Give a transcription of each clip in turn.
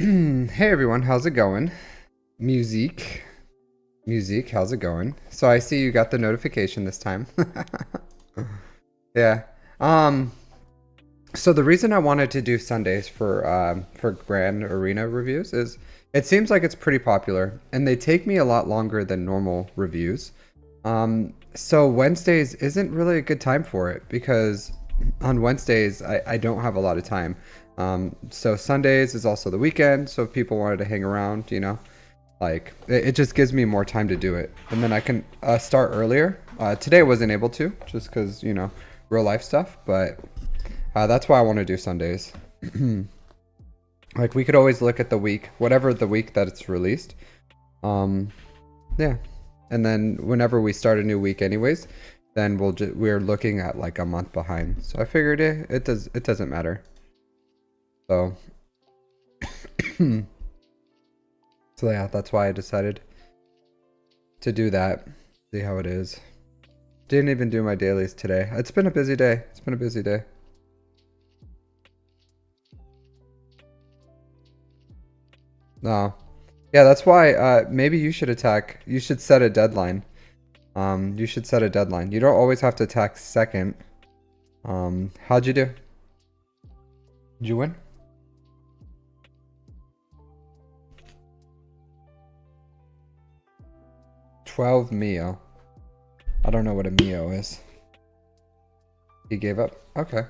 Hey everyone, how's it going? Music. Music, how's it going? So I see you got the notification this time. Yeah. Um, so the reason I wanted to do Sundays for Grand Arena reviews is it seems like it's pretty popular and they take me a lot longer than normal reviews. So Wednesdays isn't really a good time for it because on Wednesdays I don't have a lot of time. So Sundays is also the weekend, so if people wanted to hang around, like it just gives me more time to do it, and then I can start earlier. Today I wasn't able to, just because real life stuff, but that's why I want to do Sundays. Like we could always look at the week, whatever the week that it's released. Um, yeah, and then whenever we start a new week, anyways, then we're looking at like a month behind. So I figured it doesn't matter. So so yeah, that's why I decided to do that. See how it is. Didn't even do my dailies today. It's been a busy day. It's been a busy day. No. Yeah, that's why maybe you should attack. You should set a deadline. You should set a deadline. You don't always have to attack second. How'd you do? Did you win? 12 Mio. I don't know what a Mio is. He gave up? Okay.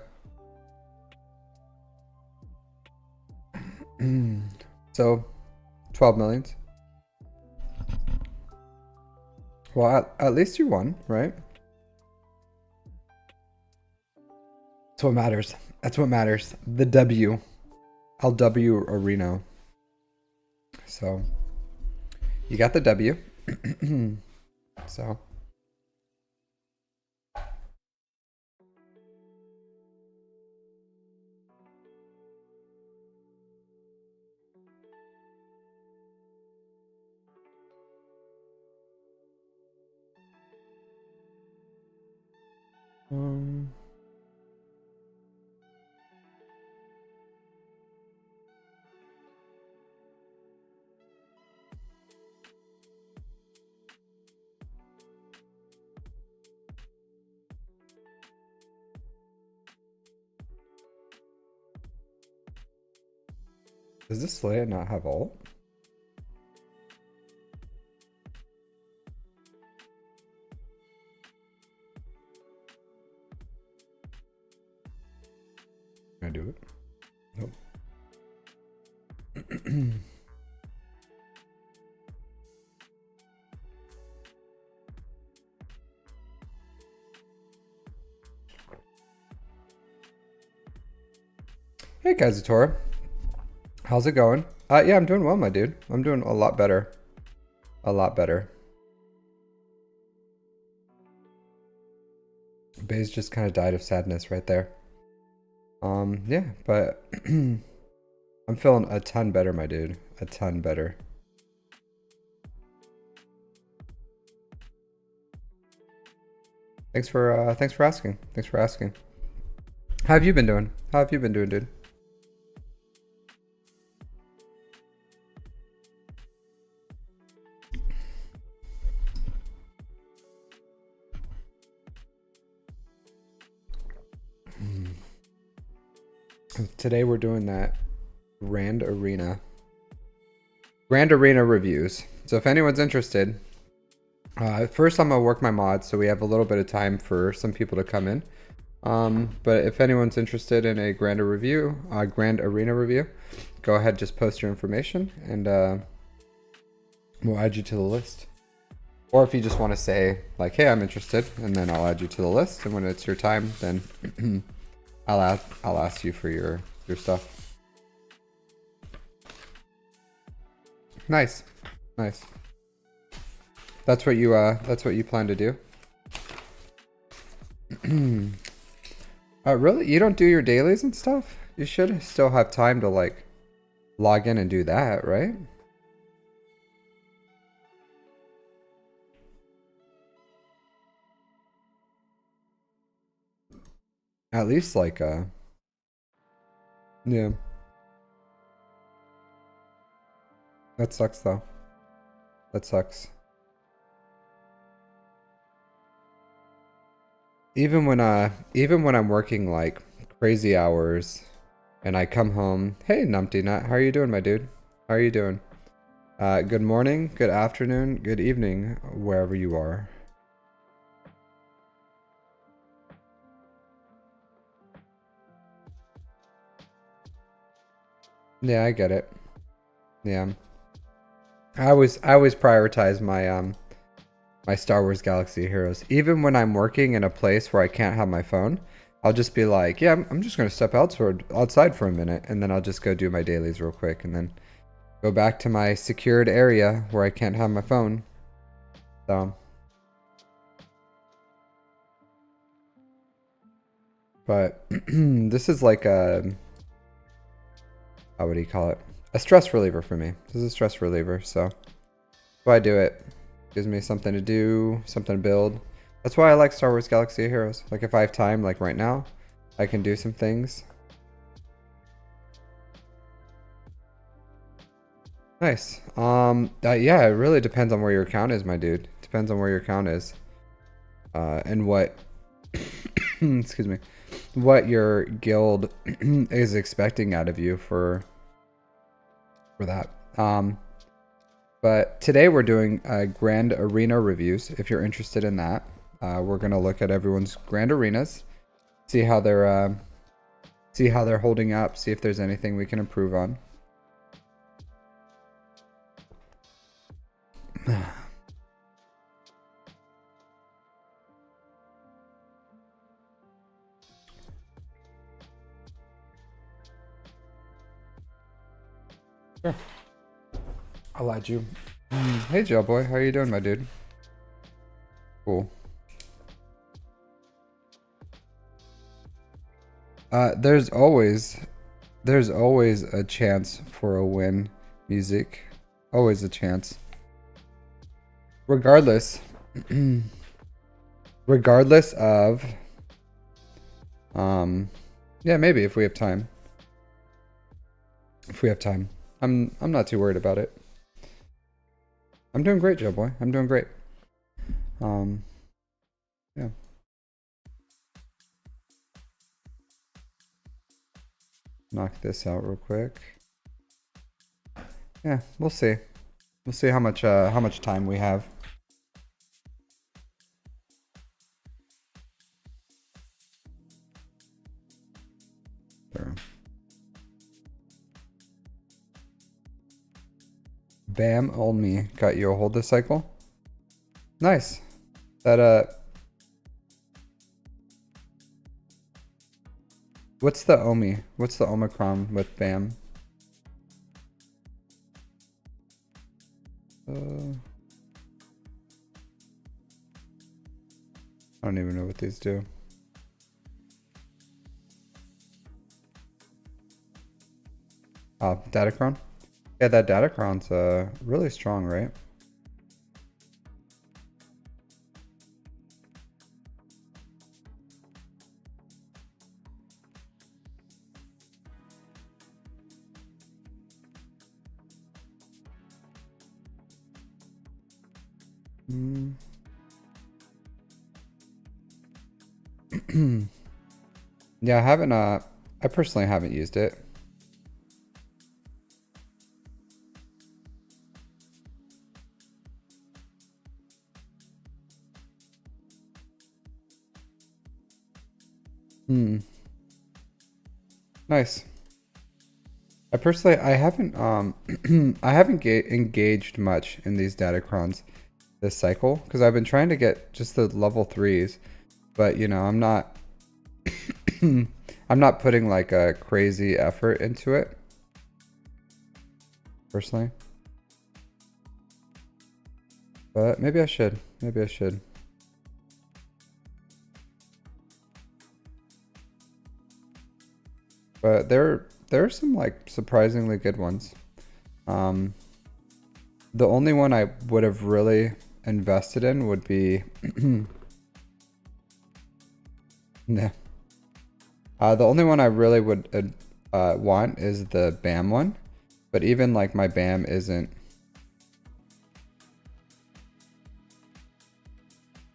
So, 12 millions. Well, at least you won, right? That's what matters. That's what matters. The W. I'll W Areno. So, you got the W. So. Um, does this Leia not have ult? Can I do it? Nope. Hey, Kazutora. How's it going? Yeah, I'm doing well, my dude. I'm doing a lot better. A lot better. Baze just kind of died of sadness right there. Yeah, but I'm feeling a ton better, my dude. A ton better. Thanks for asking. Thanks for asking. How have you been doing? How have you been doing, dude? Today we're doing that Grand Arena reviews. So if anyone's interested, first I'm gonna work my mods so we have a little bit of time for some people to come in. But if anyone's interested in a Grand Arena review, go ahead, just post your information and we'll add you to the list. Or if you just want to say like, hey, I'm interested, and then I'll add you to the list, and when it's your time, then I'll ask you for your stuff. Nice. Nice. That's what you plan to do? Really? You don't do your dailies and stuff? You should still have time to like log in and do that, right? At least like yeah. That sucks though. That sucks. Even when I'm working like crazy hours and I come home, hey Numpty Nut, how are you doing, my dude? How are you doing? Good morning, good afternoon, good evening, wherever you are. Yeah, I get it. Yeah. I always prioritize my Star Wars Galaxy Heroes. Even when I'm working in a place where I can't have my phone, I'll just be like, yeah, I'm just gonna step outside for a minute, and then I'll just go do my dailies real quick, and then go back to my secured area where I can't have my phone. So, but this is like a, what do you call it? A stress reliever for me. This is a stress reliever, so that's why I do it. Gives me something to do, something to build. That's why I like Star Wars Galaxy of Heroes. Like if I have time, like right now, I can do some things. Nice. Yeah, it really depends on where your account is, my dude. Depends on where your account is. And what, excuse me, what your guild is expecting out of you for that. But today we're doing Grand Arena reviews. If you're interested in that, we're gonna look at everyone's Grand Arenas, see how they're holding up, see if there's anything we can improve on. Sure. I'll add you. Hey, Jailboy, how you doing, my dude? Cool. There's always a chance for a win, music. Always a chance. Regardless, regardless of, yeah, maybe if we have time. If we have time. I'm not too worried about it. I'm doing great, Joe Boy. I'm doing great. Yeah. Knock this out real quick. Yeah, we'll see. We'll see how much time we have. There. Bam, old me. Got you a hold this cycle. Nice. That what's the Omi? What's the Omicron with Bam? I don't even know what these do. Datacron? Yeah, that Datacron's really strong, right? Yeah, I haven't I personally haven't used it. Nice. I personally I haven't I haven't engaged much in these Datacrons this cycle because I've been trying to get just the level 3s, but you know, I'm not I'm not putting like a crazy effort into it personally. But maybe I should. Maybe I should. But there are some like surprisingly good ones. The only one I would have really invested in would be yeah. The only one I really would want is the BAM one, but even like my BAM isn't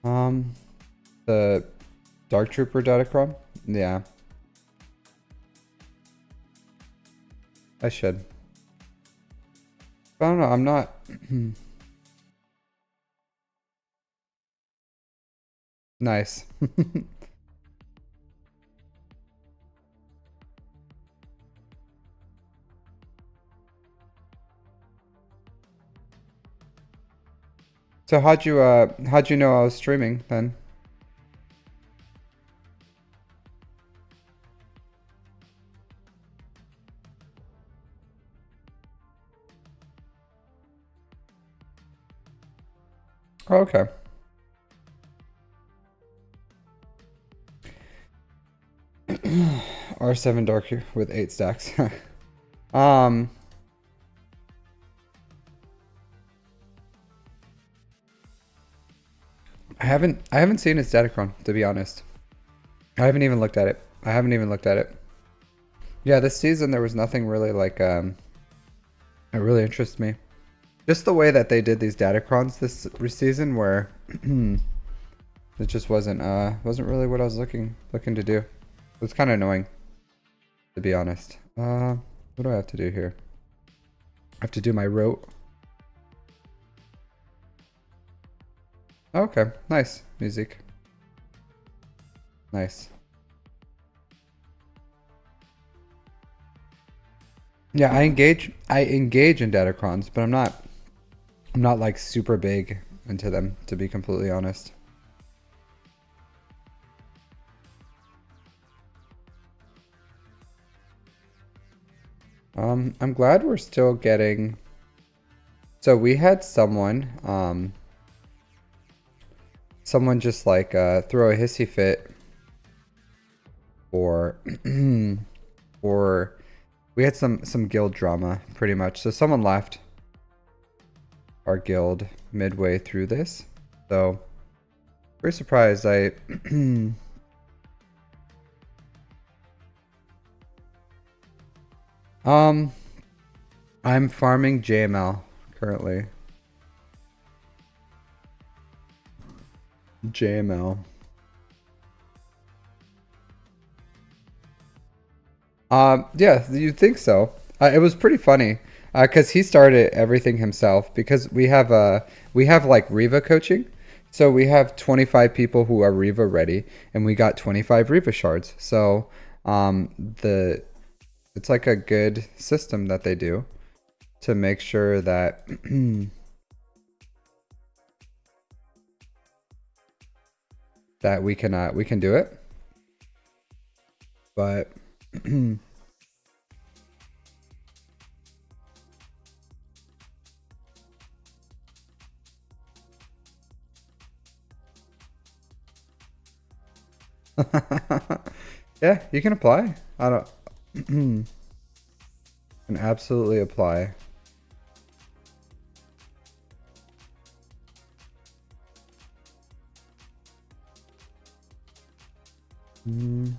Um, the Dark Trooper Datacron? Yeah, I should. I don't know, I'm not... Nice. So how'd you know I was streaming then? Oh, okay. R7 Dark with 8 stacks. um, I haven't seen his Datacron, to be honest. I haven't even looked at it. I haven't even looked at it. Yeah, this season there was nothing really like that really interests me. Just the way that they did these Datacrons this season, where it just wasn't really what I was looking to do. It was kind of annoying, to be honest. What do I have to do here? I have to do my rote. Okay, nice music. Nice. Yeah, I engage in Datacrons, but I'm not like super big into them, to be completely honest. I'm glad we're still getting. So we had someone just like throw a hissy fit or or we had some guild drama pretty much. So someone left our guild midway through this. So very surprised. um I'm farming JML currently. JML. Yeah, you'd think so. It was pretty funny because he started everything himself. Because we have like Riva coaching, so we have 25 people who are Riva ready, and we got 25 Riva shards. So the it's like a good system that they do to make sure that that we can do it. But yeah, you can apply. I don't can absolutely apply. Mm.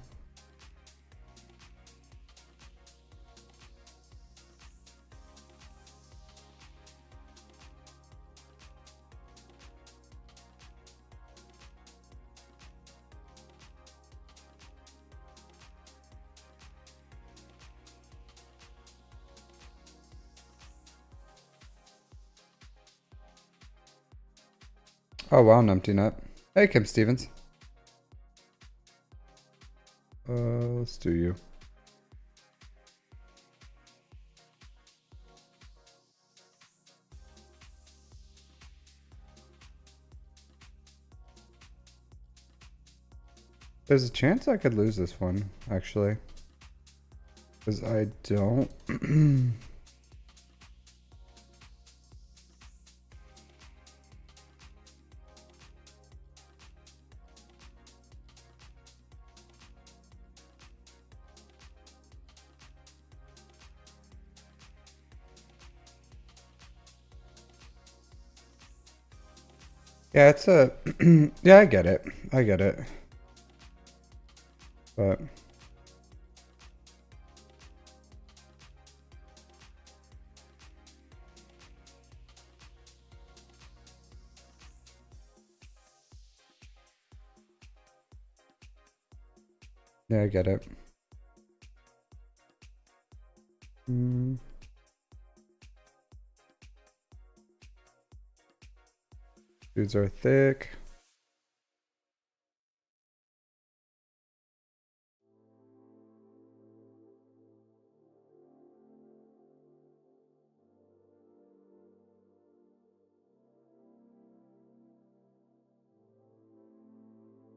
Oh wow, Numpty Nut. Hey, Kim Stevens. Let's do you. There's a chance I could lose this one, actually. Because I don't... Yeah, it's a... yeah, I get it. I get it. But... Yeah, I get it. Mm. Dudes are thick.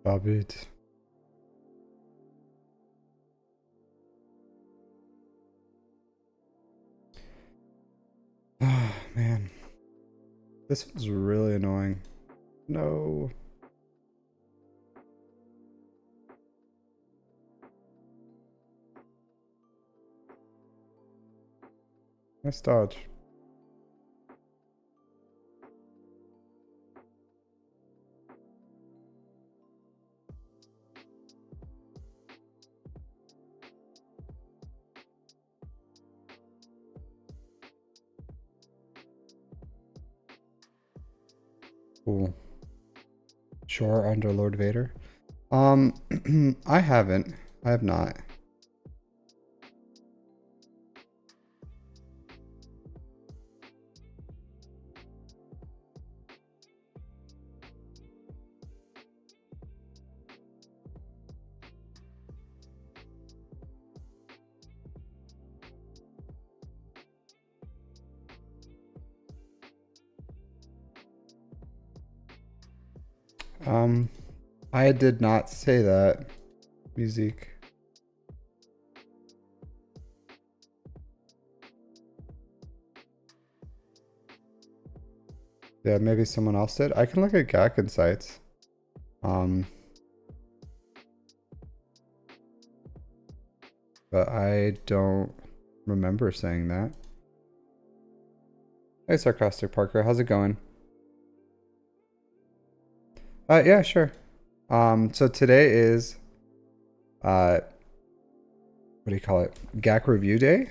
Bobbit. Oh, man. This one's really annoying. No. Nice dodge. Cool. Shore under Lord Vader. I haven't. I have not. I did not say that. Music. Yeah, maybe someone else did. I can look at GAC insights. But I don't remember saying that. Hey, Sarcastic Parker, how's it going? Yeah, sure. So today is, what do you call it? GAC Review Day.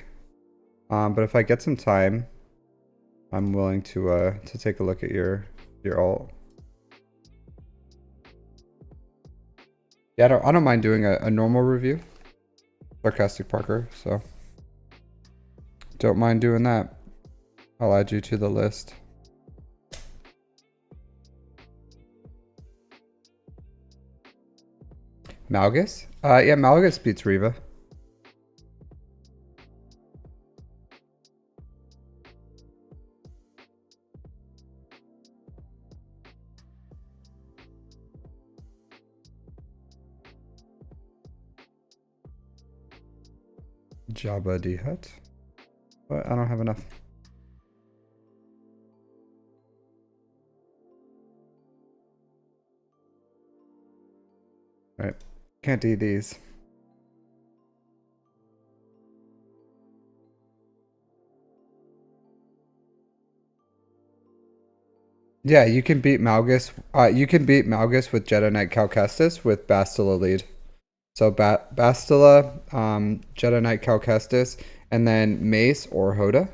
But if I get some time, I'm willing to take a look at your alt. Yeah, I don't mind doing a normal review. Sarcastic Parker, so don't mind doing that. I'll add you to the list. Malgus? Yeah, Malgus beats Riva. Jabba the Hutt. But I don't have enough. Right. Can't do these. Yeah, you can beat Malgus. You can beat Malgus with Jedi Knight Cal Kestis with Bastila lead. So Bastila, Jedi Knight Cal Kestis, and then Mace or Hoda.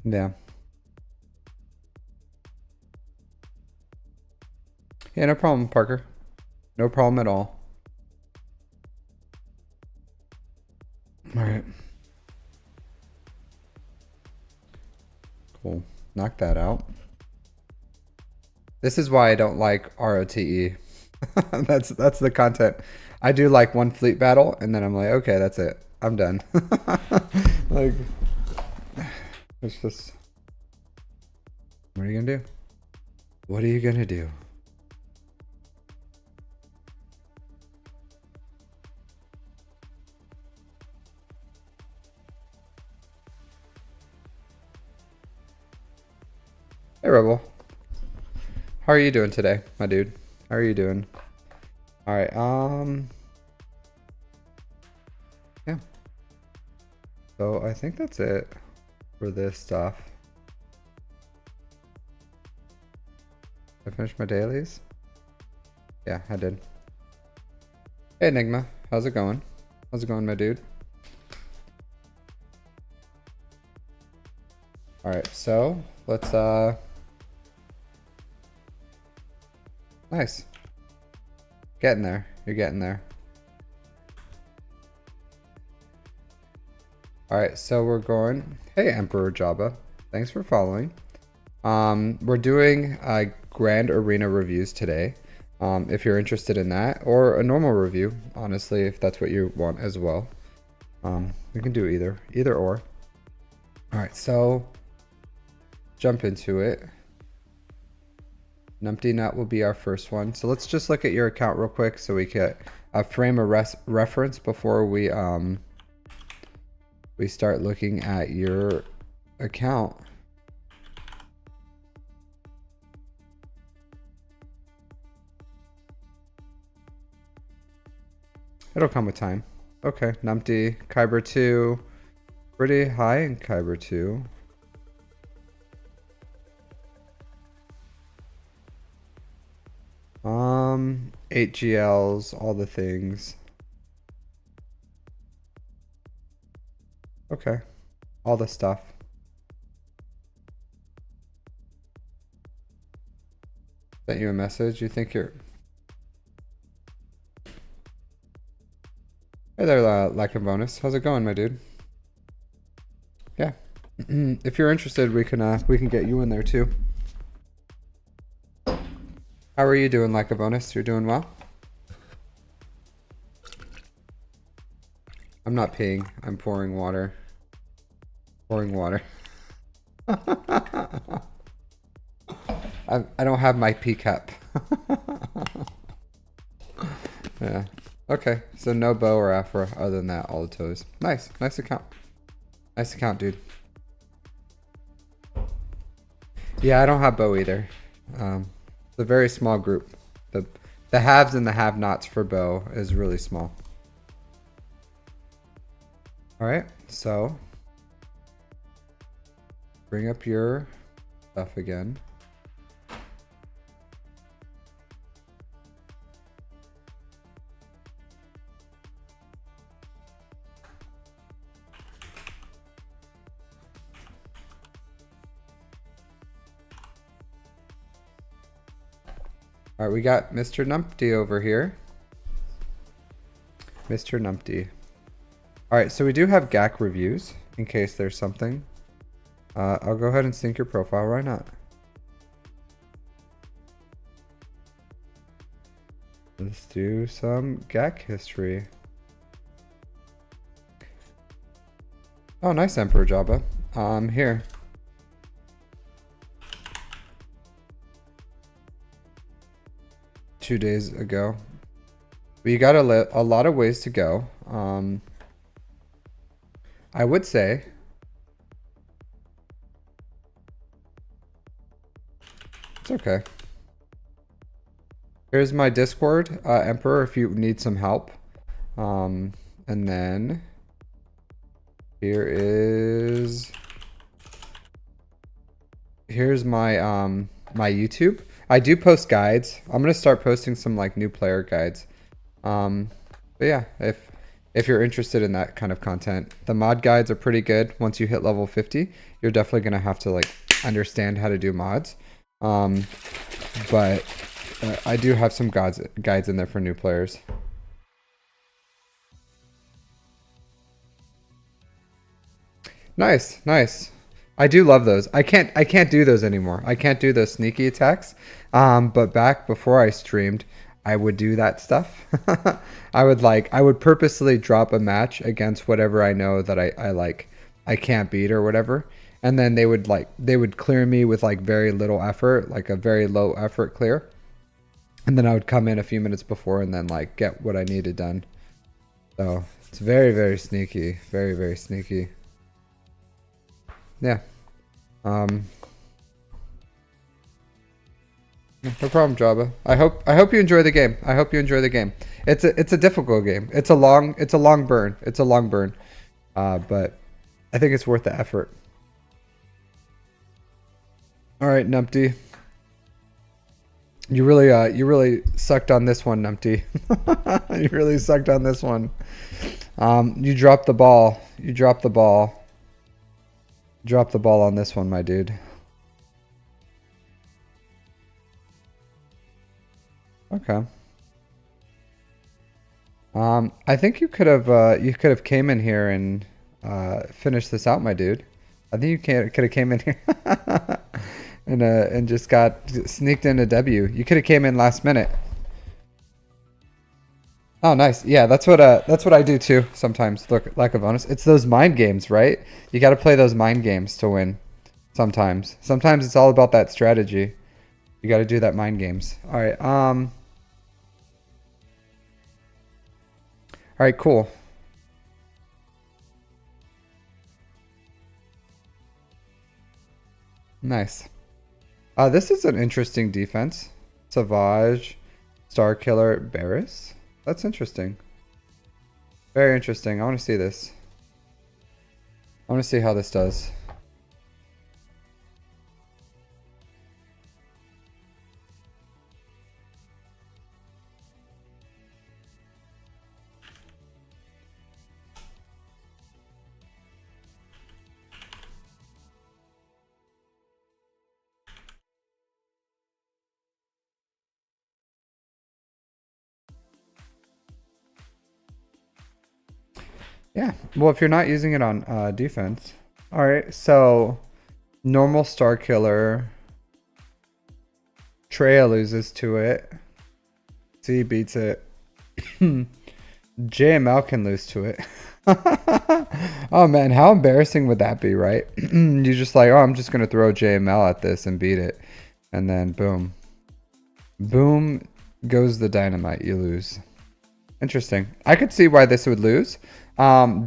Yeah. Yeah, no problem, Parker. No problem at all. All right. Cool. Knock that out. This is why I don't like ROTE. that's the content. I do like one fleet battle, and then I'm like, okay, that's it. I'm done. Like, it's just... What are you gonna do? What are you gonna do? Hey, Rebel. How are you doing today, my dude? How are you doing? All right. Yeah. So I think that's it for this stuff. I finished my dailies. Yeah, I did. Hey, Enigma. How's it going? How's it going, my dude? Alright, so let's nice. Getting there. You're getting there. Alright, so we're going. Hey, Emperor Jabba. Thanks for following. We're doing Grand Arena reviews today. If you're interested in that, or a normal review, honestly, if that's what you want as well. We can do either or. Alright, so jump into it. Numpty Nut will be our first one. So let's just look at your account real quick so we get a frame of reference before we start looking at your account. It'll come with time. Okay, Numpty, Kyber 2. Pretty high in Kyber 2. Eight GLs, all the things. Okay, all the stuff. Sent you a message. You think you're... Hey there, Lack of Bonus. How's it going, my dude? Yeah. If you're interested, we can get you in there too. How are you doing, Lack of Bonus? You're doing well? I'm not peeing. I'm pouring water. Pouring water. I don't have my pee cup. Yeah. Okay. So no bow or afro. Other than that, all the toes. Nice. Nice account. Nice account, dude. Yeah, I don't have bow either. It's a very small group. The haves and the have-nots for bow is really small. Alright, so bring up your stuff again. All right, we got Mr. Numpty over here. Mr. Numpty. All right, so we do have GAC reviews in case there's something. I'll go ahead and sync your profile. Why not? Let's do some GAC history. Oh, nice, Emperor Jabba. Here. Two days ago. But you got a lot of ways to go. I would say it's okay. Here's my Discord, Emperor, if you need some help. And then here's my my YouTube. I do post guides. I'm gonna start posting some like new player guides. But yeah, if you're interested in that kind of content, the mod guides are pretty good. Once you hit level 50, you're definitely gonna have to like understand how to do mods. But I do have some guides in there for new players. Nice, nice. I do love those. I can't do those anymore. I can't do those sneaky attacks. But back before I streamed, I would do that stuff. I would purposely drop a match against whatever I know that I can't beat or whatever. And then they would clear me with like very little effort, like a very low effort clear. And then I would come in a few minutes before and then like get what I needed done. So it's very, very sneaky. Very, very sneaky. Yeah. No problem, Jabba. I hope you enjoy the game. I hope you enjoy the game. It's a difficult game. It's a long burn. It's a long burn. But I think it's worth the effort. All right, Numpty. You really sucked on this one, Numpty. You really sucked on this one. You dropped the ball. You dropped the ball. Drop the ball on this one, my dude. Okay. I think you could have came in here and finished this out, my dude. I think you could have came in here and just got sneaked in a W. You could have came in last minute. Oh, nice. Yeah, that's what I do too sometimes. Look, like a bonus. It's those mind games, right? You got to play those mind games to win. Sometimes. Sometimes it's all about that strategy. You got to do that mind games. All right. All right, cool. Nice. This is an interesting defense. Savage, Star Killer, Barris. That's interesting. Very interesting. I want to see this. I want to see how this does. Yeah. Well, if you're not using it on defense. All right. So normal Star Killer. Treya loses to it. C beats it. JML can lose to it. Oh man, how embarrassing would that be, right? You just like, oh, I'm just gonna throw JML at this and beat it. And then boom. Boom goes the dynamite, you lose. Interesting. I could see why this would lose.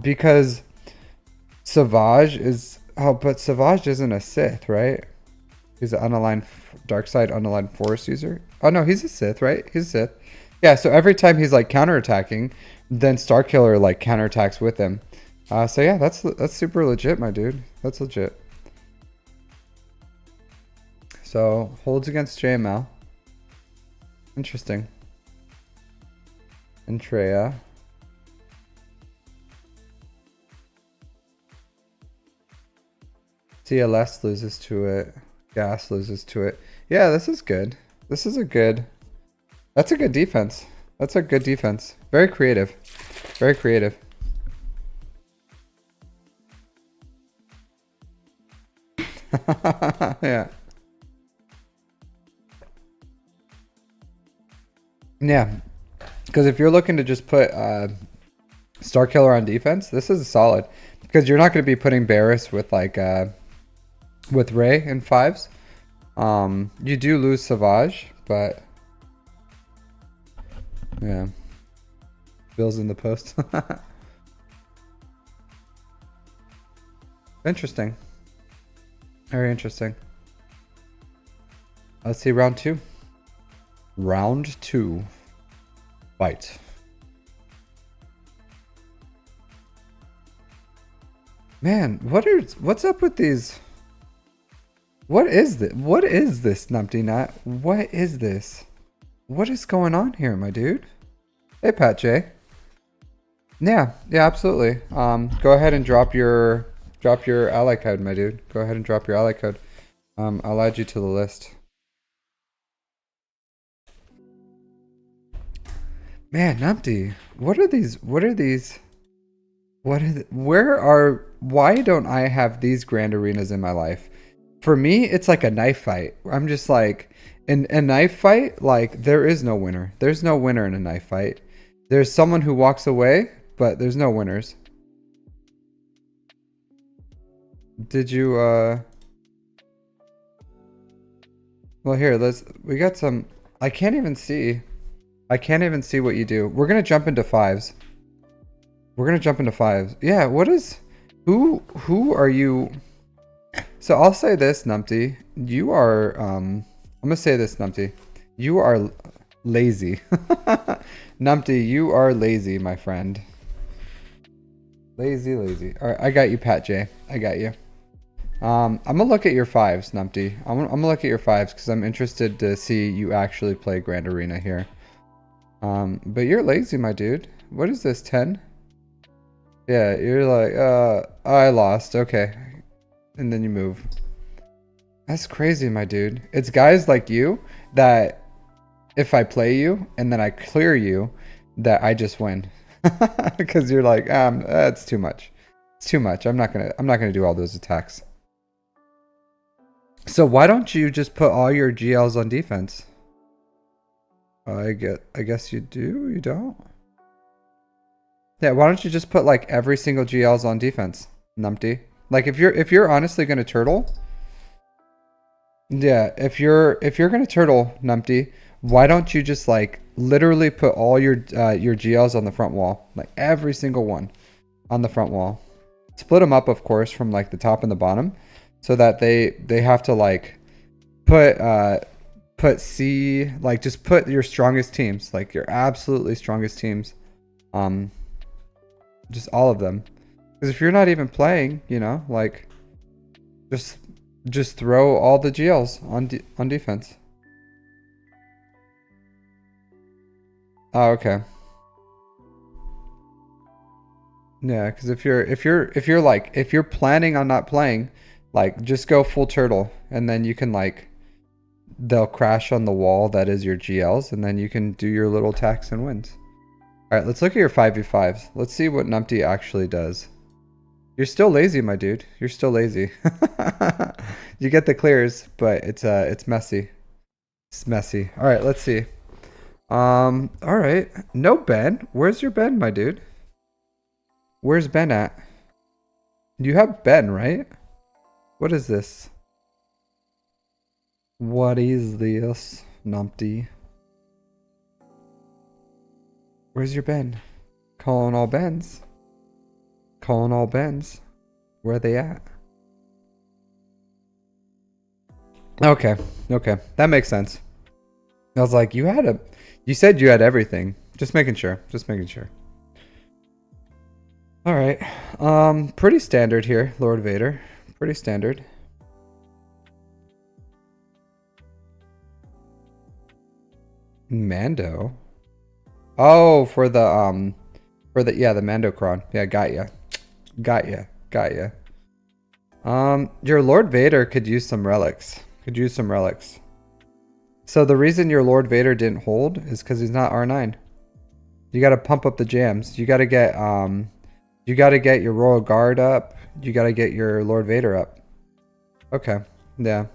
Because Savage is but Savage isn't a Sith, right? He's an unaligned dark side unaligned force user. Oh no, he's a Sith, right? He's a Sith. Yeah, so every time he's like counterattacking, then Starkiller like counterattacks with him. So yeah, that's super legit, my dude. That's legit. So holds against JML. Interesting. And Treya. CLS loses to it. Gas loses to it. Yeah, this is good. This is a good... That's a good defense. That's a good defense. Very creative. Very creative. Yeah. Yeah. Because if you're looking to just put Star Killer on defense, this is solid. Because you're not going to be putting Barris with like with Ray in fives. You do lose Savage, but yeah. Bill's in the post. Interesting. Very interesting. Let's see round 2. Round 2. Fight. Man, what's up with these? What is this? What is this, Numpty Nut? What is this? What is going on here, my dude? Hey, Pat J. Yeah, absolutely. Go ahead and drop your ally code, my dude. Go ahead and drop your ally code. I'll add you to the list. Man, Numpty, what are these? Why don't I have these grand arenas in my life? For me, it's like a knife fight. I'm just like, in a knife fight, like there is no winner. There's no winner in a knife fight. There's someone who walks away, but there's no winners. Did you, well here, we got some, I can't even see what you do. We're gonna jump into fives. Yeah, who are you? So I'll say this, Numpty. You are, I'm gonna say this, Numpty. You are lazy. Numpty, you are lazy, my friend. Lazy. All right, I got you, Pat J. I got you. I'm gonna look at your fives, Numpty. I'm gonna look at your fives because I'm interested to see you actually play Grand Arena here. But you're lazy, my dude. What is this, 10? Yeah, you're like, I lost. Okay. And then you move. That's crazy, my dude. It's guys like you that if I play you and then I clear you, that I just win. Because you're like, that's too much. It's too much. I'm not gonna do all those attacks. So why don't you just put all your GLs on defense? I guess you do, you don't? Yeah, why don't you just put like every single GLs on defense, numpty? Like if you're honestly gonna turtle, yeah, if you're gonna turtle, numpty, why don't you just like literally put all your GLs on the front wall, like every single one on the front wall. Split them up, of course, from like the top and the bottom, so that they have to like put put C, like just put your strongest teams, like your absolutely strongest teams, um, just all of them. Because if you're not even playing, you know, like just just throw all the GLs on defense. Oh, okay. Yeah, because if you're planning on not playing, like just go full turtle, and then you can like they'll crash on the wall that is your GLs, and then you can do your little attacks and wins. All right, let's look at your 5v5s. Let's see what Numpty actually does. You're still lazy, my dude. You're still lazy. You get the clears, but it's messy. It's messy. All right, let's see. All right. No Ben. Where's your Ben, my dude? Where's Ben at? You have Ben, right? What is this? What is this, Numpty? Where's your Ben? Calling all Bens. Calling all Bens. Where are they at? Okay. Okay. That makes sense. I was like, you said you had everything. Just making sure. Just making sure. All right. Pretty standard here, Lord Vader. Pretty standard. Mando. Oh, for the yeah, the Mandocron. Yeah, got ya. Got ya. Got ya. Your Lord Vader could use some relics. Could use some relics. So the reason your Lord Vader didn't hold is because he's not R9. You gotta pump up the jams. You gotta get your Royal Guard up. You gotta get your Lord Vader up. Okay. Yeah.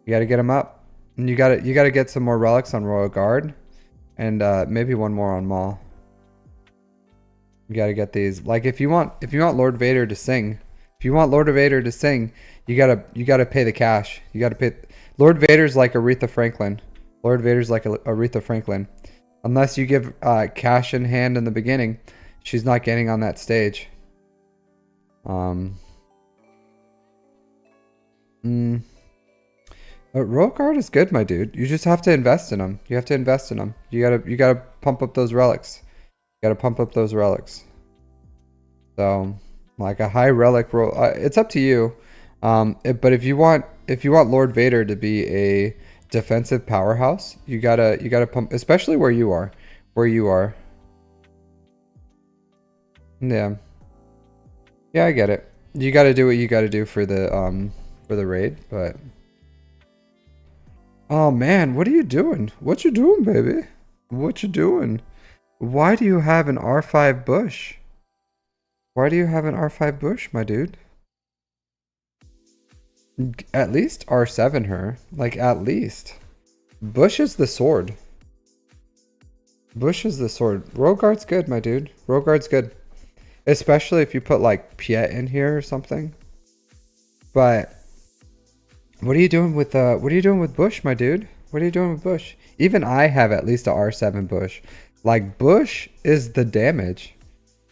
You gotta get him up. And you gotta get some more relics on Royal Guard. And maybe one more on Maul. You gotta get these. Like if you want Lord Vader to sing, if you want Lord Vader to sing, you gotta pay the cash. You gotta pay. Lord Vader's like Aretha Franklin. Lord Vader's like Aretha Franklin. Unless you give cash in hand in the beginning, she's not getting on that stage. Royal Guard is good, my dude. You just have to invest in them. You have to invest in them. You gotta pump up those relics. You gotta pump up those relics. So, like a high relic roll, it's up to you. But if you want Lord Vader to be a defensive powerhouse, you gotta pump, especially where you are. Where you are. Yeah. Yeah, I get it. You gotta do what you gotta do for the raid, but. Oh man, what are you doing? What you doing, baby? What you doing? Why do you have an R5 bush? Why do you have an R5 bush, my dude? At least R7 her. Like, at least. Bush is the sword. Bush is the sword. Roguard's good, my dude. Roguard's good. Especially if you put, like, Piet in here or something. But... what are you doing with Bush, my dude? What are you doing with Bush? Even I have at least a R7 Bush. Like, Bush is the damage.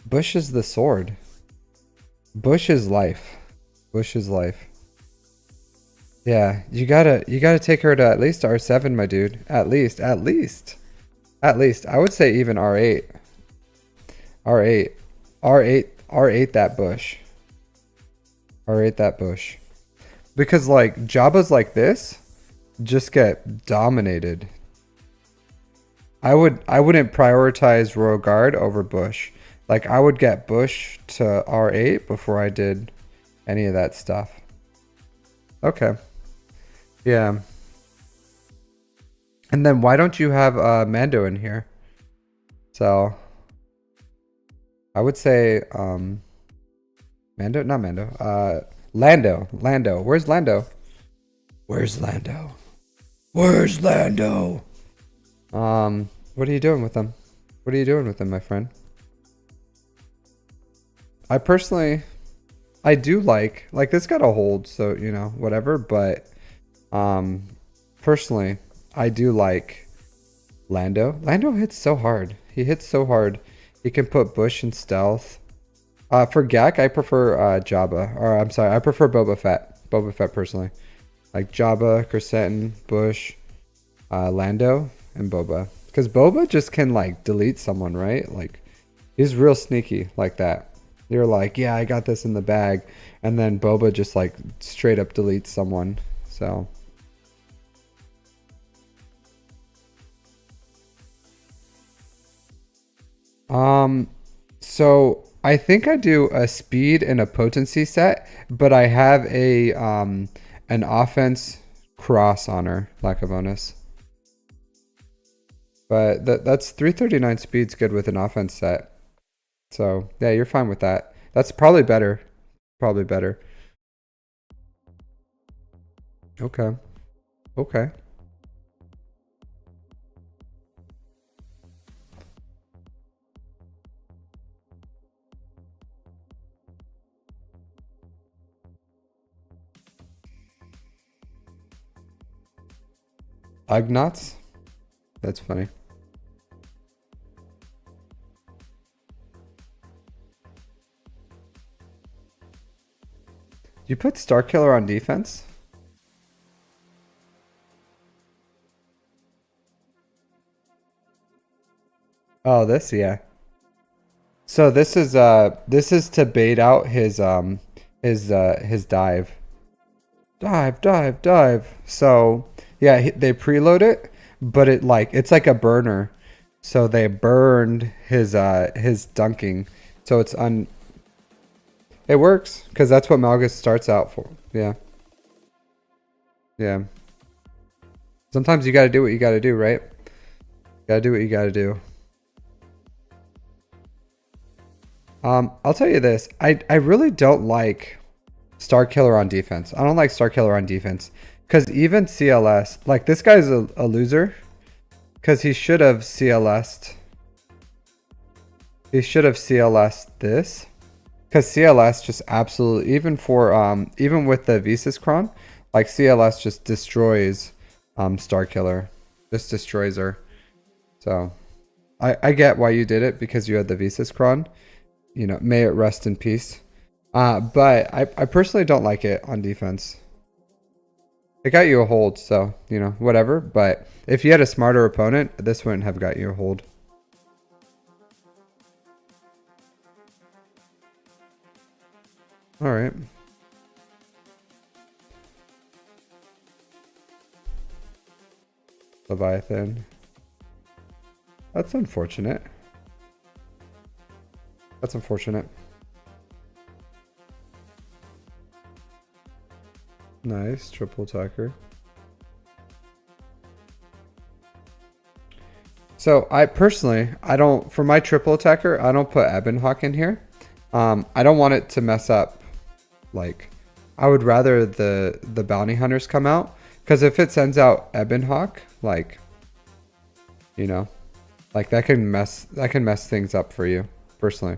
Bush is the sword. Bush is life. Bush is life. Yeah, you gotta take her to at least R7, my dude. At least. I would say even R8. R8 that Bush. R8 that Bush. Because like Jabba's like this just get dominated. I wouldn't prioritize Royal Guard over Bush. Like I would get Bush to R8 before I did any of that stuff. Okay. Yeah. And then why don't you have Mando in here? So I would say Mando, not Mando. Lando. Lando. Where's Lando? Where's Lando? Where's Lando? What are you doing with him? What are you doing with him, my friend? I personally, I do like this got a hold, so you know, whatever, but personally, I do like Lando. Lando hits so hard. He hits so hard. He can put Bush in stealth. For GAC, I prefer Jabba. Or I'm sorry, I prefer Boba Fett. Boba Fett personally. Like Jabba, Crescentin, Bush, Lando, and Boba. Because Boba just can like delete someone, right? Like he's real sneaky like that. You're like, yeah, I got this in the bag, and then Boba just like straight up deletes someone. So. So I think I do a speed and a potency set, but I have a an offense cross on her, lack of bonus. But that's 339 speed's good with an offense set. So yeah, you're fine with that. That's probably better. Probably better. Okay. Okay. Ugnaughts? That's funny. You put Star Killer on defense? Oh, this, yeah. So this is to bait out his dive. Dive, dive, dive. So yeah, they preload it, but it's like a burner. So they burned his dunking. So it works because that's what Malgus starts out for. Yeah. Yeah. Sometimes you got to do what you got to do, right? Got to do what you got to do. I'll tell you this. I really don't like Star Killer on defense. I don't like Star Killer on defense because even CLS, like this guy's a loser because he should have CLS'd. He should have CLS'd this because CLS just absolutely, even with the Visas Cron, like CLS just destroys Star Killer, just destroys her. So I get why you did it because you had the Visas Cron. You know, may it rest in peace. But I personally don't like it on defense. It got you a hold, so, you know, whatever. But if you had a smarter opponent, this wouldn't have got you a hold. All right. Leviathan. That's unfortunate. That's unfortunate. Nice, triple attacker. So I personally, for my triple attacker, I don't put Ebonhawk in here. I don't want it to mess up. Like, I would rather the bounty hunters come out, because if it sends out Ebonhawk, like, you know, like that can mess things up for you personally.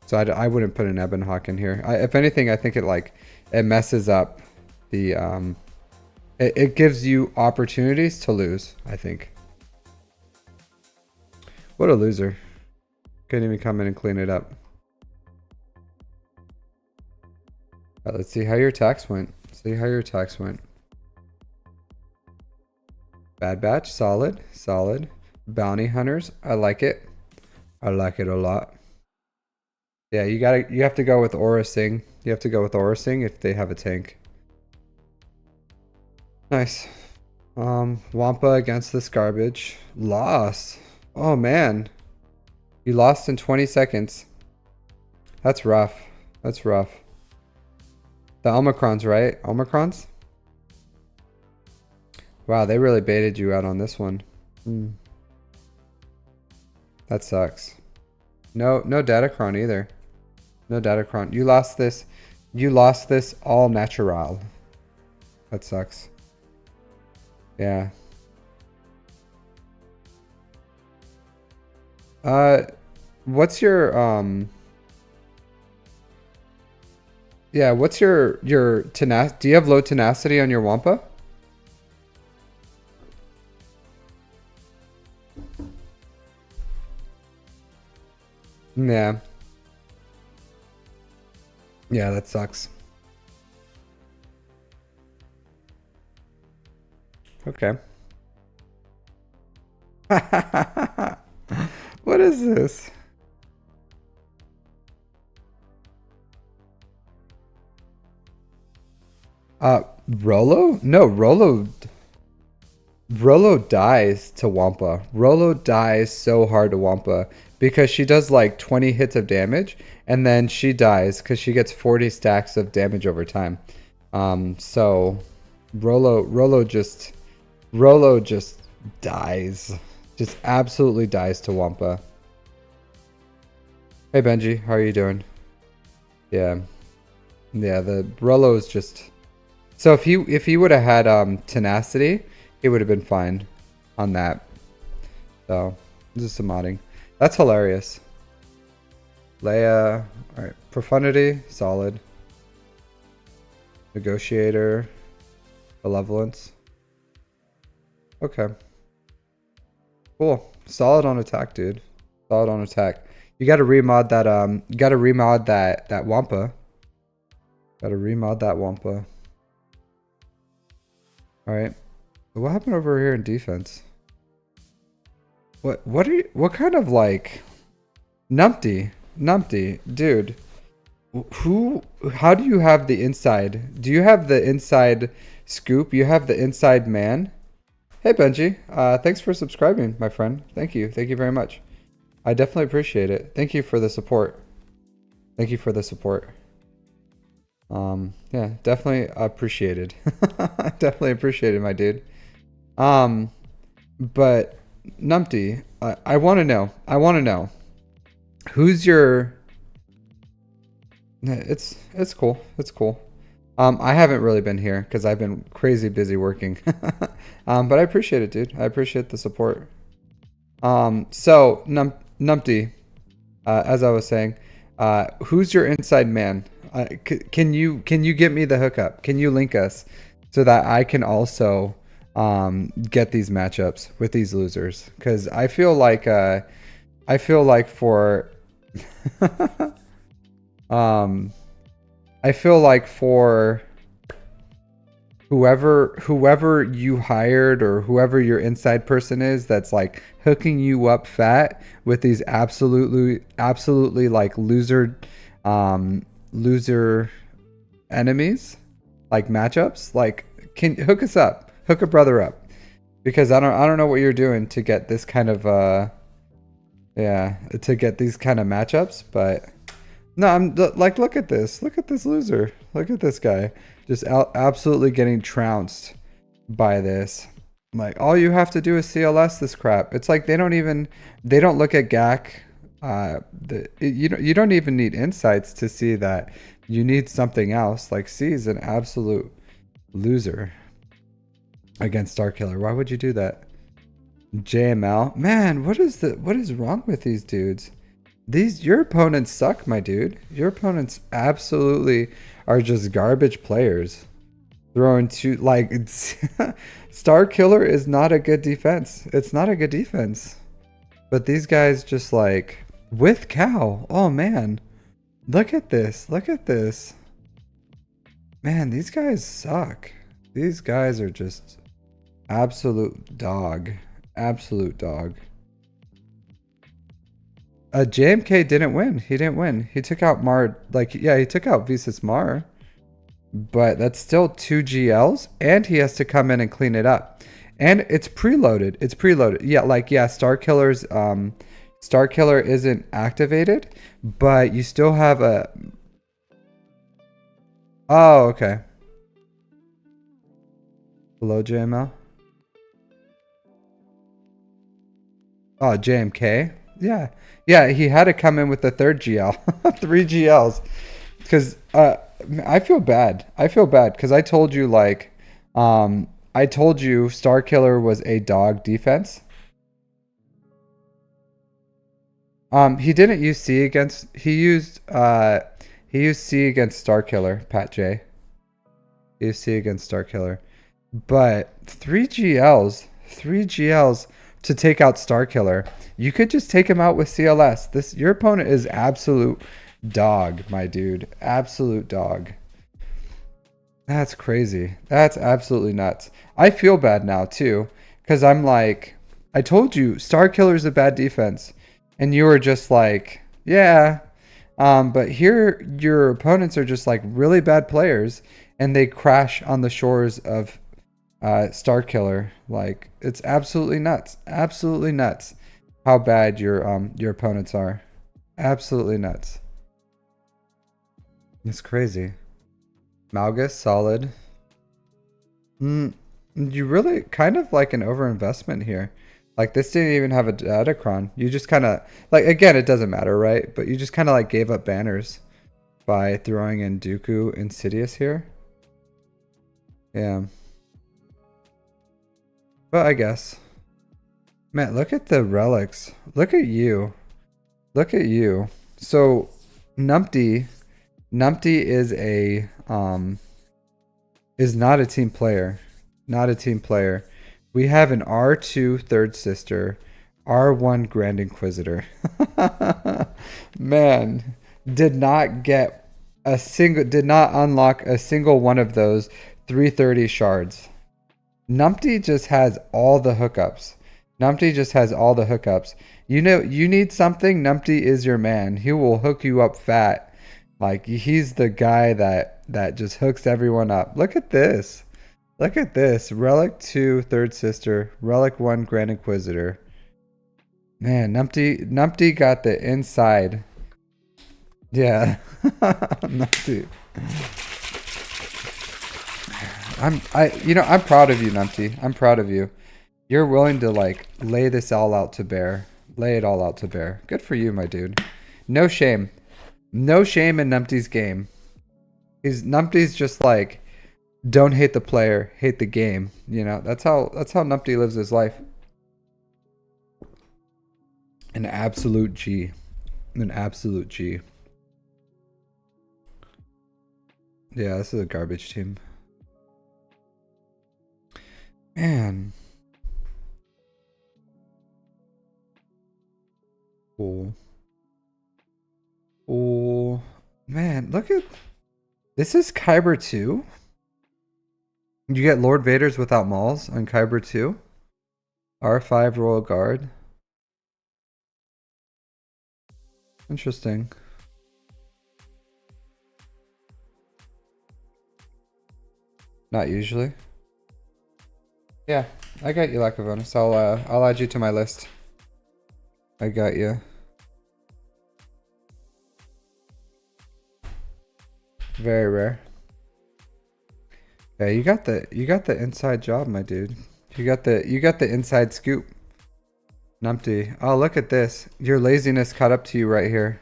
So I wouldn't put an Ebonhawk in here. If anything, I think it messes up the it gives you opportunities to lose, I think. What a loser. Couldn't even come in and clean it up. All right, let's see how your attacks went. Bad Batch, solid, solid. Bounty Hunters, I like it. I like it a lot. Yeah, you have to go with Aura Sing. You have to go with Aura Sing if they have a tank. Nice. Wampa against this garbage. Loss. Oh man. You lost in 20 seconds. That's rough. That's rough. The Omicrons, right? Omicrons? Wow, they really baited you out on this one. That sucks. No Datacron either. No Datacron. You lost this. You lost this all natural. That sucks. Yeah. What's your yeah, what's your tenacity? Do you have low tenacity on your Wampa? Yeah. Yeah, that sucks. Okay. What is this? Rolo? No, Rolo dies to Wampa. Rolo dies so hard to Wampa because she does like 20 hits of damage and then she dies because she gets 40 stacks of damage over time. So Rolo just dies. Just absolutely dies to Wampa. Hey Benji, how are you doing? Yeah. Yeah, the Rolo is just... So if he would have had tenacity, he would have been fine on that. So this is some modding. That's hilarious. Leia, alright. Profundity, solid. Negotiator, Malevolence. Okay. Cool. Solid on attack, dude. Solid on attack. You gotta remod that that Wampa. Gotta remod that Wampa. Alright. What happened over here in defense? What kind of like Numpty, dude. How do you have the inside? Do you have the inside scoop? You have the inside man? Hey Benji, thanks for subscribing, my friend. Thank you very much. I definitely appreciate it. Thank you for the support. Thank you for the support. Yeah, definitely appreciated. Definitely appreciated, my dude. But Numpty, I want to know. Who's your... It's cool. It's cool. I haven't really been here because I've been crazy busy working. But I appreciate it, dude. I appreciate the support. So Numpty, as I was saying, who's your inside man? Can you get me the hookup? Can you link us so that I can also get these matchups with these losers? Because I feel like for I feel like for whoever you hired or whoever your inside person is that's like hooking you up fat with these absolutely like loser enemies, like matchups, like can hook us up, hook a brother up, because I don't know what you're doing to get this kind of to get these kind of matchups, but no, I'm like, look at this loser, look at this guy, just absolutely getting trounced by this. Like, all you have to do is CLS this crap. It's like they don't look at GAC. You don't even need insights to see that you need something else. Like, C is an absolute loser against Starkiller. Why would you do that? JML, man, what is wrong with these dudes? Your opponents suck, my dude. Your opponents absolutely are just garbage players. Throwing two, like, Starkiller is not a good defense. It's not a good defense. But these guys just like, with cow. Oh man. Look at this. Look at this. Man, these guys suck. These guys are just absolute dog. Absolute dog. JMK didn't win. He didn't win. He took out Mar. Like, yeah, he took out Visas Mar. But that's still 2 GLs. And he has to come in and clean it up. And it's preloaded. It's preloaded. Yeah, like, yeah, Starkiller's Star Killer isn't activated, but you still have a... Oh, okay. Below JML? Oh, JMK? Yeah. Yeah, he had to come in with the third GL. 3 GLs. Because I feel bad. I feel bad because I told you, like, I told you Star Killer was a dog defense. He didn't use C against... He used C against Star Killer, Pat J. He used C against Star Killer. But 3 GLs to take out Star Killer. You could just take him out with CLS. Your opponent is absolute dog, my dude. Absolute dog. That's crazy. That's absolutely nuts. I feel bad now too, because I'm like, I told you Star Killer is a bad defense, and you were just like, yeah. But here your opponents are just like really bad players, and they crash on the shores of Star Killer. Like, it's absolutely nuts. Absolutely nuts how bad your opponents are. Absolutely nuts. It's crazy. Malgus, solid. You really kind of like an overinvestment here. Like, this didn't even have a Datacron. You just kind of, like, again, it doesn't matter, right? But you just kind of like gave up banners by throwing in Dooku Insidious here. Yeah. But I guess. Man, look at the relics. Look at you. Look at you. So, Numpty is a is not a team player. Not a team player. We have an R2 Third Sister, R1 Grand Inquisitor. Man, did not unlock a single one of those 330 shards. Numpty just has all the hookups. Numpty just has all the hookups. You know, you need something, Numpty is your man. He will hook you up fat. Like, he's the guy that just hooks everyone up. Look at this. Look at this. Relic 2 Third Sister, Relic 1 Grand Inquisitor. Man, Numpty got the inside. Yeah. Numpty. I'm proud of you, Numpty. I'm proud of you. You're willing to like lay this all out to bear. Lay it all out to bear. Good for you, my dude. No shame. No shame in Numpty's game. Numpty's just like, don't hate the player, hate the game. You know, that's how Numpty lives his life. An absolute G. An absolute G. Yeah, this is a garbage team. Man. Cool. Oh, man, look at... This is Kyber 2? You get Lord Vaders without Mauls on Kyber 2? R5 Royal Guard. Interesting. Not usually. Yeah, I got you, Lacavonis. I'll add you to my list. I got you. Very rare. Yeah, you got the inside job, my dude. You got the inside scoop. Numpty. Oh, look at this. Your laziness caught up to you right here.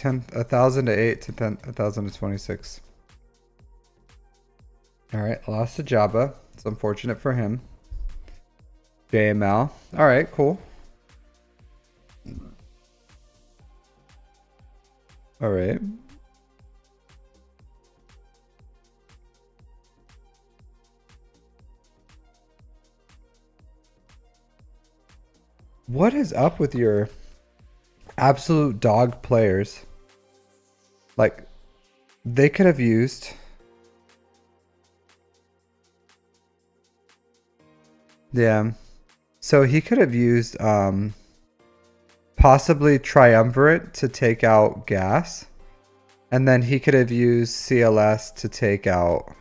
1,000 to 8 to 1,000 to 26. All right, lost to Jabba. It's unfortunate for him. JML. All right, cool. All right. What is up with your absolute dog players? Like, they could have used... Yeah. So he could have used possibly Triumvirate to take out Gas. And then he could have used CLS to take out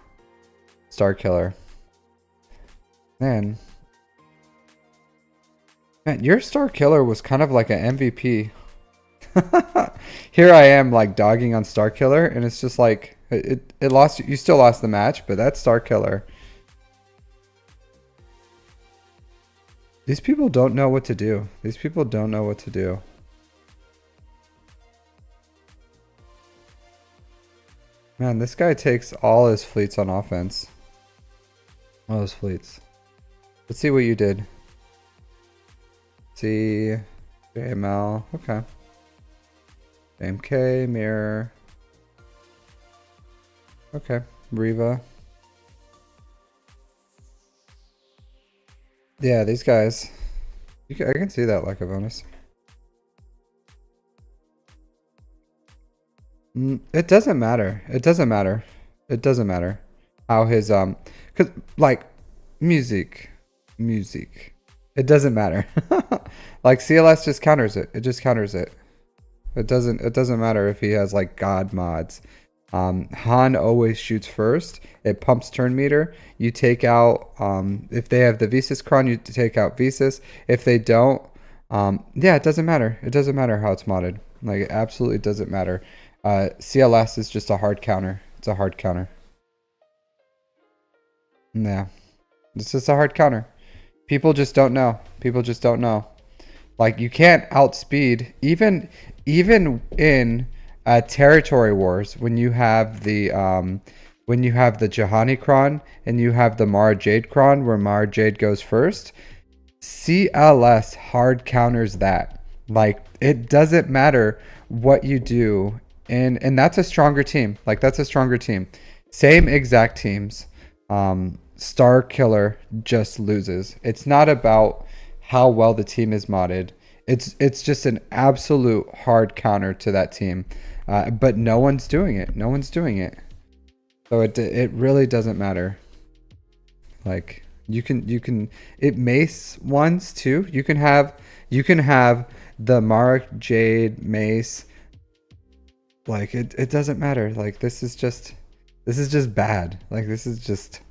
Star Killer. Man. Man, your Star Killer was kind of like an MVP. Here I am like dogging on Star Killer, and it's just like it lost. You still lost the match, but that's Star Killer. These people don't know what to do. These people don't know what to do. Man, this guy takes all his fleets on offense. All his fleets. Let's see what you did. See, JML. Okay. MK, Mirror. Okay, Riva. Yeah, these guys. I can see that like a bonus. It doesn't matter. It doesn't matter. It doesn't matter how his cause like music. It doesn't matter. Like CLS just counters it. It just counters it. It doesn't matter if he has like God mods. Han always shoots first. It pumps turn meter. You take out if they have the Visas Cron, you take out Visas. If they don't, yeah, it doesn't matter. It doesn't matter how it's modded. Like it absolutely doesn't matter. CLS is just a hard counter. It's a hard counter. Yeah. It's just a hard counter. People just don't know. People just don't know. Like you can't outspeed even in territory wars when you have the Juhani Cron and you have the Mara Jade Cron where Mara Jade goes first. CLS hard counters that. Like it doesn't matter what you do, and that's a stronger team. Like that's a stronger team. Same exact teams. Star Killer just loses. It's not about how well the team is modded. It's just an absolute hard counter to that team. But no one's doing it. No one's doing it. So it really doesn't matter. Like you can it mace ones too. You can have the Mara Jade mace. Like it doesn't matter. Like this is just bad. Like this is just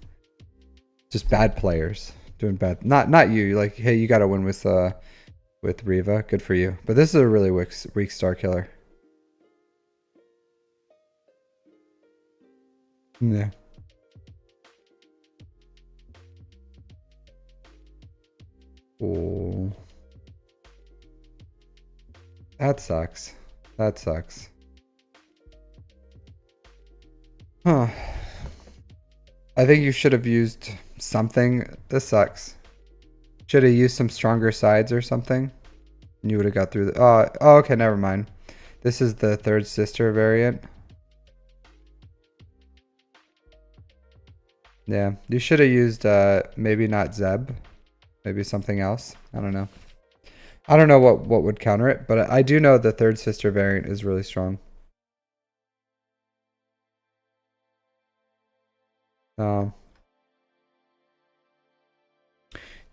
bad players doing bad. Not you. Like hey, you got to win with Riva. Good for you. But this is a really weak Star Killer. Yeah. Oh. That sucks. That sucks. Huh. I think you should have used something. This sucks. Should have used some stronger sides or something. And you would have got through the... Oh, okay, never mind. This is the third sister variant. Yeah, you should have used maybe not Zeb. Maybe something else. I don't know. I don't know what would counter it, but I do know the third sister variant is really strong.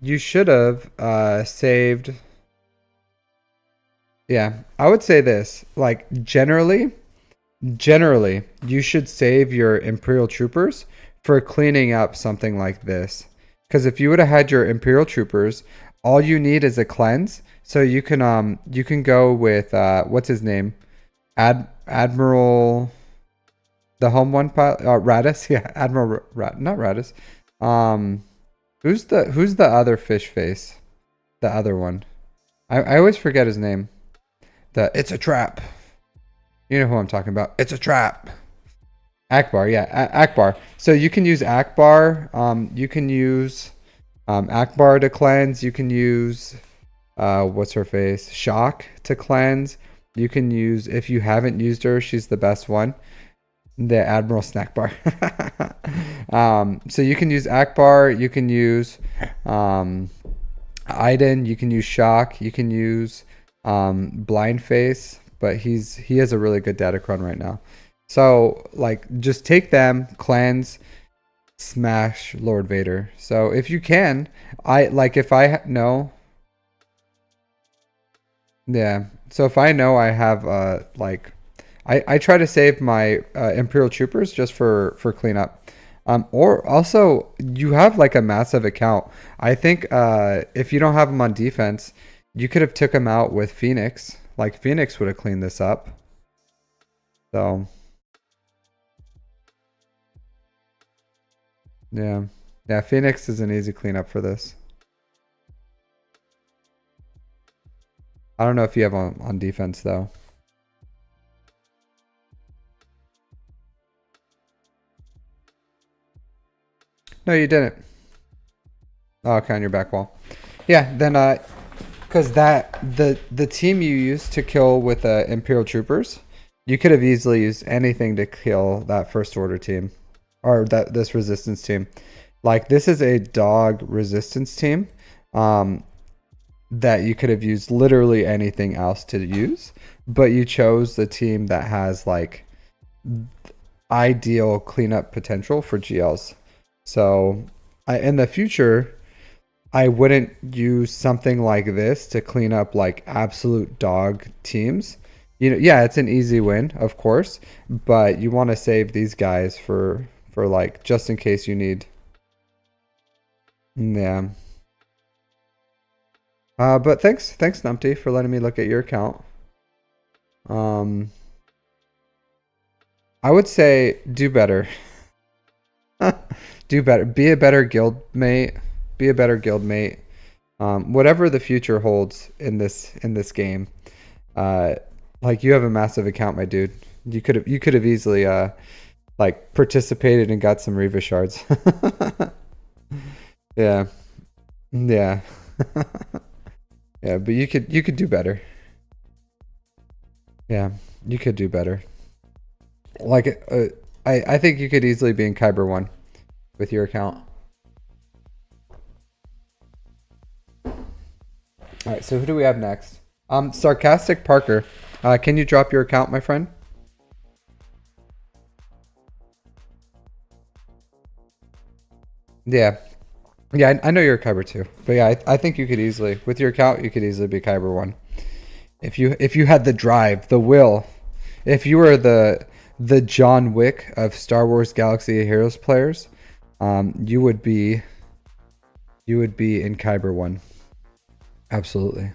You should have saved. Yeah, I would say this. Like generally, you should save your Imperial Troopers for cleaning up something like this. Because if you would have had your Imperial Troopers, all you need is a cleanse. So you can go with what's his name, Admiral, the home one pilot, Radis. Yeah, Admiral not Radis. Who's the other fish face? The other one. I always forget his name. It's a trap. You know who I'm talking about. It's a trap. Akbar, yeah, Akbar. So you can use Akbar. You can use Akbar to cleanse. You can use what's her face? Shock to cleanse. You can use, if you haven't used her, she's the best one. The Admiral Snack Bar. So you can use Akbar. You can use Iden. You can use Shock. You can use Blind Face. But he has a really good Datacron right now. So like just take them, cleanse, smash Lord Vader. So if you can, if I know. Yeah. So if I know I have I try to save my Imperial Troopers just for cleanup. Or also you have like a massive account. I think if you don't have him on defense, you could have took him out with Phoenix. Like Phoenix would have cleaned this up. So yeah. Yeah, Phoenix is an easy cleanup for this. I don't know if you have on defense though. No, you didn't. Oh, okay, on your back wall. Yeah, then because the team you used to kill with Imperial Troopers, you could have easily used anything to kill that First Order team, or this Resistance team. Like this is a dog resistance team, that you could have used literally anything else to use, but you chose the team that has like ideal cleanup potential for GLs. So in the future, I wouldn't use something like this to clean up like absolute dog teams. You know, yeah, it's an easy win, of course, but you want to save these guys for like just in case you need. Yeah. But thanks Numpty for letting me look at your account. I would say do better. Do better. Be a better guild mate. Be a better guild mate. Whatever the future holds in this game. Like you have a massive account, my dude. You could have easily like participated and got some Reva shards. Yeah. Yeah. Yeah, but you could do better. Yeah, you could do better. Like I think you could easily be in Kyber 1 with your account. All right, so who do we have next? Sarcastic Parker. Can you drop your account, my friend? Yeah. Yeah, I know you're a Kyber 2. But yeah, I think you could easily, with your account, you could easily be Kyber 1. If you had the drive, the will, if you were the John Wick of Star Wars Galaxy of Heroes players, you would be in Kyber 1. Absolutely.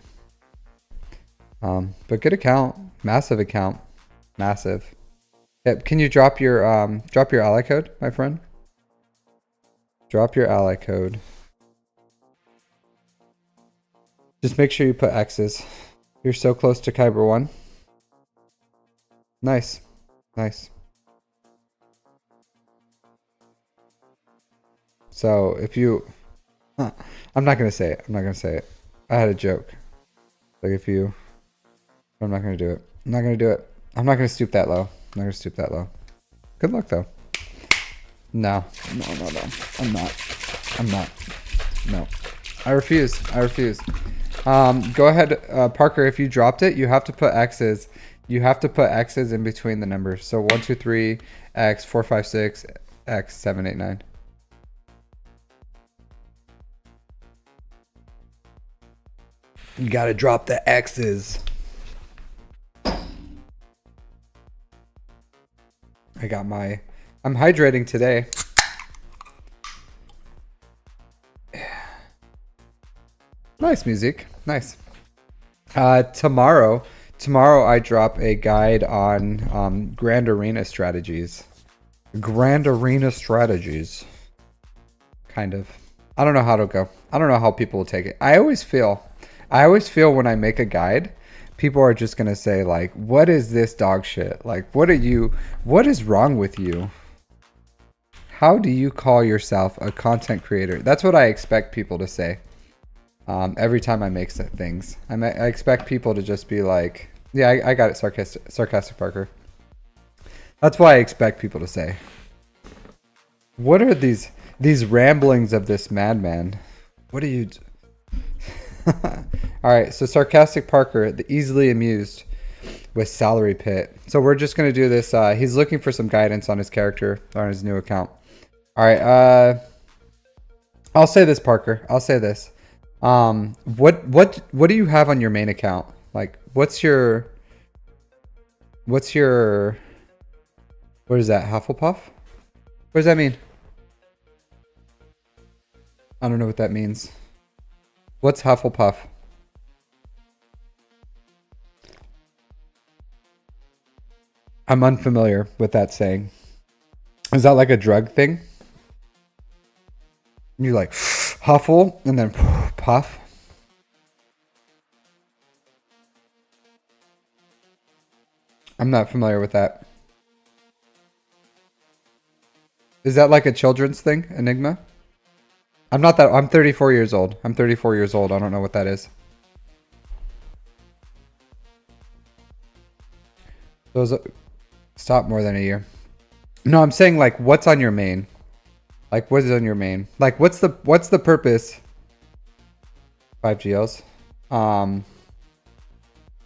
But good account, massive account, massive. Yep. Can you drop your ally code, my friend? Drop your ally code. Just make sure you put X's. You're so close to Kyber 1. Nice. Nice. So if you... I'm not going to say it. I'm not going to say it. I had a joke. Like if you... I'm not going to do it. I'm not going to do it. I'm not going to stoop that low. I'm not going to stoop that low. Good luck though. No. I'm not. No. I refuse. Go ahead, Parker. If you dropped it, you have to put X's. You have to put X's in between the numbers. So 1, 2, 3, X, 4, 5, 6, X, 7, 8, 9. You gotta drop the X's. I'm hydrating today. Nice music. Nice. Tomorrow I drop a guide on Grand Arena strategies. Grand Arena strategies. Kind of. I don't know how to go. I don't know how people will take it. I always feel when I make a guide, people are just going to say like, what is this dog shit? Like, what is wrong with you? How do you call yourself a content creator? That's what I expect people to say. Every time I make things, I expect people to just be like, yeah, I got it. Sarcastic Parker. That's why I expect people to say, what are these ramblings of this madman? What are you... All right, so Sarcastic Parker, the easily amused with Salary Pit. So we're just going to do this. He's looking for some guidance on his character, on his new account. All right, I'll say this, Parker. I'll say this. What do you have on your main account? Like, what is that, Hufflepuff? What does that mean? I don't know what that means. What's Hufflepuff? I'm unfamiliar with that saying. Is that like a drug thing? You like huffle and then puff? I'm not familiar with that. Is that like a children's thing? Enigma? I'm not that. I'm 34 years old. I'm 34 years old. I don't know what that is. Those stop more than a year. No, I'm saying like what's on your main? Like what is on your main? Like what's the purpose? 5 GLs.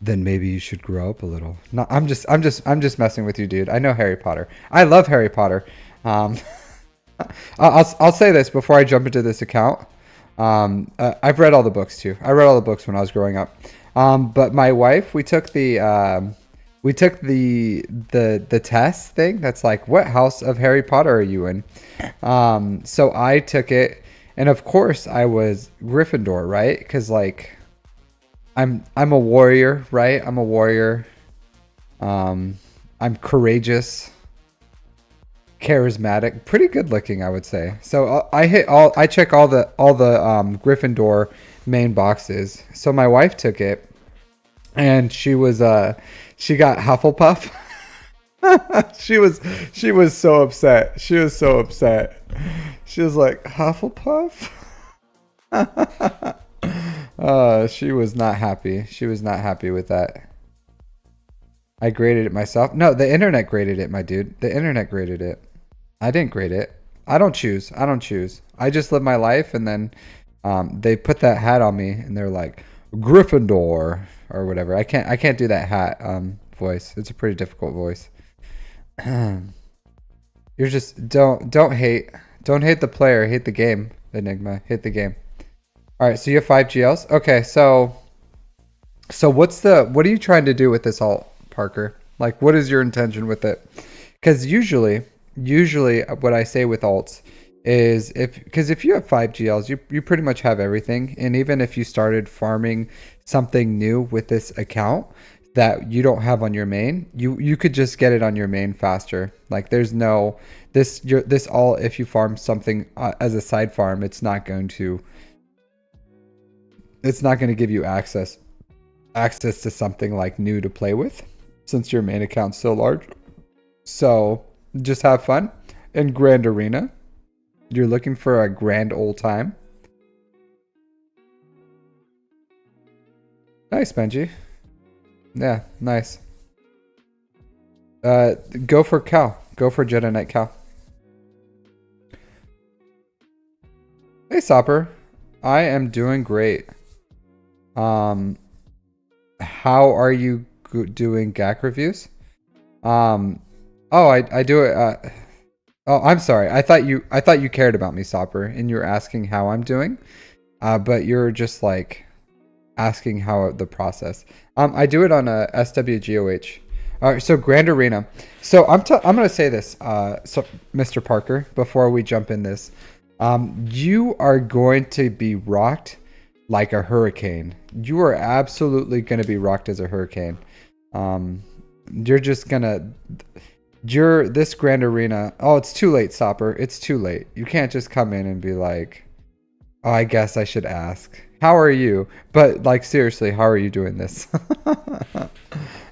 Then maybe you should grow up a little. No, I'm just messing with you, dude. I know Harry Potter. I love Harry Potter. Um, I'll say this before I jump into this account. I've read all the books too. I read all the books when I was growing up. But my wife, we took the test thing. That's like, what house of Harry Potter are you in? So I took it, and of course I was Gryffindor, right? Because like, I'm a warrior, right? I'm a warrior. I'm courageous, charismatic, pretty good looking, I would say. So I check all the Gryffindor main boxes. So my wife took it, and she got Hufflepuff. she was so upset. She was so upset. She was like, Hufflepuff? She was not happy. She was not happy with that. I graded it myself. No, the internet graded it, my dude. The internet graded it. I didn't grade it. I don't choose. I don't choose. I just live my life, and then they put that hat on me, and they're like, Gryffindor or whatever. I can't do that hat voice. It's a pretty difficult voice. You're just don't hate the player, hate the game, Enigma. Hate the game. All right, so you have 5 GLs. Okay, so what are you trying to do with this alt, Parker? Like, what is your intention with it? Because usually what I say with alts is if you have 5 GLs, you pretty much have everything. And even if you started farming something new with this account that you don't have on your main, you could just get it on your main faster. Like there's no this all, if you farm something as a side farm, it's not going to give you access to something like new to play with, since your main account's so large. So just have fun in Grand Arena. You're looking for a grand old time. Nice, Benji. Yeah, nice. Go for Cal. Go for Jedi Knight Cal. Hey, Sopper. I am doing great. How are you doing GAC reviews? Oh, I do it. Oh, I'm sorry. I thought you cared about me, Sopper, and you were asking how I'm doing. But you're just like asking how the process. I do it on a SWGOH. All right, so Grand Arena. So I'm gonna say this, so Mr. Parker, before we jump in this, you are going to be rocked like a hurricane. You are absolutely going to be rocked as a hurricane. You're just gonna. This Grand Arena. Oh, it's too late, Sopper. It's too late. You can't just come in and be like, oh, I guess I should ask. How are you? But like seriously, how are you doing this?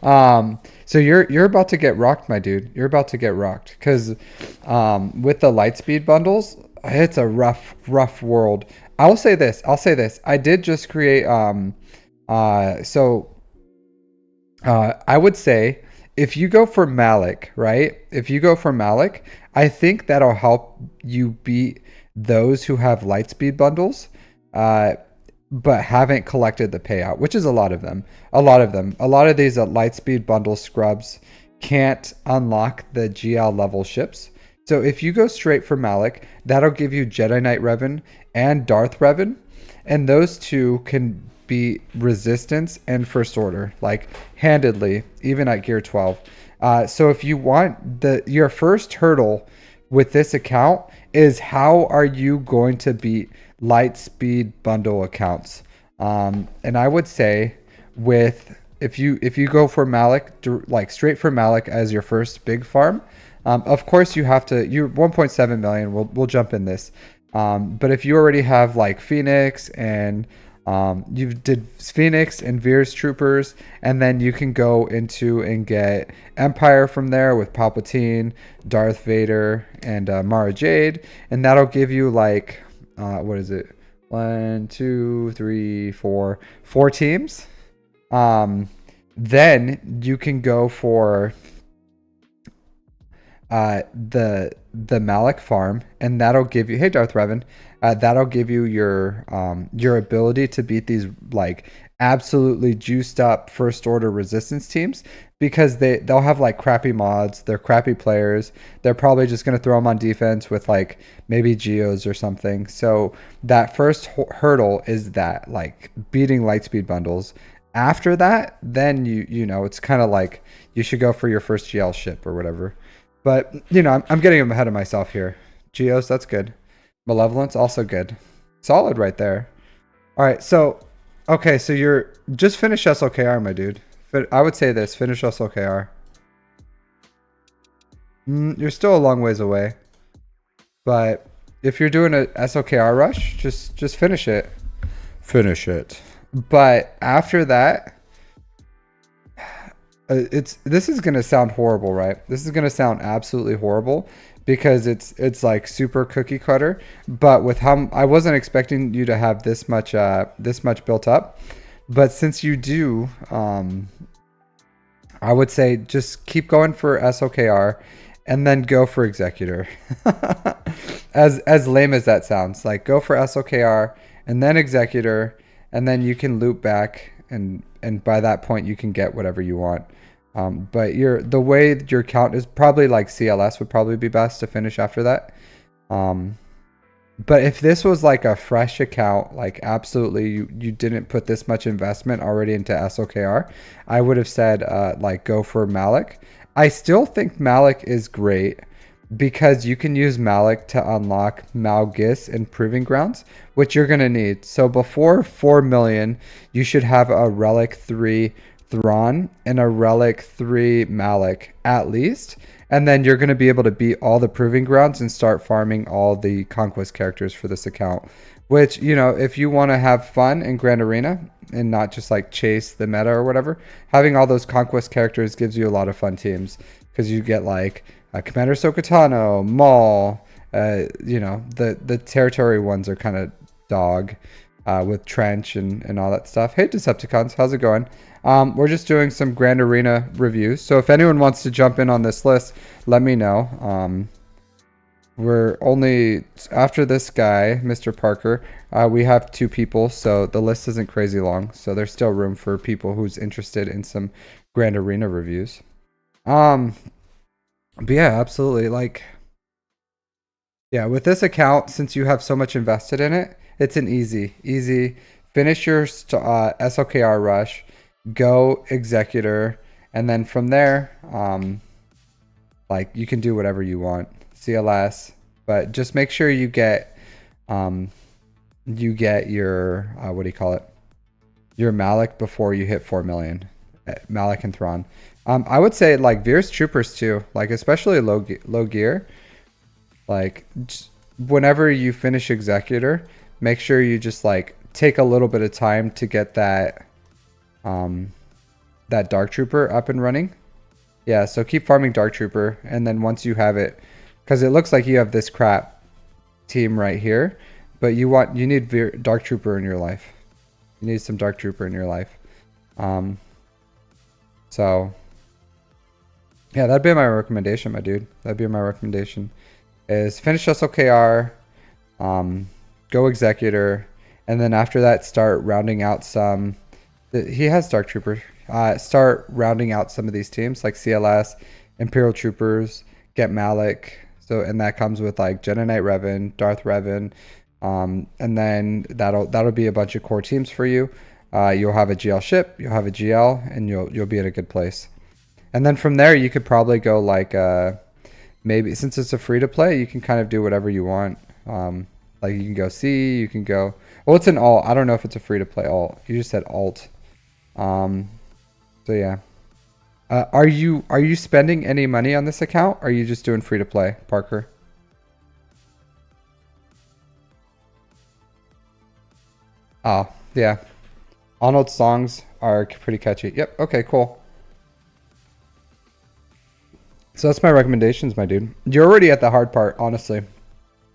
So you're about to get rocked, my dude. You're about to get rocked because with the Lightspeed bundles, it's a rough world. I'll say this. I did just create I would say if you go for Malik, right? If you go for Malik, I think that'll help you beat those who have Lightspeed bundles, but haven't collected the payout, which is a lot of them. A lot of these Lightspeed bundle scrubs can't unlock the GL level ships. So if you go straight for Malik, that'll give you Jedi Knight Revan and Darth Revan, and those two can be resistance and first order, like handedly, even at gear 12. So if you want your first hurdle with this account is how are you going to beat light speed bundle accounts. And I would say with if you go for Malik, like straight for Malik as your first big farm, of course you have to. You're 1.7 million. We'll jump in this. But if you already have like Phoenix and you did Phoenix and Veer's Troopers, and then you can go into and get Empire from there with Palpatine, Darth Vader, and Mara Jade, and that'll give you like what is it? 1, 2, 3, 4, 4 teams. Then you can go for the Malik farm, and that'll give you, hey Darth Revan, that'll give you your ability to beat these like absolutely juiced up first order resistance teams, because they'll have like crappy mods, they're crappy players, they're probably just going to throw them on defense with like maybe geos or something. So that first hurdle is that, like, beating lightspeed bundles. After that, then you know, it's kind of like you should go for your first GL ship or whatever. But, you know, I'm getting ahead of myself here. Geos, that's good. Malevolence, also good. Solid right there. All right, so, okay, so you're just finish SLKR, my dude. I would say this, finish SLKR. You're still a long ways away. But if you're doing a SLKR rush, just finish it. Finish it. But after that, this is gonna sound horrible, right? This is gonna sound absolutely horrible because it's like super cookie cutter. But with how I wasn't expecting you to have this much built up, but since you do, I would say just keep going for SOKR, and then go for Executor. As lame as that sounds, like go for SOKR and then Executor, and then you can loop back, and by that point you can get whatever you want. But the way your count is probably like CLS would probably be best to finish after that. But if this was like a fresh account, like absolutely you didn't put this much investment already into SOKR, I would have said like go for Malik. I still think Malik is great because you can use Malik to unlock Malgis and Proving Grounds, which you're going to need. So before 4 million, you should have a Relic 3 Thrawn and a Relic 3 Malik at least. And then you're going to be able to beat all the Proving Grounds and start farming all the Conquest characters for this account. Which, you know, if you want to have fun in Grand Arena and not just like chase the meta or whatever, having all those Conquest characters gives you a lot of fun teams. Because you get like Commander Sokotano, Maul, you know, the territory ones are kind of dog with Trench and all that stuff. Hey Decepticons, how's it going? We're just doing some Grand Arena reviews. So if anyone wants to jump in on this list, let me know. We're only, after this guy, Mr. Parker, we have 2 people, so the list isn't crazy long. So there's still room for people who's interested in some Grand Arena reviews. But yeah, absolutely. Like, yeah, with this account, since you have so much invested in it, it's an easy finish your SLKR rush, go Executor, and then from there, like you can do whatever you want, CLS, but just make sure you get your what do you call it, your Malik before you hit 4 million. Malik and Thrawn. I would say like Veer's Troopers too, like especially low gear. Like whenever you finish Executor, make sure you just like take a little bit of time to get that that Dark Trooper up and running. Yeah, so keep farming Dark Trooper, and then once you have it, because it looks like you have this crap team right here, but you need Dark Trooper in your life. You need some Dark Trooper in your life. So yeah, that'd be my recommendation, my dude. That'd be my recommendation, is finish SLKR, go Executor, and then after that start rounding out some. He has Dark Trooper. Start rounding out some of these teams like CLS, Imperial Troopers, get Malik. So, and that comes with like Jedi Knight Revan, Darth Revan, and then that'll be a bunch of core teams for you. You'll have a GL ship, you'll have a GL, and you'll be in a good place. And then from there, you could probably go like maybe, since it's a free to play, you can kind of do whatever you want. Like you can go C, you can go. Well, it's an alt. I don't know if it's a free to play alt. You just said alt. Um, so yeah. Are you spending any money on this account? Or are you just doing free to play, Parker? Oh, yeah. Arnold's songs are pretty catchy. Yep. Okay, cool. So that's my recommendations, my dude. You're already at the hard part, honestly.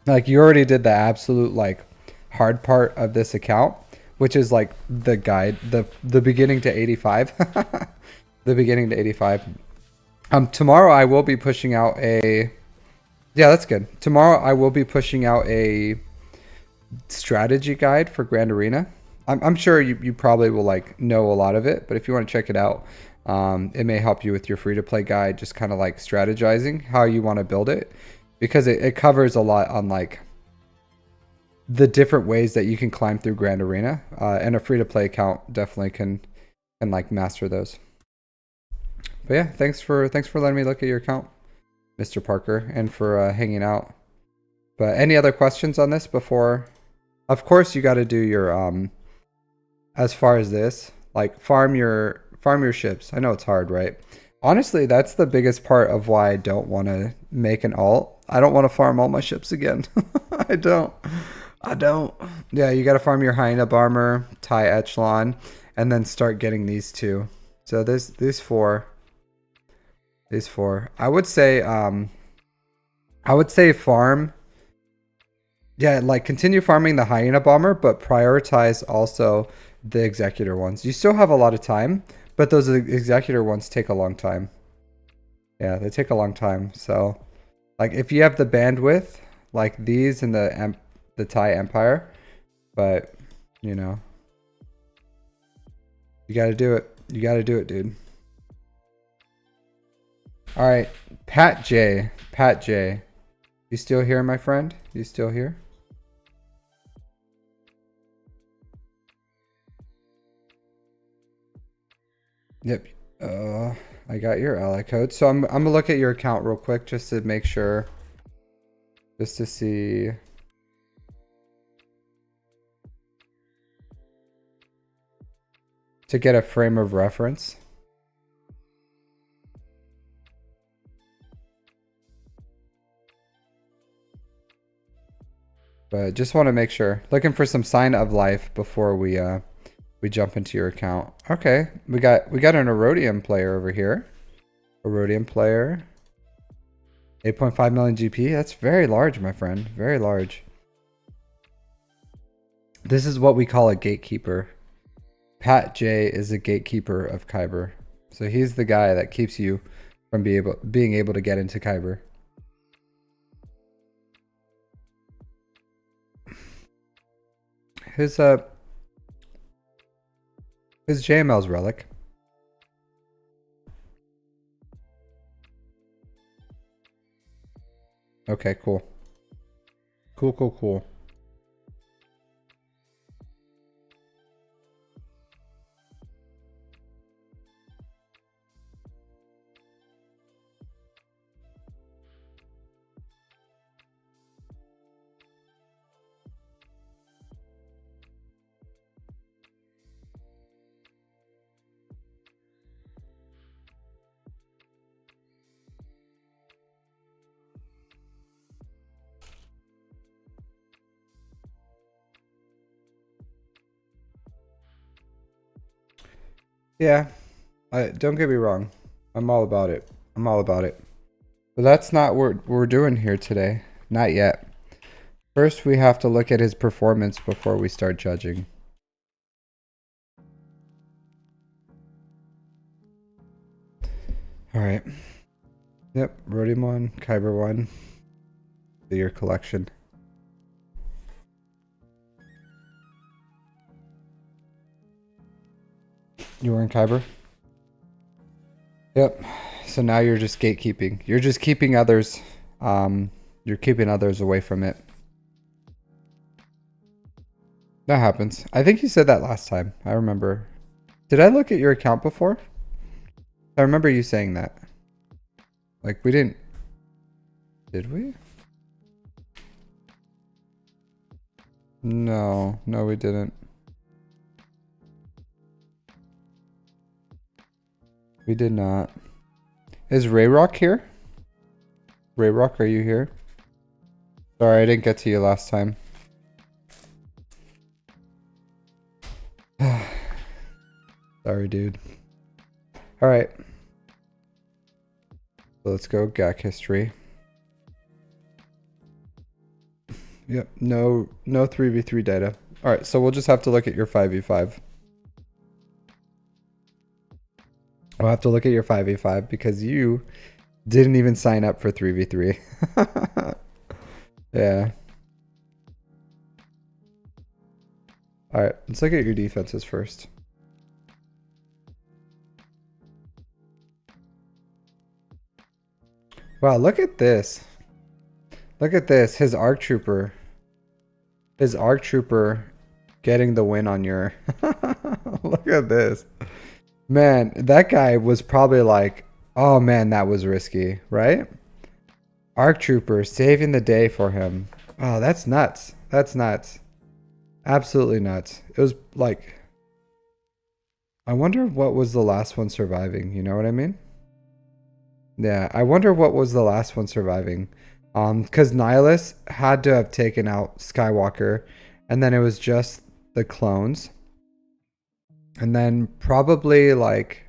Like you already did the absolute like hard part of this account, which is like the guide, the beginning to 85. The beginning to 85. Tomorrow I will be pushing out a yeah, that's good. Tomorrow I will be pushing out a strategy guide for Grand Arena. I'm sure you probably will like know a lot of it, but if you want to check it out, it may help you with your free to play guide, just kind of like strategizing how you want to build it, because it covers a lot on like the different ways that you can climb through Grand Arena, and a free to play account definitely can like master those. But yeah, thanks for letting me look at your account, Mr. Parker, and for hanging out. But any other questions on this before? Of course, you got to do your as far as this, like farm your ships. I know it's hard, right? Honestly, that's the biggest part of why I don't want to make an alt. I don't want to farm all my ships again. I don't. I don't. Yeah, you got to farm your hyena bomber, tie echelon, and then start getting these two. So these four. These four. I would say farm. Yeah, like continue farming the hyena bomber, but prioritize also the executor ones. You still have a lot of time, but those executor ones take a long time. Yeah, they take a long time. So, like if you have the bandwidth, like these in the Thai Empire, but you know, you got to do it. You got to do it, dude. All right, Pat J. Pat J. You still here, my friend? You still here? Yep. I got your ally code. So I'm gonna look at your account real quick just to make sure, just to see. To get a frame of reference. But just want to make sure. Looking for some sign of life before we jump into your account. Okay, we got an Erodium player over here. Erodium player. 8.5 million GP. That's very large, my friend. Very large. This is what we call a gatekeeper. Pat J is a gatekeeper of Kyber. So he's the guy that keeps you from being able to get into Kyber. His JML's relic. Okay, cool. Cool. Yeah, don't get me wrong. I'm all about it. I'm all about it. But that's not what we're doing here today. Not yet. First, we have to look at his performance before we start judging. All right. Yep, Rhodium 1, Kyber 1. Your collection. You were in Kyber? Yep. So now you're just gatekeeping. You're just keeping others, you're keeping others away from it. That happens. I think you said that last time. I remember. Did I look at your account before? I remember you saying that. Like we didn't. Did we? No, no, we didn't. We did not. Is Rayrock here? Rayrock, are you here? Sorry, I didn't get to you last time. Sorry, dude. All right. So let's go GAC history. Yep, no 3v3 data. All right, so we'll just have to look at your 5v5. We'll have to look at your 5v5 because you didn't even sign up for 3v3. Yeah. All right, let's look at your defenses first. Wow, look at this. Look at this. His ARC Trooper. His ARC Trooper getting the win on your... Look at this. Man, that guy was probably like, oh man, that was risky, right? ARC Trooper saving the day for him. Oh, that's nuts. That's nuts. Absolutely nuts. It was like... I wonder what was the last one surviving. You know what I mean? Yeah, I wonder what was the last one surviving. Because Nihilus had to have taken out Skywalker, and then it was just the clones. And then probably like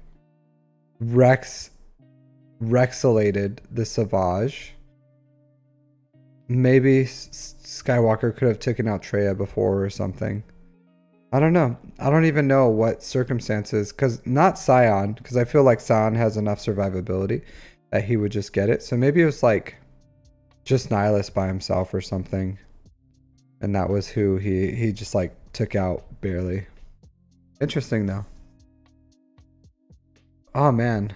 Rexalated the Savage. Maybe Skywalker could have taken out Traya before or something. I don't know. I don't even know what circumstances, because not Scion, because I feel like Scion has enough survivability that he would just get it. So maybe it was like just Nihilus by himself or something. And that was who he just like took out barely. Interesting though. Oh man.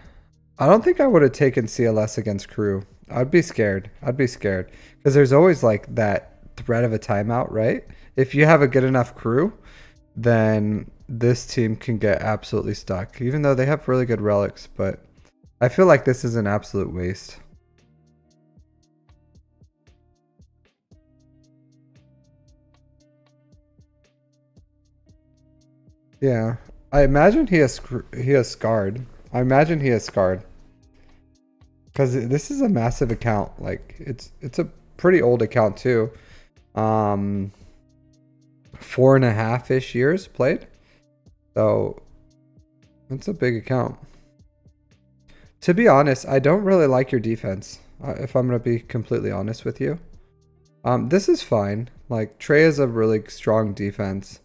I don't think I would have taken CLS against crew. I'd be scared. I'd be scared. Because there's always like that threat of a timeout, right? If you have a good enough crew, then this team can get absolutely stuck. Even though they have really good relics, but I feel like this is an absolute waste. Yeah, I imagine he has scarred. I imagine he has scarred because this is a massive account. Like it's a pretty old account too. 4.5-ish years played, so it's a big account. To be honest, I don't really like your defense. If I'm gonna be completely honest with you, this is fine. Like Trey is a really strong defense.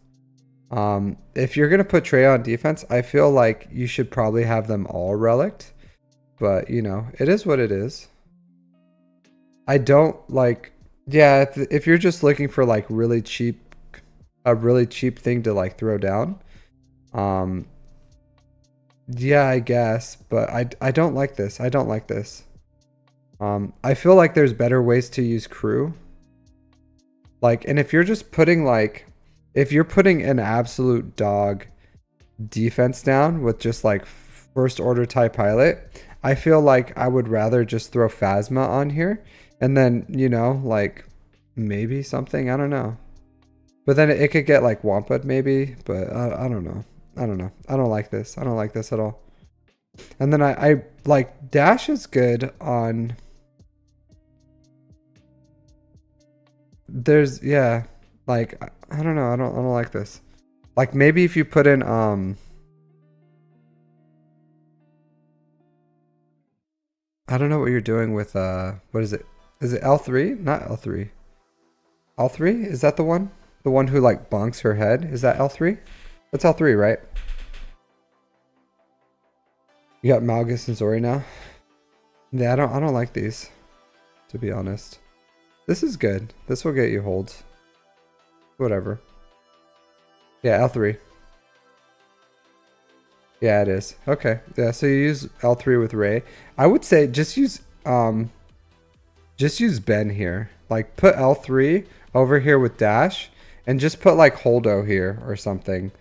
If you're gonna put Trey on defense, I feel like you should probably have them all relicked. But you know, it is what it is. I don't like, yeah. If you're just looking for like really cheap, a really cheap thing to like throw down, yeah, I guess. But I don't like this. I don't like this. I feel like there's better ways to use crew. Like, and if you're just putting like, if you're putting an absolute dog defense down with just like first order TIE pilot, I feel like I would rather just throw Phasma on here and then, you know, like maybe something, I don't know. But then it could get like Wampud maybe, but I don't know. I don't know. I don't like this. I don't like this at all. And then I like Dash is good on, there's, yeah, like I don't know. I don't like this. Like maybe if you put in I don't know what you're doing with what is it? Is it L3? Not L3. L3? Is that the one? The one who like bonks her head? Is that L3? That's L3, right? You got Malgus and Zori now? Yeah, I don't like these, to be honest. This is good. This will get you holds. Whatever. Yeah, L3. Yeah, it is. Okay. Yeah, so you use L3 with Ray. I would say just use Ben here. Like put L3 over here with Dash and just put like Holdo here or something.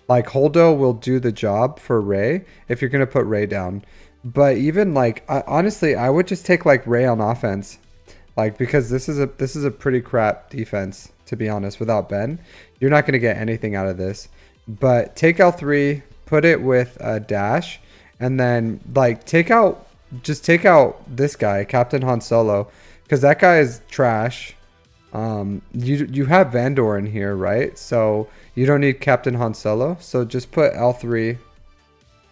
Like Holdo will do the job for Ray if you're going to put Ray down. But even like honestly, I would just take like Ray on offense. Like because this is a pretty crap defense to be honest. Without Ben, you're not going to get anything out of this. But take L3, put it with a dash, and then like just take out this guy, Captain Han Solo, because that guy is trash. You have Vandor in here, right? So you don't need Captain Han Solo. So just put L3.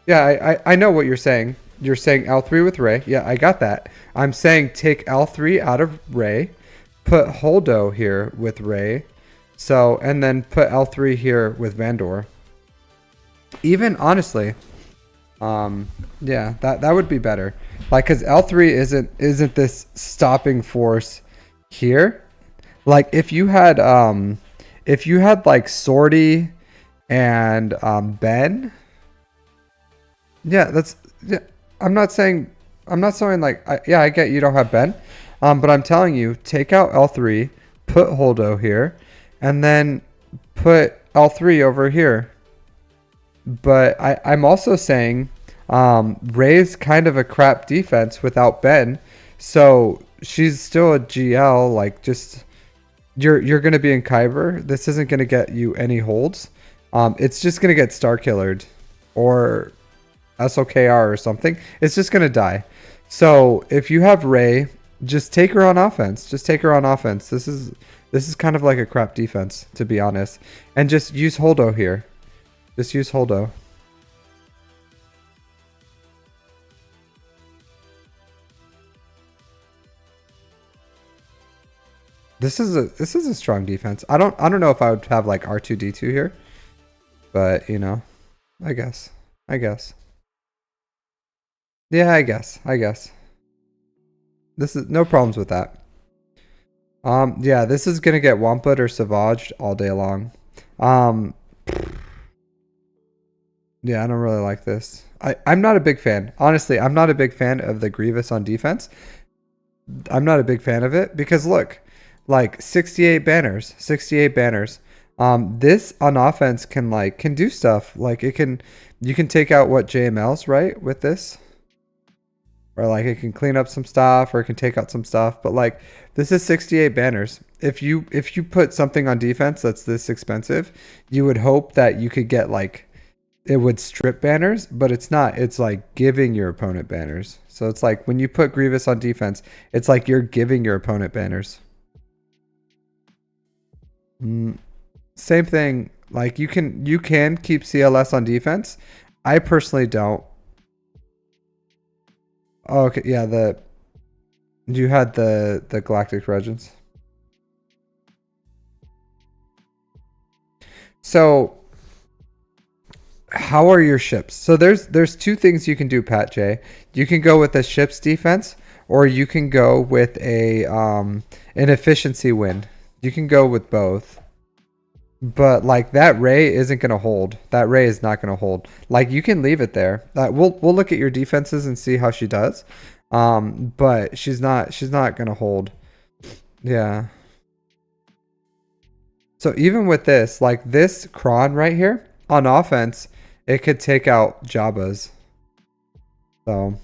Yeah, I know what you're saying. You're saying L3 with Rey. Yeah, I got that. I'm saying take L3 out of Rey, put Holdo here with Rey, so, and then put L3 here with Vandor. Even honestly, yeah, that would be better. Like, cause L3 isn't this stopping force here. Like if you had like Sorty and Ben. Yeah, yeah. I'm not saying like yeah, I get you don't have Ben, but I'm telling you, take out L3, put Holdo here, and then put L3 over here. But I'm also saying Rey's kind of a crap defense without Ben, so she's still a GL. Like just you're gonna be in Kyber. This isn't gonna get you any holds. It's just gonna get star killered or SOKR or something. It's just gonna die. So if you have Rey, just take her on offense. Just take her on offense. This is kind of like a crap defense, to be honest. And just use Holdo here. Just use Holdo. This is a strong defense. I don't know if I would have like R2D2 here, but you know, I guess. Yeah, I guess. This is no problems with that. Yeah, this is gonna get Wampud or Savaged all day long. Yeah, I don't really like this. I'm not a big fan. Honestly, I'm not a big fan of the Grievous on defense. I'm not a big fan of it because look, like 68 banners. This on offense can do stuff. Like you can take out what JMLs, right, with this. Or like it can clean up some stuff or it can take out some stuff. But like this is 68 banners. If you put something on defense that's this expensive, you would hope that you could get like it would strip banners, but it's not. It's like giving your opponent banners. So it's like when you put Grievous on defense, it's like you're giving your opponent banners. Same thing. Like you can keep CLS on defense. I personally don't. Oh, okay, yeah, you had the Galactic Regents. So how are your ships? So there's two things you can do, Pat J. You can go with a ship's defense, or you can go with a an efficiency win. You can go with both. But like that Rey isn't gonna hold. That Rey is not gonna hold. Like you can leave it there. We'll look at your defenses and see how she does. But she's not gonna hold. Yeah. So even with this, like this Kron right here on offense, it could take out Jabba's. So,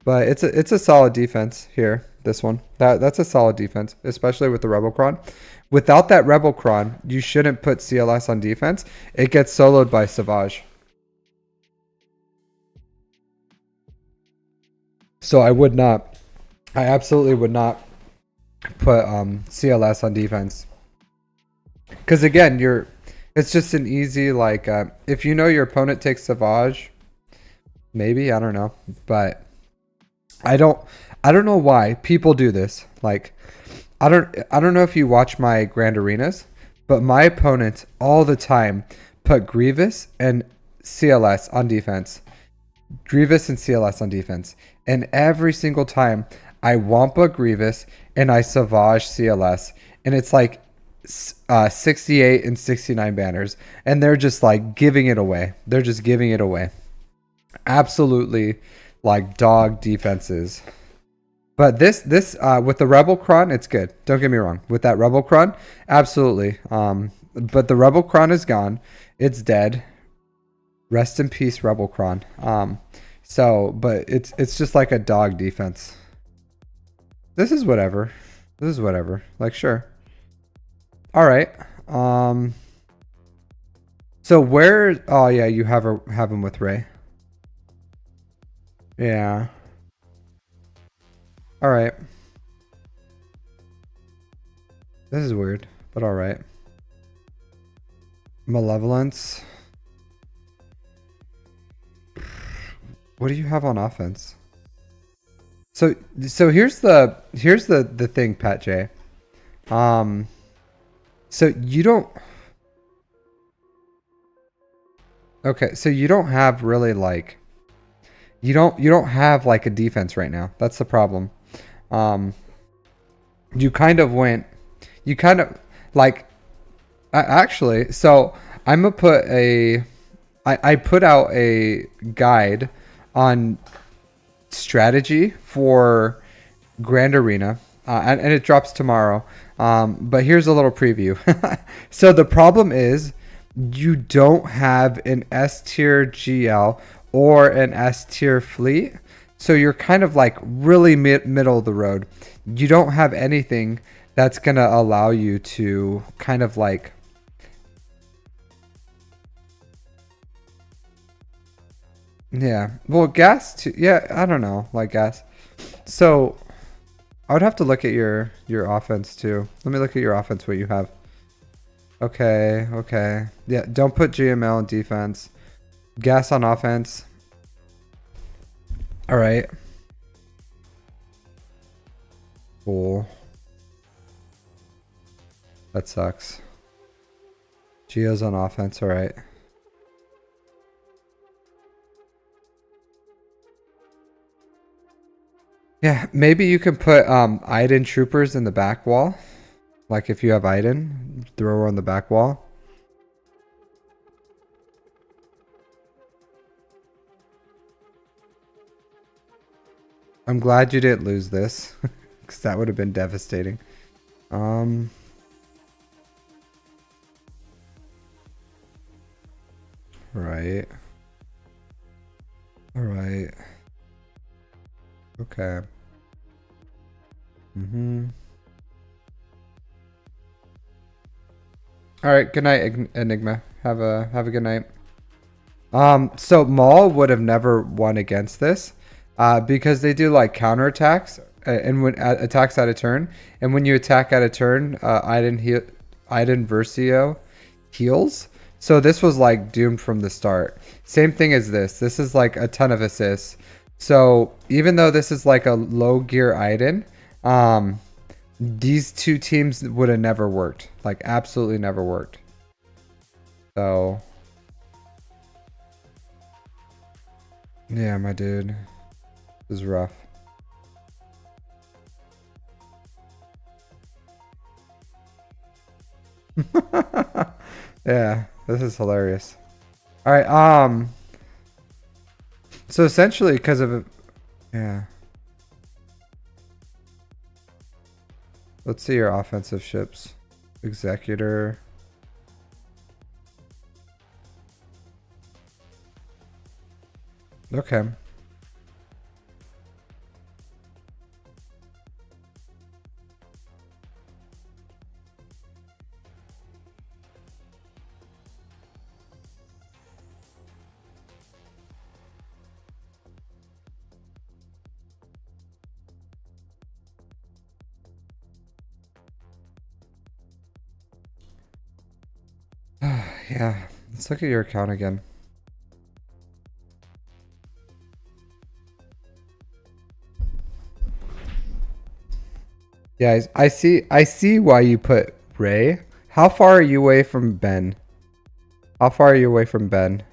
but it's a solid defense here. This one, that's a solid defense, especially with the Rebel Kron. Without that Rebel Kron, you shouldn't put CLS on defense. It gets soloed by Savage. So I absolutely would not put CLS on defense. Because again, it's just an easy like if you know your opponent takes Savage, maybe, I don't know, but I don't know why people do this. Like I don't know if you watch my Grand Arenas, but my opponents all the time put Grievous and CLS on defense. Grievous and CLS on defense. And every single time I Wampa Grievous and I Savage CLS. And it's like 68 and 69 banners. And they're just like giving it away. They're just giving it away. Absolutely like dog defenses. But this with the Rebel Kron, it's good. Don't get me wrong. With that Rebel Kron, absolutely. But the Rebel Kron is gone. It's dead. Rest in peace, Rebel Kron. So, but it's just like a dog defense. This is whatever. This is whatever. Like, sure. All right. So where? Oh yeah, you have him with Ray. Yeah. All right. This is weird, but all right. Malevolence. What do you have on offense? So here's the thing, Pat J. Um, so you don't. Okay, so you don't have really like you don't have like a defense right now. That's the problem. Um, you kind of went. You kind of like actually. So I'm gonna put a. I put out a guide on strategy for Grand Arena, and it drops tomorrow. But here's a little preview. So the problem is you don't have an S tier GL or an S tier fleet. So you're kind of like really middle of the road. You don't have anything that's going to allow you to kind of like. Yeah. Well, gas too. Yeah, I don't know. Like gas. So I would have to look at your offense too. Let me look at your offense, what you have. Okay, okay. Yeah, don't put GML in defense. Gas on offense. All right. Cool. That sucks. Geo's on offense, all right. Yeah, maybe you can put Iden troopers in the back wall. Like if you have Iden, throw her on the back wall. I'm glad you didn't lose this, because that would have been devastating. Um, right. All right. Okay. Mm-hmm. All right. Good night, Enigma. Have a good night. So Maul would have never won against this, because they do like counterattacks, and when attacks out of turn, and when you attack out of turn, Iden Versio heals. So this was like doomed from the start. Same thing as this. This is like a ton of assists. So even though this is like a low gear Iden, these two teams would have never worked. Like absolutely never worked. So yeah, my dude, this is rough. Yeah, this is hilarious. All right, so essentially because of it, yeah. Let's see your offensive ships. Executor. Okay. Yeah, let's look at your account again. Yeah, I see why you put Ray. How far are you away from Ben? How far are you away from Ben?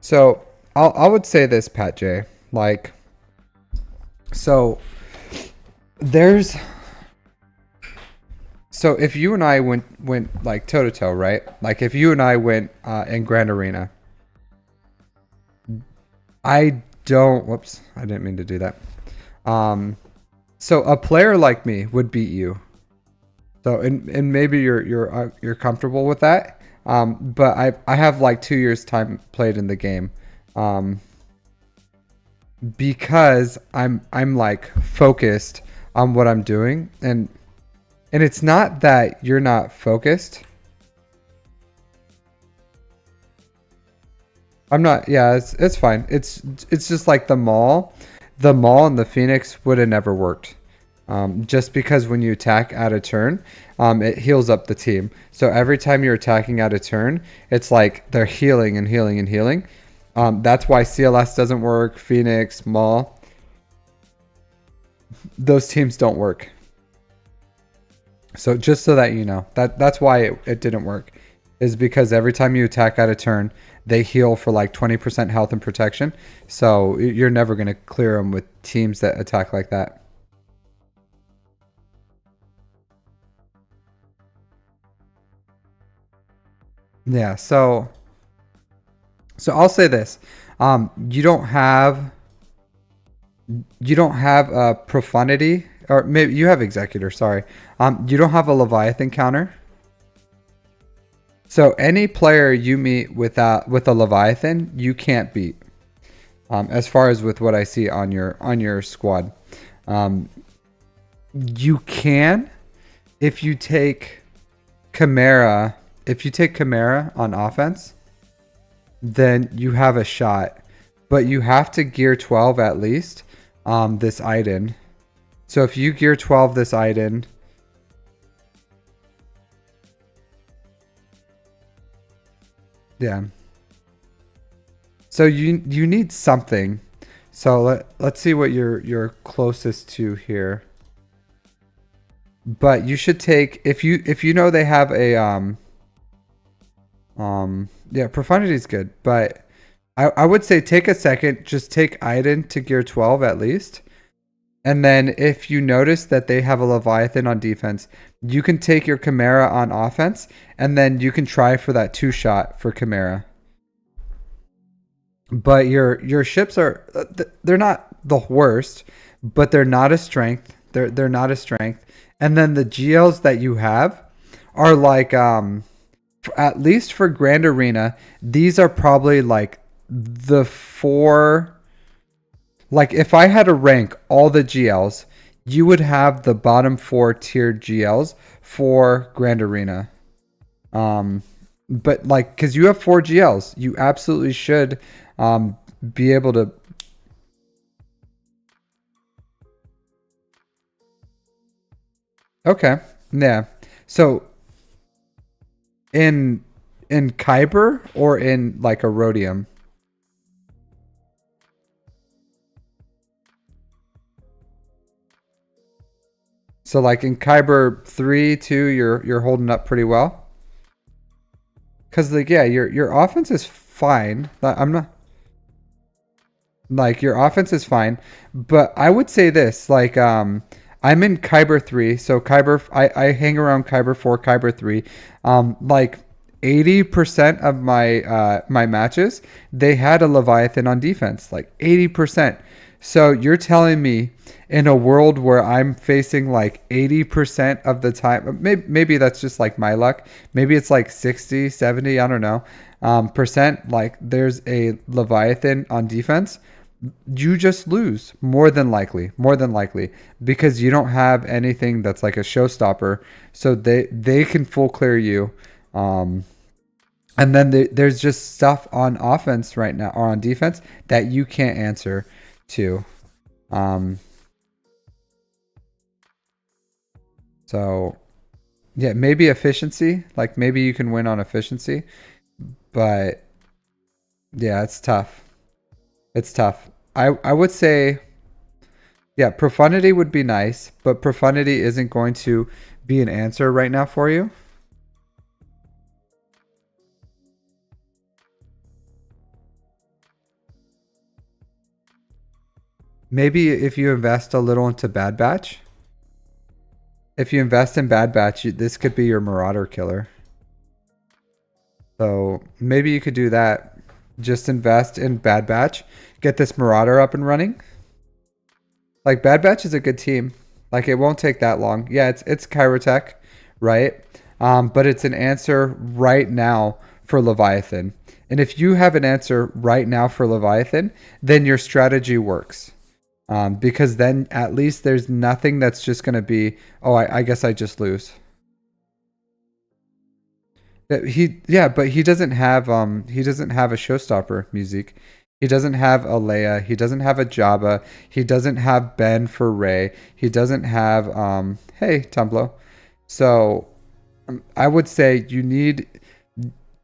So I would say this, Pat J. Like, so there's so if you and I went like toe to toe, right? Like if you and I went in Grand Arena, I don't. Whoops, I didn't mean to do that. Um, so a player like me would beat you. So and maybe you're comfortable with that. But I have like 2 years time played in the game. Um, because I'm like focused on what I'm doing, and it's not that you're not focused. I'm not. Yeah, it's fine. It's just like the mall and the Phoenix would have never worked. Just because when you attack out of turn, it heals up the team. So every time you're attacking out of turn, it's like they're healing and healing and healing. That's why CLS doesn't work. Phoenix, Mall, those teams don't work. So just so that you know, that's why it didn't work, is because every time you attack out of turn, they heal for like 20% health and protection. So you're never going to clear them with teams that attack like that. Yeah. So I'll say this: you don't have a profundity, or maybe you have executor. Sorry, you don't have a Leviathan counter. So any player you meet with a Leviathan, you can't beat. As far as with what I see on your squad, um, you can if you take Chimera. If you take Chimera on offense, then you have a shot. But you have to gear 12 at least this Iden. So if you gear 12 this Iden, yeah. So you need something. So let's see what you're closest to here. But you should take, if you know they have a yeah, profundity is good, but I would say take a second, just take Iden to gear 12 at least. And then if you notice that they have a Leviathan on defense, you can take your Chimera on offense, and then you can try for that 2-shot for Chimera. But your ships are, they're not the worst, but they're not a strength. They're not a strength. And then the GLs that you have are like at least for Grand Arena, these are probably like the four. Like if I had to rank all the GLs, you would have the bottom 4 tiered GLs for Grand Arena. Um, but like, because you have 4 GLs, you absolutely should be able to. Okay, yeah. So in Kyber or in like a Rhodium. So like in Kyber 3, 2, you're holding up pretty well. Cause like yeah, your offense is fine. I'm not like your offense is fine, but I would say this like I'm in Kyber 3, so Kyber I hang around Kyber 4, Kyber 3. Like 80% of my matches, they had a Leviathan on defense, like 80%. So you're telling me in a world where I'm facing like 80% of the time, maybe that's just like my luck. Maybe it's like 60, 70, I don't know. Percent, like there's a Leviathan on defense, you just lose more than likely, because you don't have anything that's like a showstopper. So they can full clear you. Um, and then there's just stuff on offense right now or on defense that you can't answer to. Um, so yeah, maybe efficiency. Like maybe you can win on efficiency, but yeah, it's tough. It's tough. I would say, yeah, profundity would be nice, but profundity isn't going to be an answer right now for you. Maybe if you invest a little into Bad Batch, if you invest in Bad Batch, this could be your Marauder killer. So maybe you could do that. Just invest in Bad Batch, get this Marauder up and running. Like Bad Batch is a good team. Like it won't take that long. Yeah, it's Kyrotech, right? But it's an answer right now for Leviathan. And if you have an answer right now for Leviathan, then your strategy works. Because then at least there's nothing that's just going to be, oh, I guess I just lose. But he doesn't have a showstopper music. He doesn't have a Leia. He doesn't have a Jabba. He doesn't have Ben for Rey. He doesn't have hey Tumblo. So I would say you need,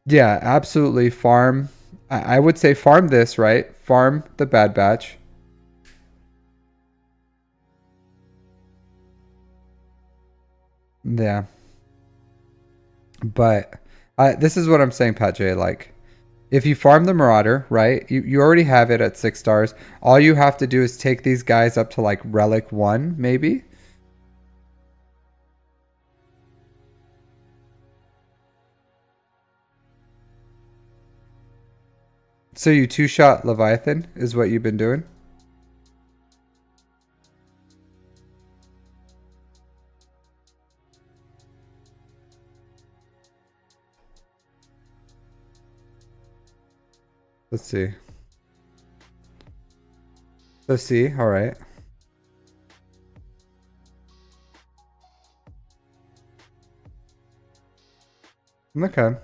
yeah, absolutely farm. I would say farm this, right? Farm the Bad Batch. Yeah, but this is what I'm saying, Pat J. Like, if you farm the Marauder, right? You already have it at 6 stars. All you have to do is take these guys up to like Relic 1, maybe. So you 2-shot Leviathan is what you've been doing? Let's see. Let's see. All right. Okay.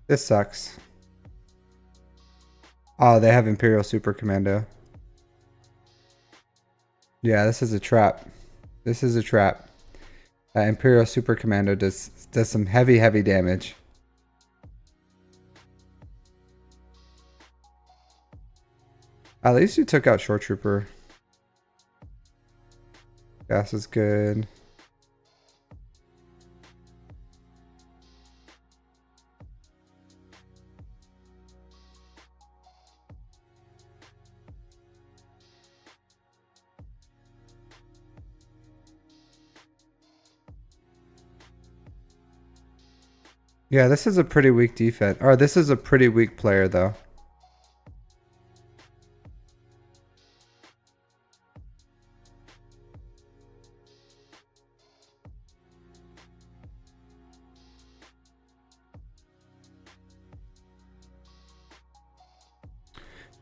This sucks. Oh, they have Imperial Super Commando. Yeah, this is a trap. This is a trap. Imperial Super Commando does some heavy damage. At least you took out Short Trooper. Gas is good. Yeah, this is a pretty weak defense. Or this is a pretty weak player, though.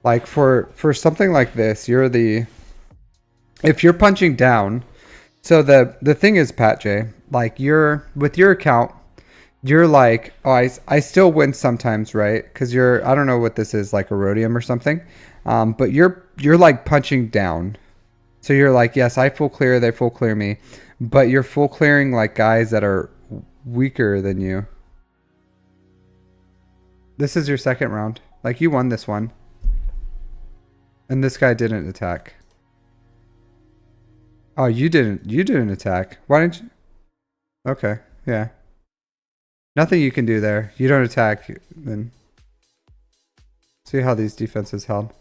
Like for something like this, you're the, if you're punching down. So the thing is, Pat J, like you're with your account, you're like, oh, I still win sometimes, right? Because you're, I don't know what this is, like a rhodium or something, but you're like punching down. So you're like, yes, I full clear, they full clear me, but you're full clearing like guys that are weaker than you. This is your second round. Like you won this one, and this guy didn't attack. Oh, you didn't attack. Why didn't you? Okay, yeah. Nothing you can do there. You don't attack, then see how these defenses held.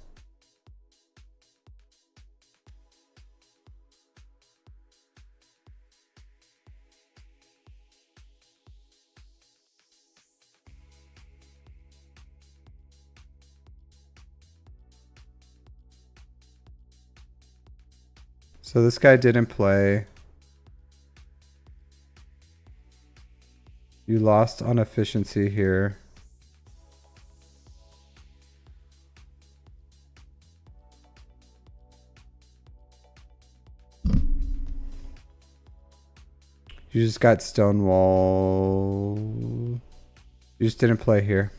So this guy didn't play. You lost on efficiency here. You just got Stonewall. You just didn't play here.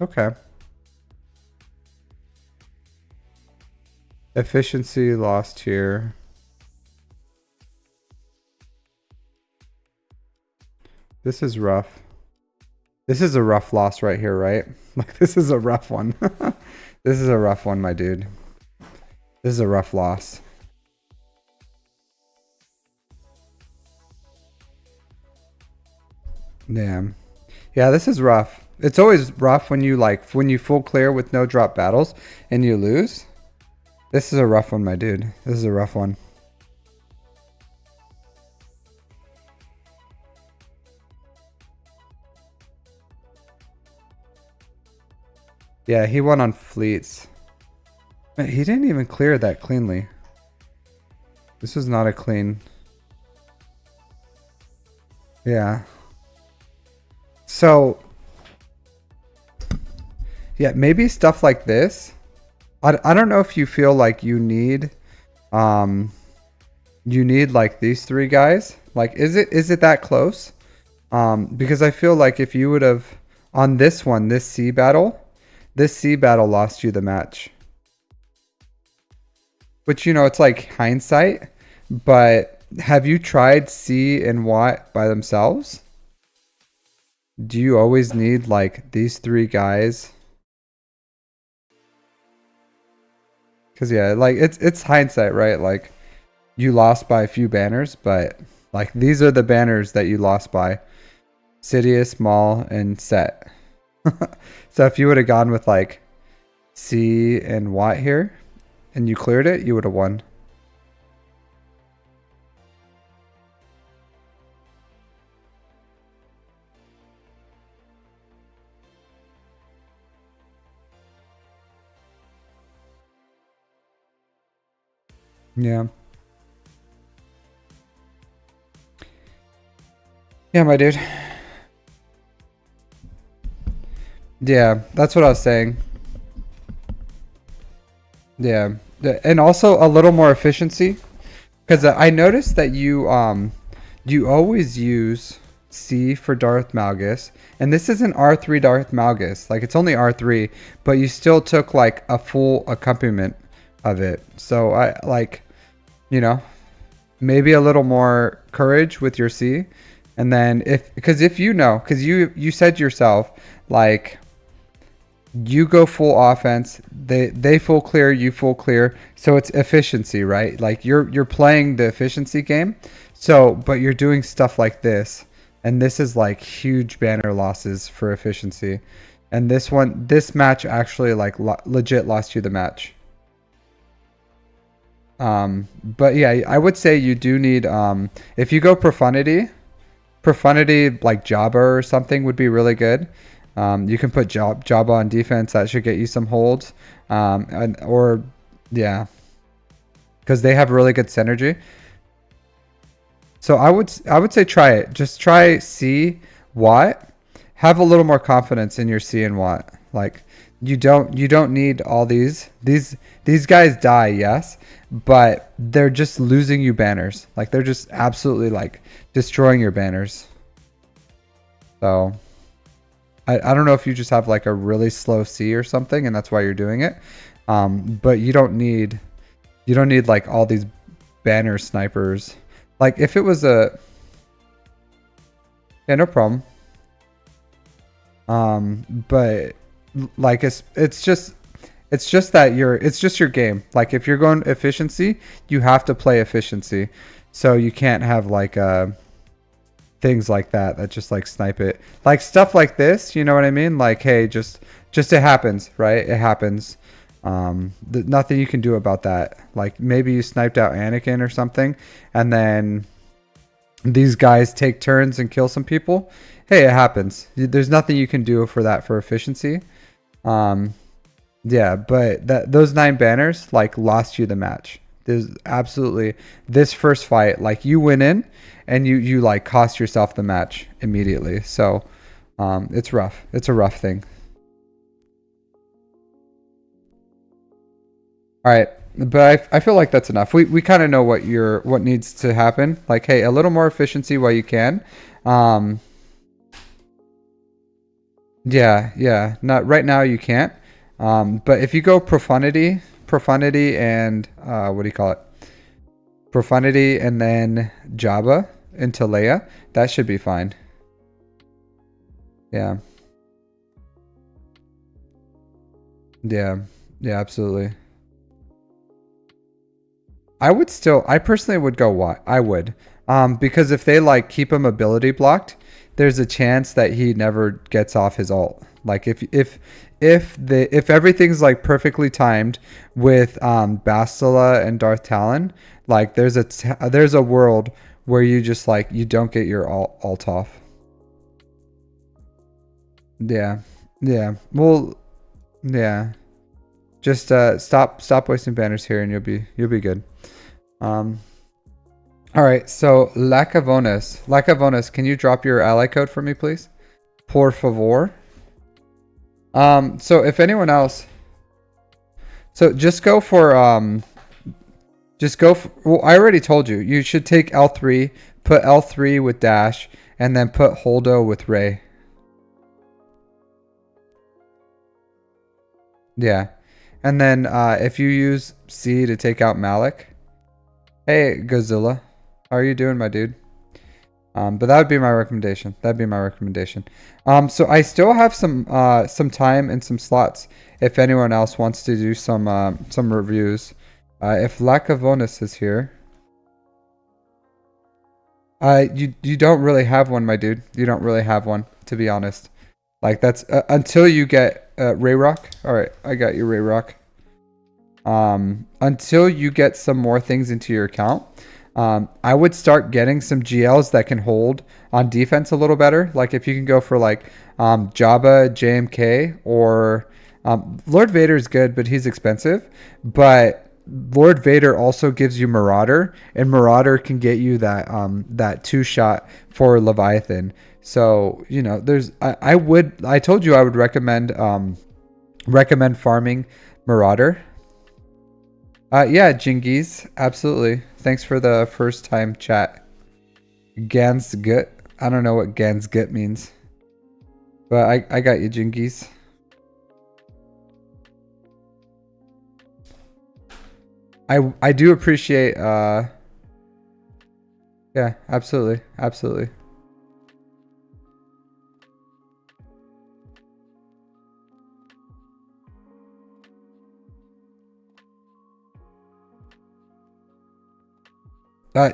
Okay. Efficiency lost here. This is rough. This is a rough loss right here, right? Like this is a rough one. This is a rough one, my dude. This is a rough loss. Damn. Yeah, this is rough. It's always rough when you when you full clear with no drop battles and you lose. This is a rough one, my dude. This is a rough one. Yeah, he won on fleets. Man, he didn't even clear that cleanly. This was not a clean. Yeah. So, yeah, maybe stuff like this. I don't know if you feel like um you need like these three guys. Like is it that close? Because I feel like if you would have on this one, this sea battle lost you the match. Which it's like hindsight, but have you tried C and Watt by themselves? Do you always need like these three guys? Because yeah, like it's hindsight, right? Like you lost by a few banners, but like these are the banners that you lost by: Sidious, Maul, and Set. So if you would have gone with like C and Watt here, and you cleared it, you would have won. Yeah. Yeah, my dude. Yeah, that's what I was saying. Yeah. And also a little more efficiency. Because I noticed that you always use C for Darth Malgus, and this isn't R3 Darth Malgus. Like it's only R3, but you still took like a full accompaniment of it. So I like, you know, maybe a little more courage with your C, and then because you said yourself like you go full offense, they full clear, you full clear, so it's efficiency, right? Like you're playing the efficiency game. So but you're doing stuff like this, and this is like huge banner losses for efficiency, and this match actually like legit lost you the match. But yeah, I would say you do need if you go profundity like Jabba or something would be really good. You can put Jabba on defense. That should get you some holds. Or yeah, because they have really good synergy. So I would say try it. Just try C Watt. Have a little more confidence in your C and Watt. Like you don't need all these guys die, yes, but they're just losing you banners. Like they're just absolutely like destroying your banners. So I don't know if you just have like a really slow C or something, and that's why you're doing it. But you don't need like all these banner snipers. Like if it was a yeah, no problem. But like it's just that it's just your game. Like if you're going efficiency, you have to play efficiency. So you can't have like things like that just like snipe it. Like stuff like this, you know what I mean? Like hey, just it happens, right? It happens. Nothing you can do about that. Like maybe you sniped out Anakin or something, and then these guys take turns and kill some people. Hey, it happens. There's nothing you can do for that for efficiency. Yeah, but those 9 banners like lost you the match. There's absolutely this first fight, like you went in and you like cost yourself the match immediately. So it's rough. It's a rough thing. All right, but I feel like that's enough. We kind of know what needs to happen. Like, hey, a little more efficiency while you can. Yeah. Not right now. You can't. But if you go profundity, and what do you call it? Profundity and then Jabba into Leia, that should be fine. Yeah. Yeah. Yeah. Absolutely. I personally would go what I would, because if they like keep him ability blocked, there's a chance that he never gets off his ult. Like if everything's like perfectly timed with Bastila and Darth Talon, like there's a world where you just like you don't get your ult off. Yeah, yeah. Well, Yeah. Just stop wasting banners here and you'll be good. Um all right, so Lacavonis, can you drop your ally code for me, please? Por favor. So if anyone else, so just go for, well, I already told you. You should take L3, put L3 with dash, and then put Holdo with Ray. Yeah. And then if you use C to take out Malik. Hey, Godzilla. How are you doing, my dude? But that would be my recommendation. That'd be my recommendation. So I still have some time and some slots if anyone else wants to do some reviews. If Lacavonis is here. You don't really have one, my dude. You don't really have one, to be honest. Like that's until you get Ray Rock. All right, I got you, Ray Rock. Until you get some more things into your account, I would start getting some GLs that can hold on defense a little better. Like if you can go for like Jabba, JMK, or Lord Vader is good, but he's expensive. But Lord Vader also gives you Marauder, and Marauder can get you that 2-shot for Leviathan. So you know, I told you I would recommend farming Marauder. Yeah, Jingies, absolutely. Thanks for the first time chat. Gans gut. I don't know what Gans gut means, but I got you, Jingies. I do appreciate yeah, absolutely, absolutely.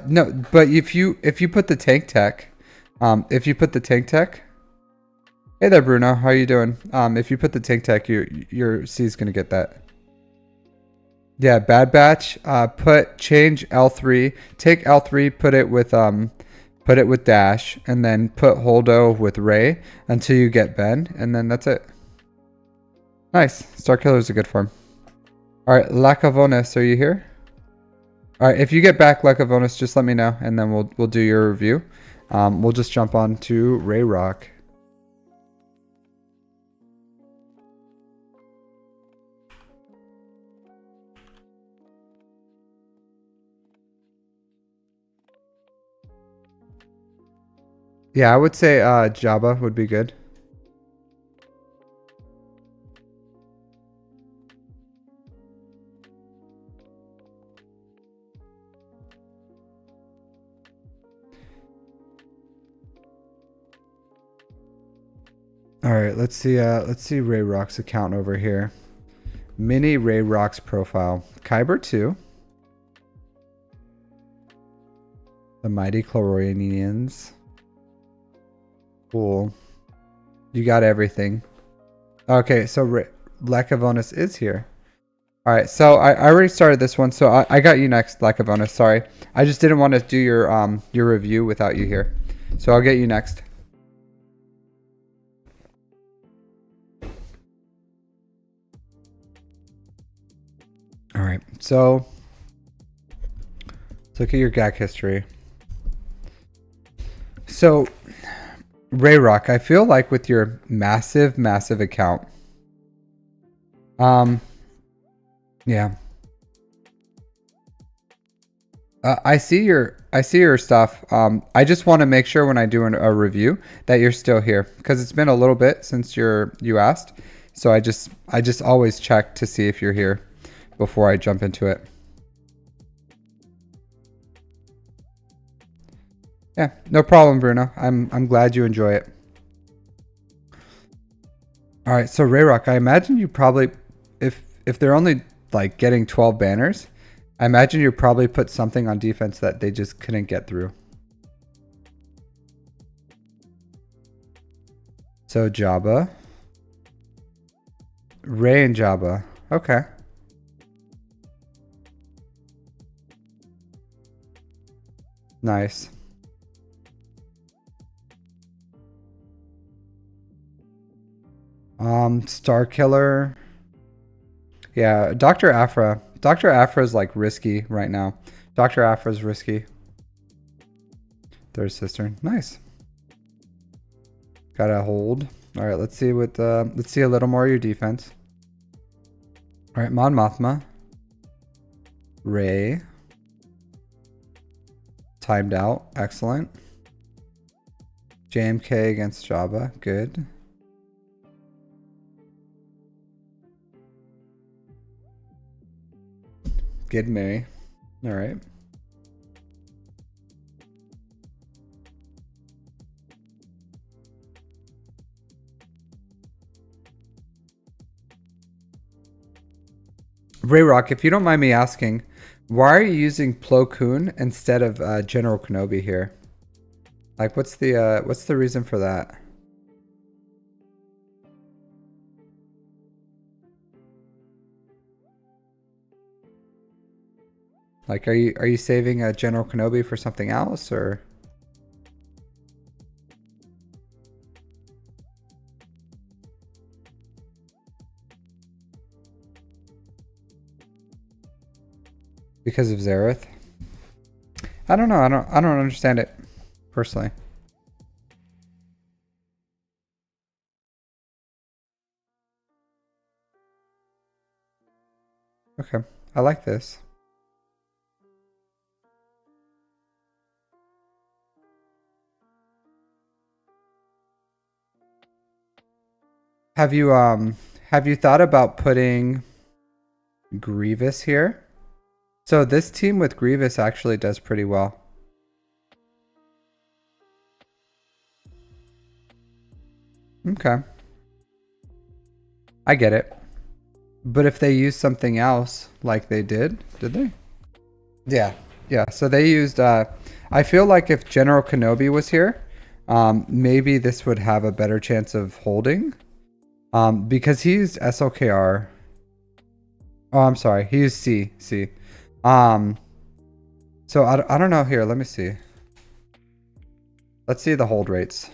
No, but if you put the tank tech, if you put the tank tech, hey there, Bruno, how are you doing? If you put the tank tech, your C is gonna get that. Yeah, Bad Batch. Change L3, take L3, put it with Dash, and then put Holdo with Ray until you get Ben, and then that's it. Nice. Star Killer is a good form. All right, Lacavonis, are you here? All right, if you get back, Lacavonis, just let me know, and then we'll do your review. We'll just jump on to Ray Rock. Yeah, I would say Jabba would be good. All right, let's see Ray Rock's account over here. Mini Ray Rock's profile. Kyber 2. The Mighty Chlorinians. Cool. You got everything. Okay, so Lacavonis is here. All right, so I already started this one, so I got you next, Lacavonis. Sorry, I just didn't want to do your review without you here, so I'll get you next. All right, so let's look at your GAC history. So Ray Rock, I feel like with your massive account, yeah. I see your stuff. I just want to make sure when I do a review that you're still here because it's been a little bit since you asked. So I just always check to see if you're here before I jump into it. Yeah, no problem, Bruno. I'm glad you enjoy it. All right, so Rayrock, I imagine you probably if they're only like getting 12 banners, I imagine you probably put something on defense that they just couldn't get through. So Jabba, Ray and Jabba. Okay. Nice. Star Killer. Yeah, Dr. Afra. Dr. Afra is like risky right now. Dr. Afra is risky. Third sister. Nice. Gotta hold. All right, let's see what. Let's see a little more of your defense. All right, Mon Mothma. Ray. Timed out. Excellent. JMK against Jabba. Good. Good Mary. All right. Ray Rock, if you don't mind me asking, why are you using Plo Koon instead of General Kenobi here? Like, what's the reason for that? Like, are you saving a General Kenobi for something else, or? Because of Zareth? I don't know. I don't understand it personally. Okay. I like this. Have you thought about putting Grievous here? So this team with Grievous actually does pretty well. Okay. I get it. But if they use something else like they did they? Yeah. Yeah. So they used I feel like if General Kenobi was here, maybe this would have a better chance of holding. Because he used SLKR. Oh, I'm sorry. He used C. Um so I don't know here. Let me see. Let's see the hold rates.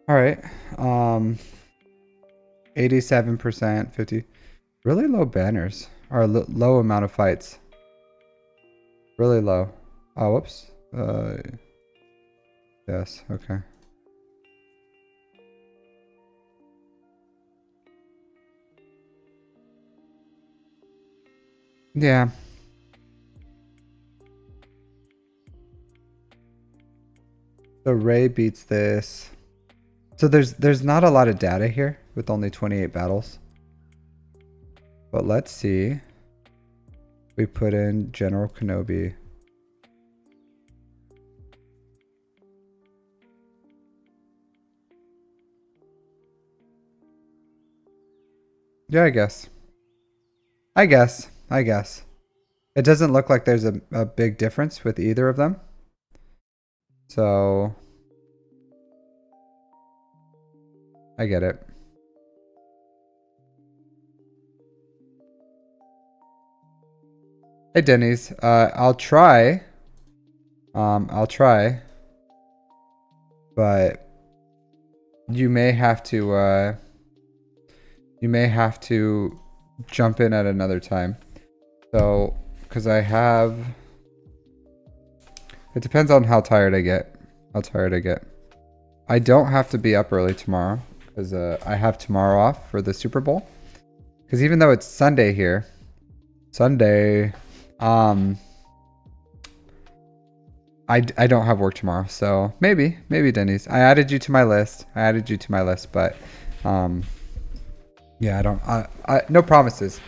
All right. 87%, 50. Really low banners. Or low amount of fights. Really low. Oh, whoops. Yes, okay. Yeah. So Ray beats this. So there's not a lot of data here with only 28 battles. But let's see. We put in General Kenobi. Yeah, I guess. I guess. It doesn't look like there's a big difference with either of them. So I get it. Hey Denny's, I'll try. I'll try. But you may have to jump in at another time. So, because it depends on how tired I get. I don't have to be up early tomorrow because I have tomorrow off for the Super Bowl. Because even though it's Sunday here, I don't have work tomorrow, so maybe Denny's. I added you to my list, but yeah, I no promises,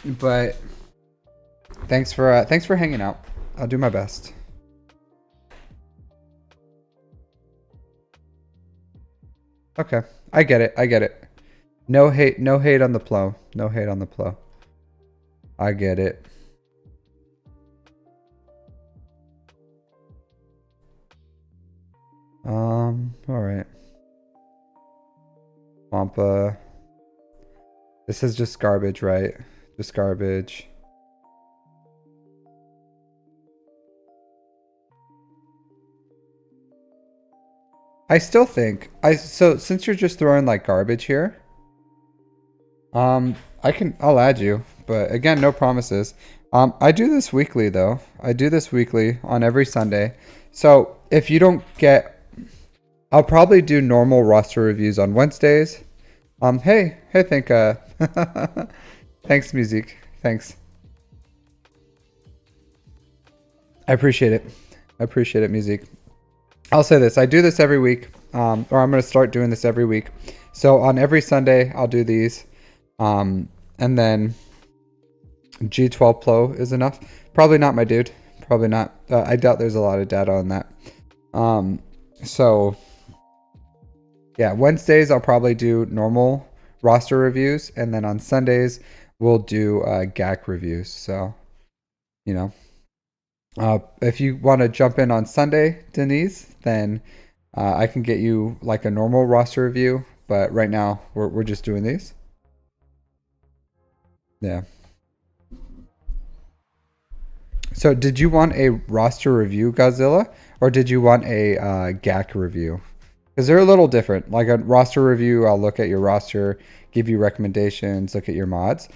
but thanks for hanging out. I'll do my best. Okay, I get it. No hate on the Plo. I get it. All right. Wampa. This is just garbage, right? Just garbage. I still think so since you're just throwing like garbage here, I'll add you, but again, no promises. I do this weekly though. I do this weekly on every Sunday. So if you don't get, I'll probably do normal roster reviews on Wednesdays. Hey, thanks, music. Thanks. I appreciate it. I appreciate it, music. I'll say this. I do this every week, or I'm going to start doing this every week. So on every Sunday, I'll do these. And then G12 Pro is enough. Probably not, my dude. Probably not. I doubt there's a lot of data on that. So yeah, Wednesdays I'll probably do normal roster reviews, and then on Sundays we'll do GAC reviews. So, you know, if you want to jump in on Sunday, Denise, then I can get you like a normal roster review. But right now we're just doing these. Yeah. So did you want a roster review, Godzilla, or did you want a GAC review? Because they're a little different. Like a roster review, I'll look at your roster, give you recommendations, look at your mods.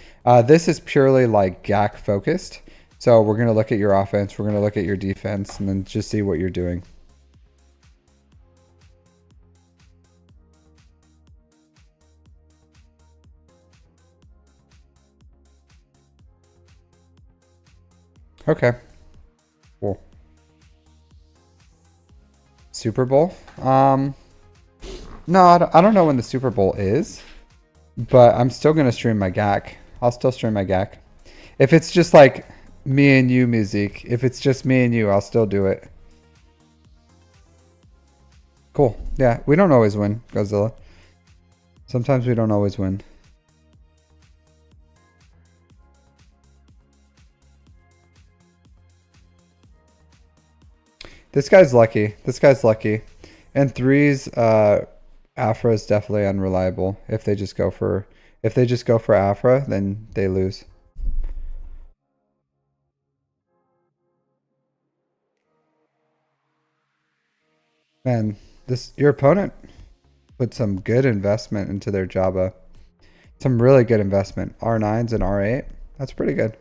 This is purely like GAC focused. So we're going to look at your offense, we're going to look at your defense, and then just see what you're doing. Okay. Cool. Super Bowl? No, I don't know when the Super Bowl is, but I'm still going to stream my GAC. I'll still stream my GAC. If it's just like me and you, music, if it's just me and you, I'll still do it. Cool. Yeah, we don't always win, Godzilla. Sometimes we don't always win. This guy's lucky. This guy's lucky. And threes, Afra is definitely unreliable. If they just go for Afra, then they lose. Man, your opponent put some good investment into their Jabba. Some really good investment. R9s and R8. That's pretty good.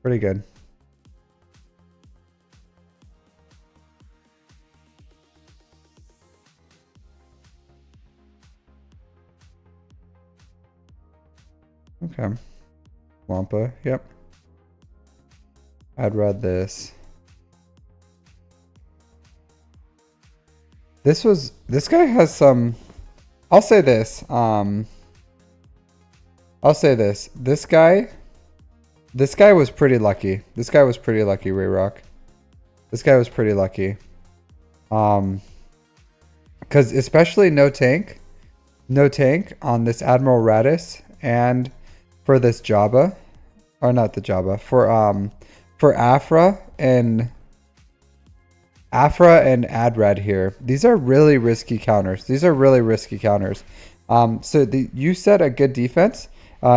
Pretty good. Okay. Wampa, yep. I'd read this. This guy has some, I'll say this. I'll say this. This guy was pretty lucky. This guy was pretty lucky, Ray Rock. This guy was pretty lucky. Because especially no tank on this Admiral Radis and for this Jabba, or not the Jabba, for Afra and Adrad here. These are really risky counters. So you set a good defense.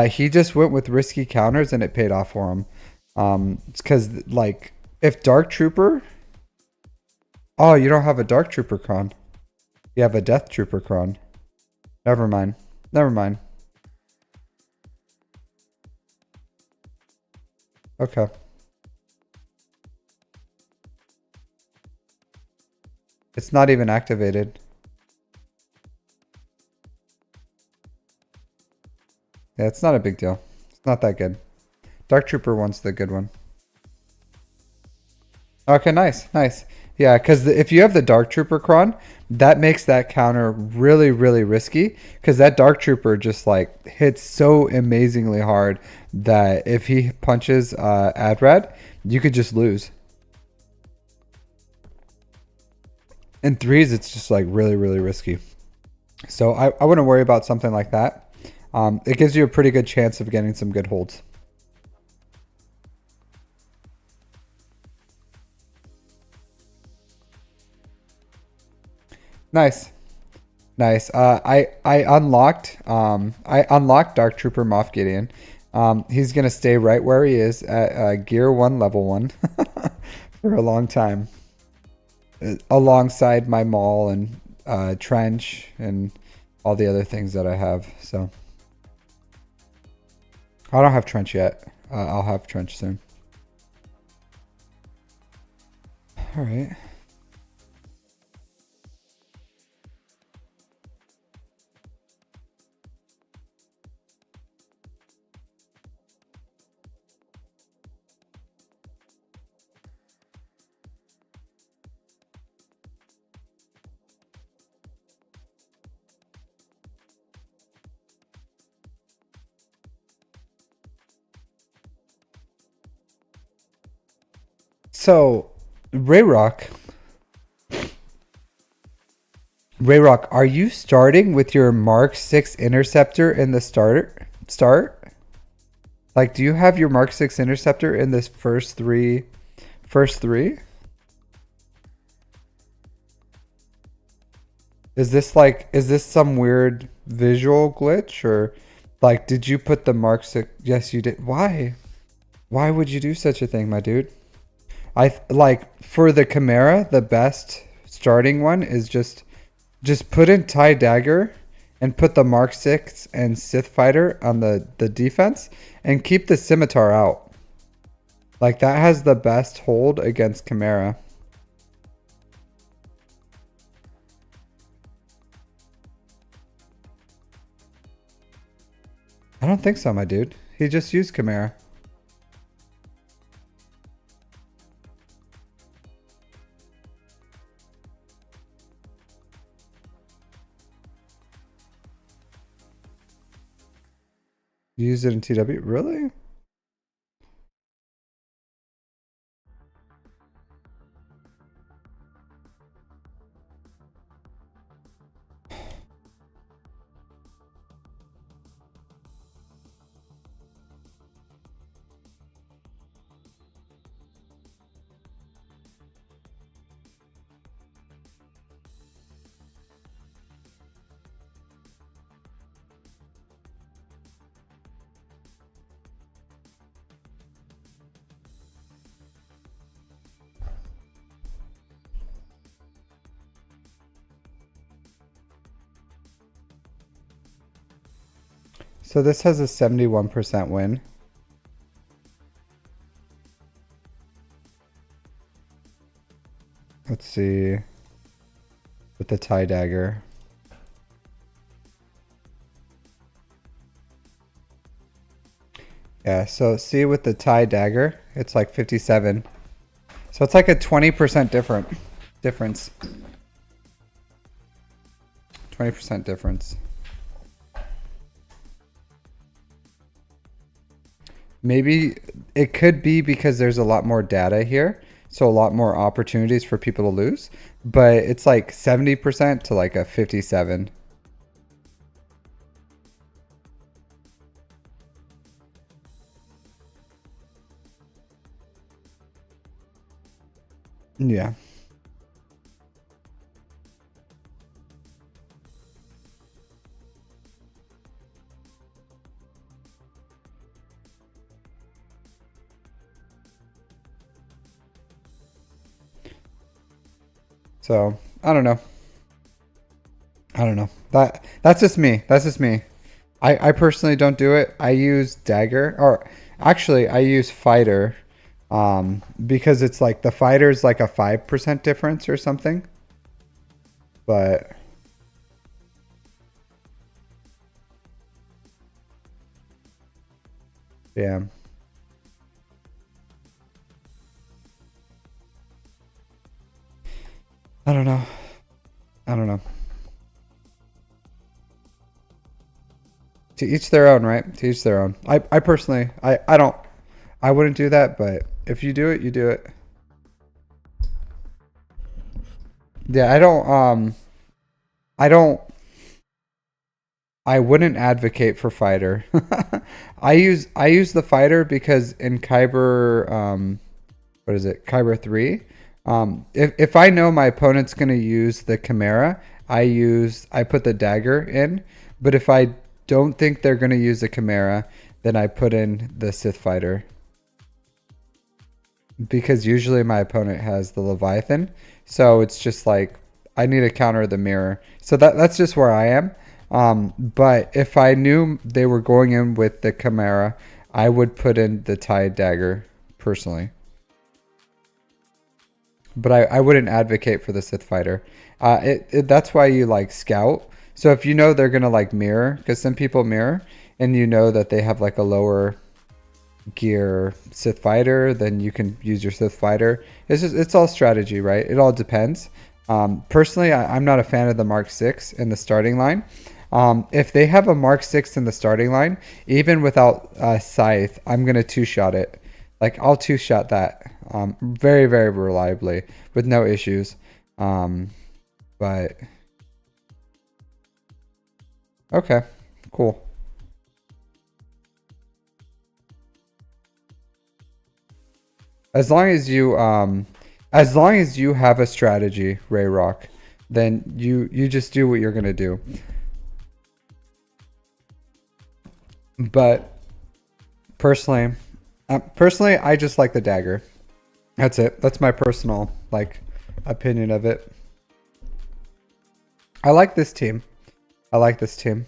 He just went with risky counters and it paid off for him. It's because like if Dark Trooper, oh, you don't have a Dark Trooper cron. You have a Death Trooper cron. Never mind. Okay. It's not even activated. Yeah, it's not a big deal. It's not that good. Dark Trooper one's the good one. Okay, nice. Yeah, because if you have the Dark Trooper cron, that makes that counter really, really risky. Because that Dark Trooper just like hits so amazingly hard that if he punches Adrad, you could just lose. In threes, it's just like really, really risky. So I wouldn't worry about something like that. It gives you a pretty good chance of getting some good holds. Nice. Nice. I unlocked Dark Trooper Moff Gideon. He's gonna stay right where he is at Gear 1, Level 1 for a long time, alongside my Maul and Trench and all the other things that I have. So I don't have Trench yet. I'll have Trench soon. All right. So, Rayrock, Rayrock, are you starting with your Mark 6 interceptor in the start? Like, do you have your Mark 6 interceptor in this first three? Is this some weird visual glitch, or like did you put the Mark 6? Yes, you did. Why? Why would you do such a thing, my dude? Like for the Chimera, the best starting one is just put in TIE Dagger and put the Mark 6 and Sith Fighter on the defense and keep the Scimitar out. Like that has the best hold against Chimera. I don't think so, my dude. He just used Chimera. You used it in TW? Really? So this has a 71% win. Let's see. With the TIE Dagger. Yeah, so see with the TIE Dagger, it's like 57. So it's like a 20% difference. 20% difference. Maybe it could be because there's a lot more data here, so a lot more opportunities for people to lose, but it's like 70% to like a 57. Yeah. So, I don't know. I don't know. That's just me. That's just me. I personally don't do it. I use Dagger, or actually I use Fighter, because it's like the Fighter's like a 5% difference or something. But yeah. I don't know. I don't know. To each their own, right? To each their own. I personally, I don't, I wouldn't do that, but if you do it, you do it. Yeah, I don't, I wouldn't advocate for Fighter. I use the Fighter because in Kyber, what is it? Kyber 3. If I know my opponent's going to use the Chimera, I put the dagger in, but if I don't think they're gonna use the Chimera, then I put in the Sith Fighter. Because usually my opponent has the Leviathan, so it's just like I need to counter the mirror. So that's just where I am. But if I knew they were going in with the Chimera, I would put in the TIE dagger personally. But I wouldn't advocate for the Sith Fighter. That's why you like scout. So if you know they're gonna like mirror, because some people mirror, and you know that they have like a lower gear Sith Fighter, then you can use your Sith Fighter. It's all strategy, right? It all depends. Personally, I'm not a fan of the Mark 6 in the starting line. If they have a Mark 6 in the starting line, even without Scythe, I'm gonna two-shot it. Like I'll two-shot that very, very reliably with no issues. But okay, cool. As long as you have a strategy, Ray Rock, then you just do what you're gonna do. But personally, I just like the dagger. That's it. That's my personal like opinion of it. I like this team. I like this team.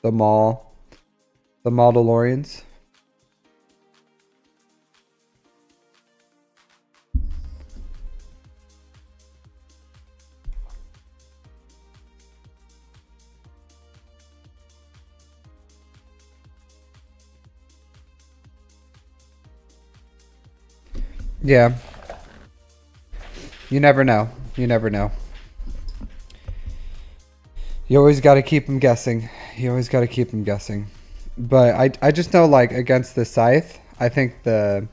The DeLoreans. Yeah. You never know. You never know. You always got to keep them guessing. You always got to keep them guessing. But I just know like against the Scythe, I think the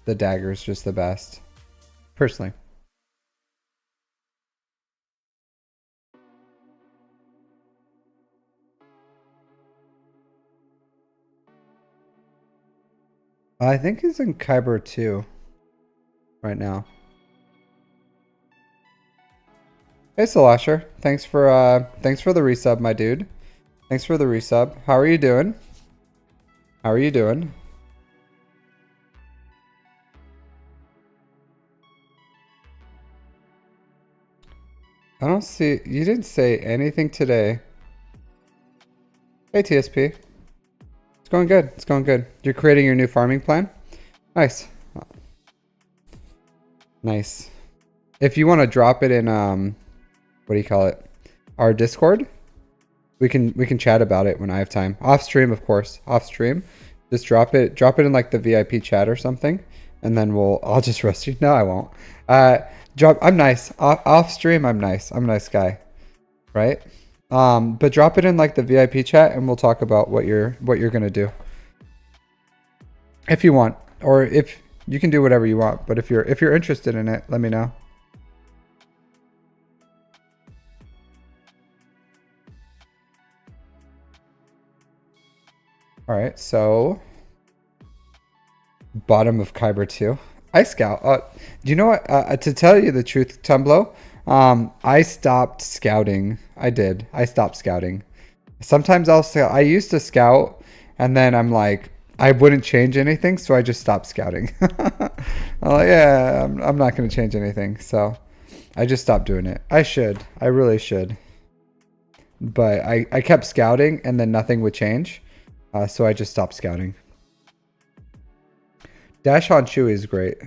dagger is just the best. Personally. I think he's in Kyber 2 right now. Hey Salasher, thanks for the resub, my dude. Thanks for the resub. How are you doing? How are you doing? I don't see, you didn't say anything today. Hey TSP. It's going good. It's going good. You're creating your new farming plan? Nice. Nice. If you want to drop it in what do you call it? Our Discord, we can chat about it when I have time. Off stream, of course. Off stream. Just drop it in like the VIP chat or something, and then I'll just roast you. No, I won't. I'm nice. Off stream, I'm nice. I'm a nice guy. Right? But drop it in like the VIP chat and we'll talk about what you're gonna do. If you want. Or if you can do whatever you want, but if you're interested in it, let me know. Alright, so bottom of Kyber 2. I scout. Do you know what? To tell you the truth, Tumblo, I stopped scouting. I did. I stopped scouting. Sometimes I used to scout, and then I'm like, I wouldn't change anything, so I just stopped scouting. I'm like, yeah, I'm not going to change anything, so I just stopped doing it. I should. I really should. But I kept scouting, and then nothing would change, so I just stopped scouting. Dash on Chewie is great.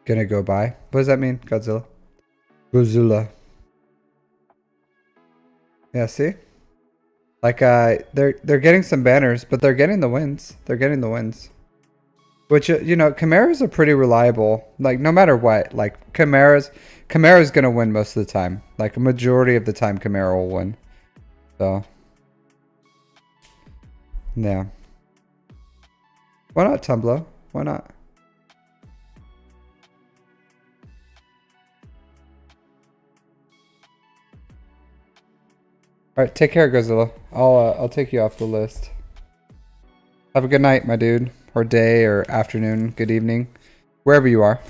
Gonna go by. What does that mean, Godzilla? Godzilla. Yeah, see? Like they're getting some banners, but they're getting the wins. They're getting the wins. Which you know, Chimera's are pretty reliable. Like no matter what, like Chimera's gonna win most of the time. Like a majority of the time Chimera will win. So yeah. Why not, Tumblo? Why not? All right, take care, Godzilla. I'll take you off the list. Have a good night, my dude. or day or afternoon, good evening, wherever you are.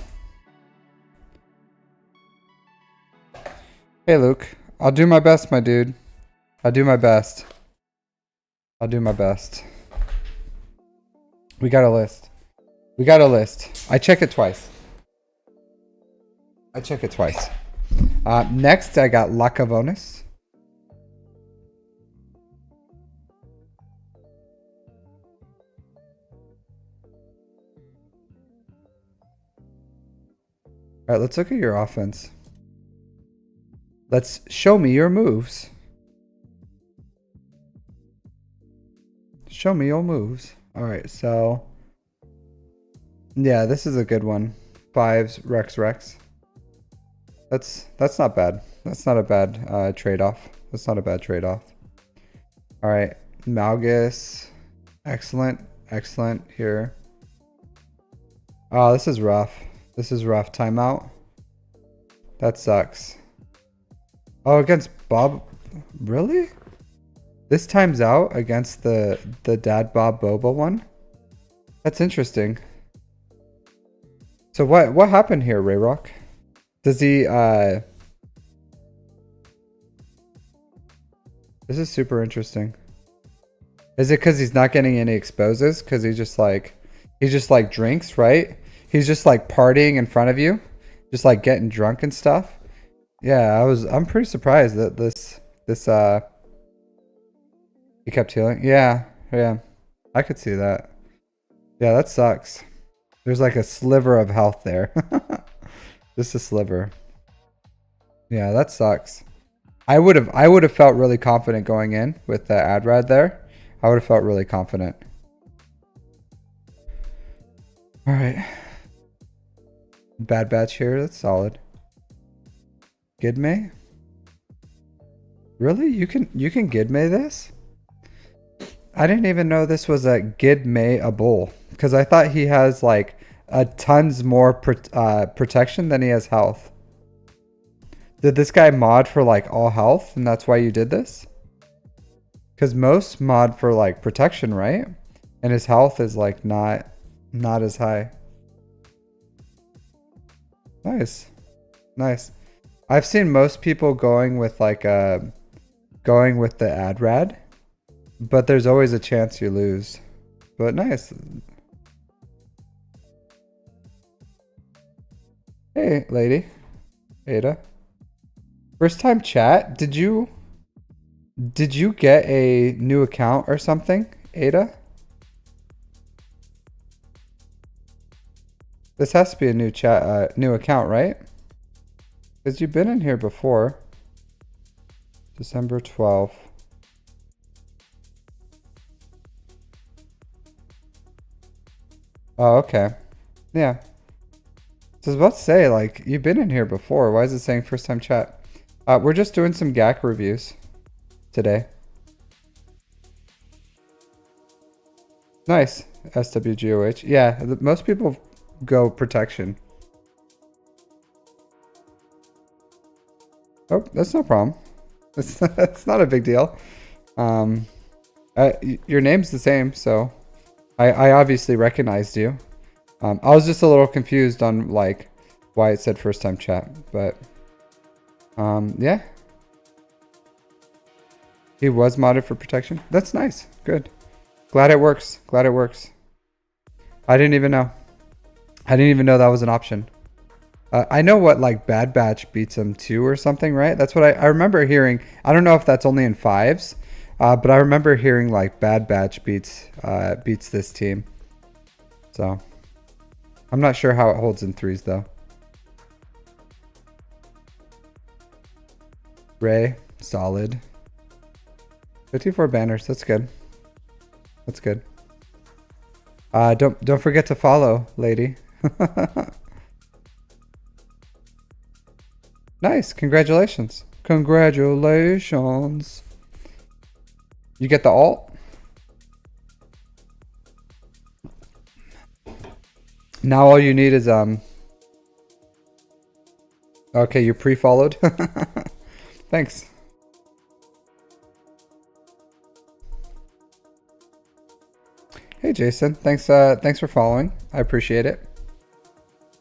Hey, Luke. I'll do my best, my dude. I'll do my best. I'll do my best. We got a list. We got a list. I check it twice. I check it twice. Next, I got Lacavonis. All right, let's look at your offense. Let's show me your moves. Show me your moves. All right, so yeah, this is a good one. 5s, Rex. That's not bad. That's not a bad trade-off. That's not a bad trade-off. All right, Malgus, excellent here. Oh, this is rough. This is rough. Timeout. That sucks. Oh, against Bob, really? This times out against the Dad Bob Boba one? That's interesting. So what happened here, Rayrock? Does he this is super interesting. Is it because he's not getting any exposes? Because he just like drinks, right? He's just like partying in front of you, just like getting drunk and stuff. Yeah, I'm pretty surprised that this he kept healing. Yeah. I could see that. Yeah, that sucks. There's like a sliver of health there. Just a sliver. Yeah, that sucks. I would have felt really confident going in with the Adrad there. I would have felt really confident. All right. Bad Batch here. That's solid. Gidme? Really? You can Gidme this? I didn't even know this was a Gidme-able, because I thought he has like a tons more protection than he has health. Did this guy mod for like all health and that's why you did this? Because most mod for like protection, right? And his health is like not as high. Nice. I've seen most people going with like going with the Adrad, but there's always a chance you lose. But nice. Hey, lady. Ada. First time chat. Did you get a new account or something, Ada? This has to be a new new account, right? Because you've been in here before. December 12th. Oh, okay. Yeah. So I was about to say, like, you've been in here before. Why is it saying first time chat? We're just doing some GAC reviews today. Nice. SWGOH. Yeah, most people go protection. Oh, that's no problem. That's not a big deal. Your name's the same, so I obviously recognized you. I was just a little confused on like why it said first time chat, but yeah. He was modded for protection. That's nice. Good. Glad it works. I didn't even know. That was an option. I know what like Bad Batch beats him 2 or something, right? That's what I remember hearing. I don't know if that's only in 5s, but I remember hearing like Bad Batch beats this team. So I'm not sure how it holds in 3s though. Ray, solid. 54 banners. That's good. Don't forget to follow, lady. Nice. Congratulations. You get the alt? Now all you need is okay, you pre-followed. Thanks. Hey Jason, thanks for following. I appreciate it.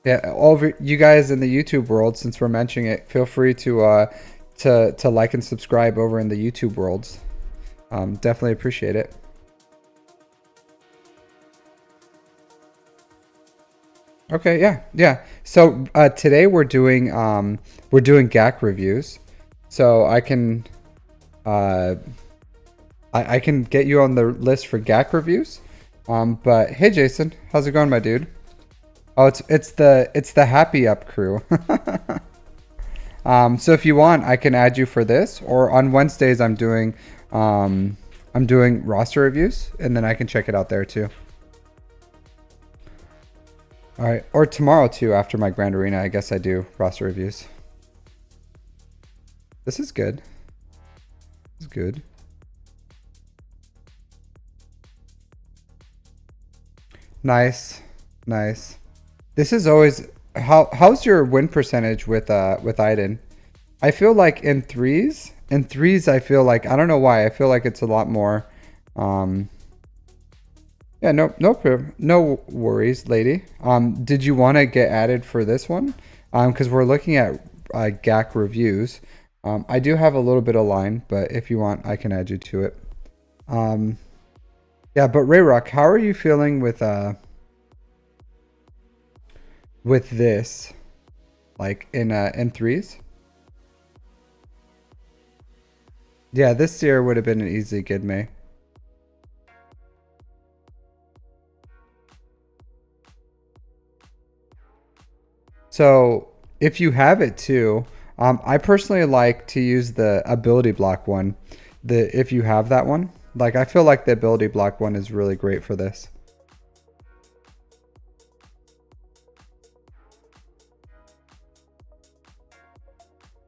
Yeah, all of you guys in the YouTube world, since we're mentioning it, feel free to like and subscribe over in the YouTube worlds. Definitely appreciate it. Okay, yeah. So today we're doing GAC reviews. So uh, I can get you on the list for GAC reviews. But hey Jason, how's it going, my dude? Oh, it's the Happy Up crew. So if you want, I can add you for this, or on Wednesdays I'm doing roster reviews, and then I can check it out there too. All right, or tomorrow too after my Grand Arena, I guess I do roster reviews. This is good. This is good. Nice, nice. This is always how's your win percentage with Iden? I feel like in threes I feel like I don't know why I feel like it's a lot more. Um, yeah, no worries, lady. Did you want to get added for this one? Because we're looking at GAC reviews. I do have a little bit of line, but if you want, I can add you to it. Um, yeah, but Rayrock, how are you feeling with this? Like in threes? Yeah, this year would have been an easy good May. So if you have it too, I personally like to use the ability block one. If you have that one, like I feel like the ability block one is really great for this.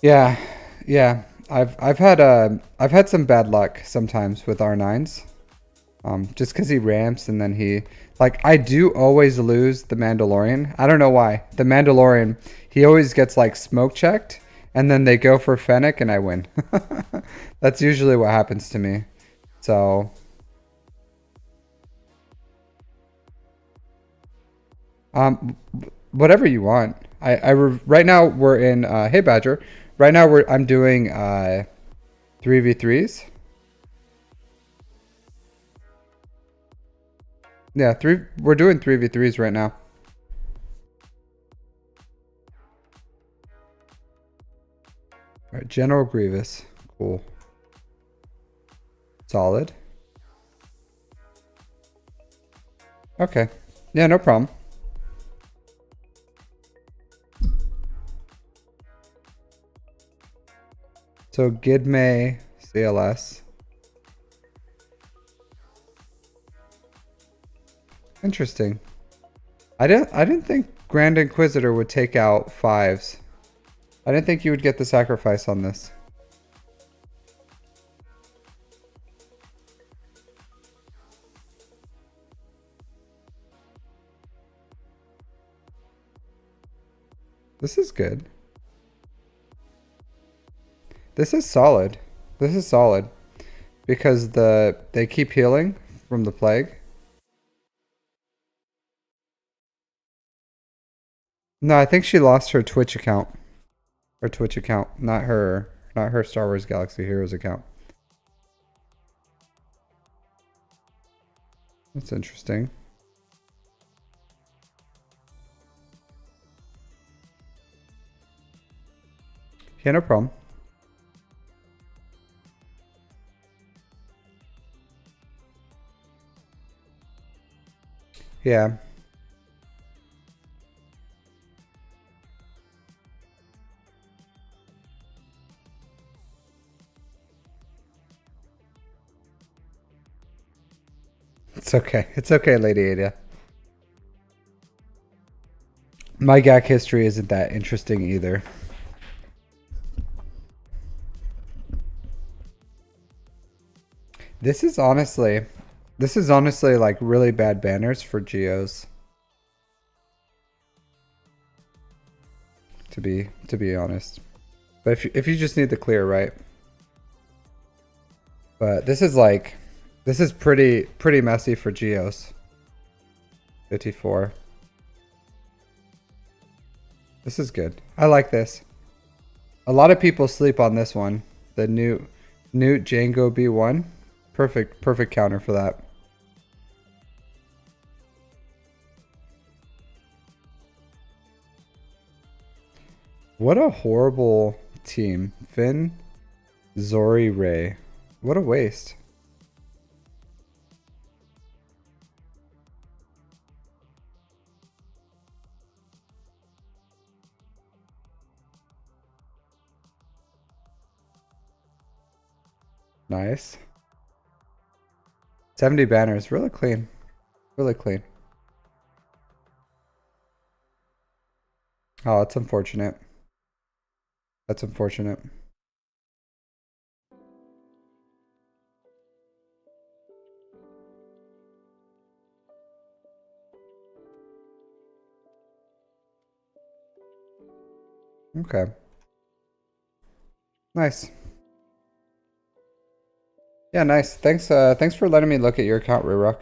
Yeah, yeah. I've had some bad luck sometimes with R9s. Just because he ramps and then like I do always lose the Mandalorian. I don't know why. The Mandalorian, he always gets like smoke checked and then they go for Fennec and I win. That's usually what happens to me. So, um, whatever you want. Right now we're in, hey Badger. Right now I'm doing, 3v3s. Yeah, we're doing 3v3s right now. All right, General Grievous. Cool. Solid. Okay. Yeah, no problem. So Gidme CLS. Interesting. I didn't think Grand Inquisitor would take out fives. I didn't think you would get the sacrifice on this. This is good. This is solid. This is solid. Because they keep healing from the plague. No, I think she lost her Twitch account. Her Twitch account, not her Star Wars Galaxy Heroes account. That's interesting. Yeah, no problem. Yeah. It's okay. It's okay, Lady Ada. My GAC history isn't that interesting either. This is honestly, like really bad banners for Geos. To be honest, but if you just need the clear, right? But this is pretty messy for Geos. 54. This is good. I like this. A lot of people sleep on this one. The Newt Django B1. Perfect counter for that. What a horrible team. Finn, Zori, Ray. What a waste. Nice. 70 banners. Really clean. Really clean. Oh, that's unfortunate. That's unfortunate. Okay. Nice. Yeah, nice. Thanks thanks for letting me look at your account, Rurok.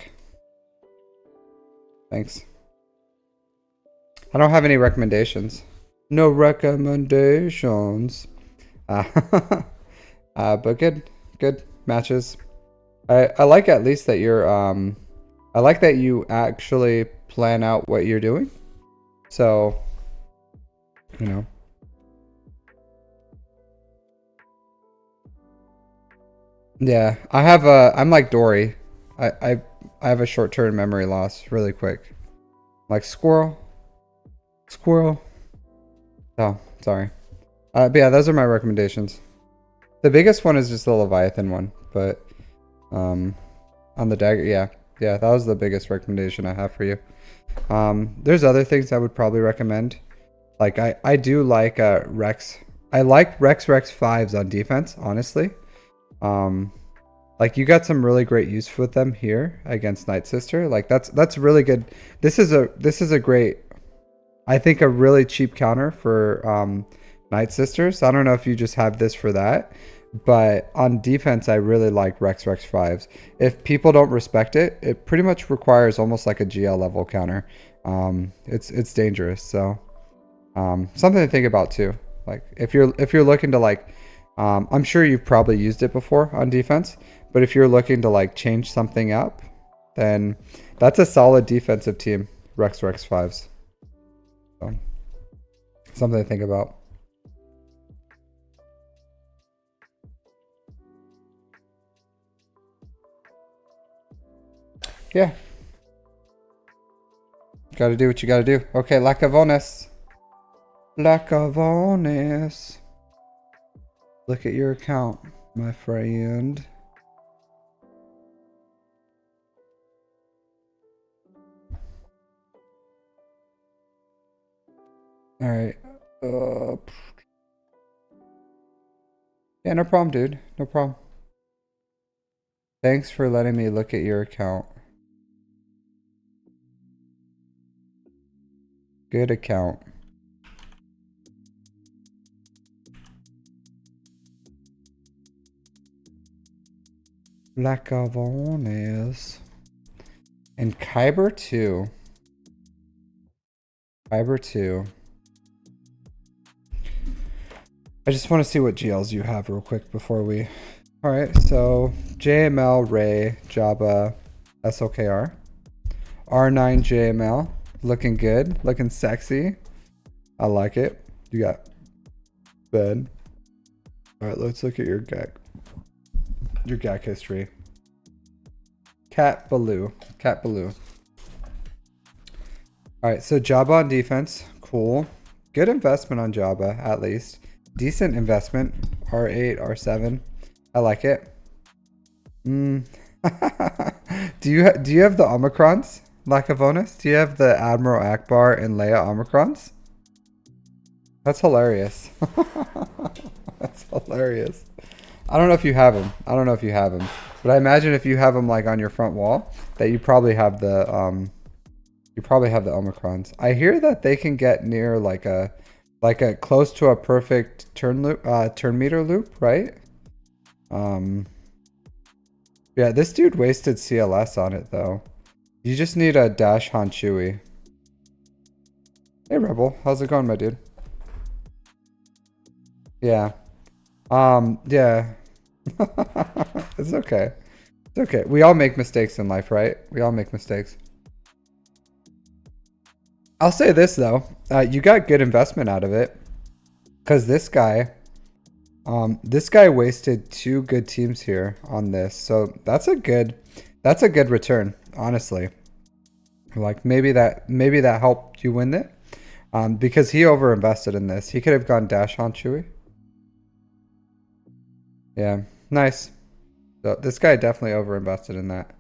Thanks. I don't have any recommendations. No recommendations. But good matches. I like at least that you're I like that you actually plan out what you're doing. So, you know. Yeah, I'm like Dory. I have a short-term memory loss really quick. Like squirrel. Oh, sorry. But yeah, those are my recommendations. The biggest one is just the Leviathan one, but on the dagger, yeah, that was the biggest recommendation I have for you. There's other things I would probably recommend. Like I do like Rex. I like Rex 5s on defense, honestly. Like you got some really great use with them here against Night Sister. Like that's really good. This is a great, I think, a really cheap counter for Night Sisters. I don't know if you just have this for that, but on defense I really like Rex 5s. If people don't respect it, it pretty much requires almost like a GL level counter. It's dangerous. So something to think about too. Like if you're looking to like I'm sure you've probably used it before on defense, but if you're looking to like change something up, then that's a solid defensive team, Rex 5s. So, something to think about. Yeah. Gotta do what you gotta do. Okay, Lacavones. Lacavones. Look at your account, my friend. All right. Yeah, no problem, dude. No problem. Thanks for letting me look at your account. Good account. Lacavones. And Kyber 2. Kyber 2. I just want to see what GLs you have real quick before we... Alright, so JML, Ray, Jabba, SOKR. R9 JML. Looking good. Looking sexy. I like it. You got Ben. Alright, let's look at your GAC. Your GAC history. Cat Baloo. Alright, so Jabba on defense. Cool. Good investment on Jabba, at least. Decent investment. R8, R7. I like it. Do you have the Omicrons, Lacavonis? Do you have the Admiral Akbar and Leia Omicrons? That's hilarious. That's hilarious. I don't know if you have them. But I imagine if you have them like on your front wall, that you probably have the Omicrons. I hear that they can get near like a close to a perfect turn meter loop, right? Yeah, this dude wasted CLS on it though. You just need a dash Han Chewy. Hey Rebel, how's it going, my dude? Yeah. Yeah. It's okay. It's okay. We all make mistakes in life, right? We all make mistakes. I'll say this though, you got good investment out of it, because this guy wasted 2 good teams here on this, so that's a good return, honestly. Like maybe that helped you win it, because he overinvested in this. He could have gone dash on Chewy. Yeah, nice. So this guy definitely overinvested in that.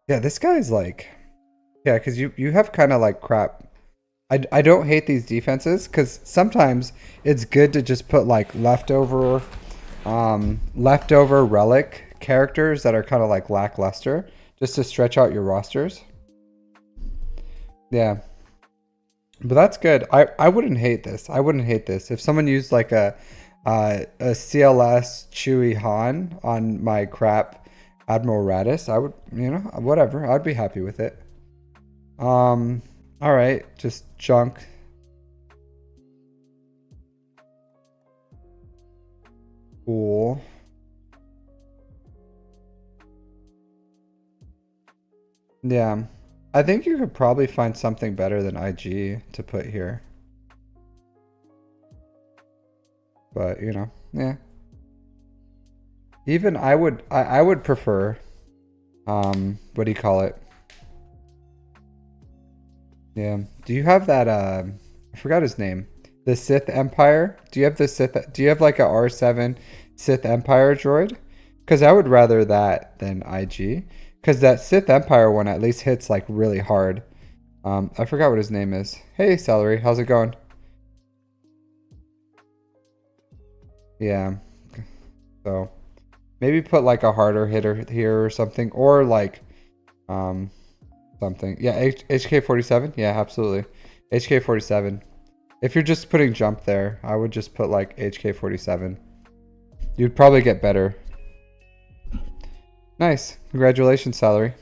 Yeah, this guy's like, yeah, because you have kind of like crap. I don't hate these defenses because sometimes it's good to just put like leftover relic characters that are kind of like lackluster just to stretch out your rosters. Yeah, but that's good. I wouldn't hate this. I wouldn't hate this if someone used like a CLS Chewy Han on my crap Admiral Radis. I would, whatever. I'd be happy with it. All right, just junk. Cool. Yeah. I think you could probably find something better than IG to put here. But, yeah. Even I would prefer what do you call it? Yeah. Do you have that I forgot his name. The Sith Empire? Do you have like a R7 Sith Empire droid? Cuz I would rather that than IG. Cuz that Sith Empire one at least hits like really hard. I forgot what his name is. Hey Celery, how's it going? Yeah. So maybe put like a harder hitter here or something, or like something. Yeah, HK47. Yeah, absolutely. HK47. If you're just putting jump there, I would just put like HK47. You'd probably get better. Nice. Congratulations, Salary.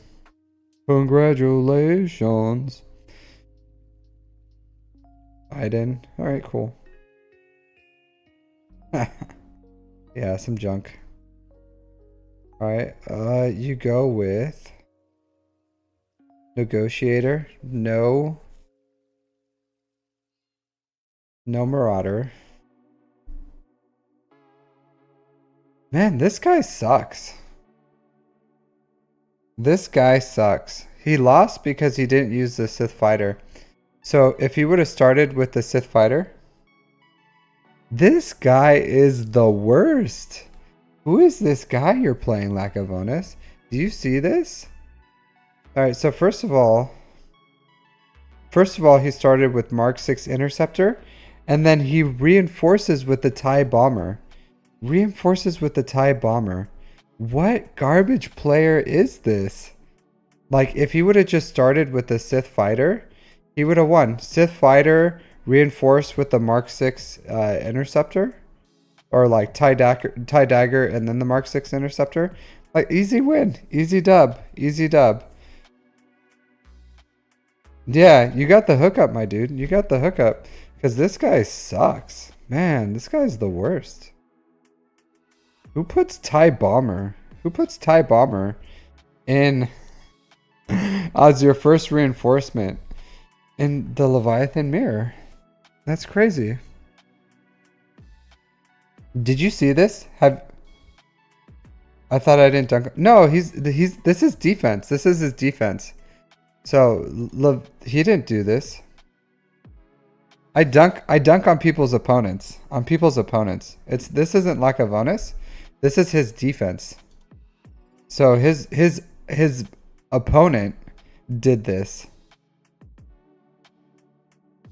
Congratulations. Aiden. All right, cool. Yeah, some junk. All right. You go with Negotiator. No Marauder. Man, this guy sucks. This guy sucks. He lost because he didn't use the Sith Fighter. So if he would have started with the Sith Fighter, this guy is the worst. Who is this guy you're playing, Lacavonis? Do you see this? Alright, so first of all, he started with Mark 6 Interceptor, and then he reinforces with the TIE Bomber. What garbage player is this? Like, if he would have just started with the Sith Fighter, he would have won. Sith Fighter reinforced with the Mark 6 Interceptor. Or like TIE Dagger and then the Mark 6 Interceptor. Like, easy win. Easy dub. Yeah, you got the hookup, my dude. You got the hookup. Because this guy sucks. Man, this guy's the worst. Who puts TIE Bomber in as your first reinforcement in the Leviathan Mirror? That's crazy. Did you see this? I thought I didn't dunk. No, this is defense. This is his defense. So he didn't do this. I dunk on people's opponents. This isn't Lacavonis. This is his defense. So his opponent did this.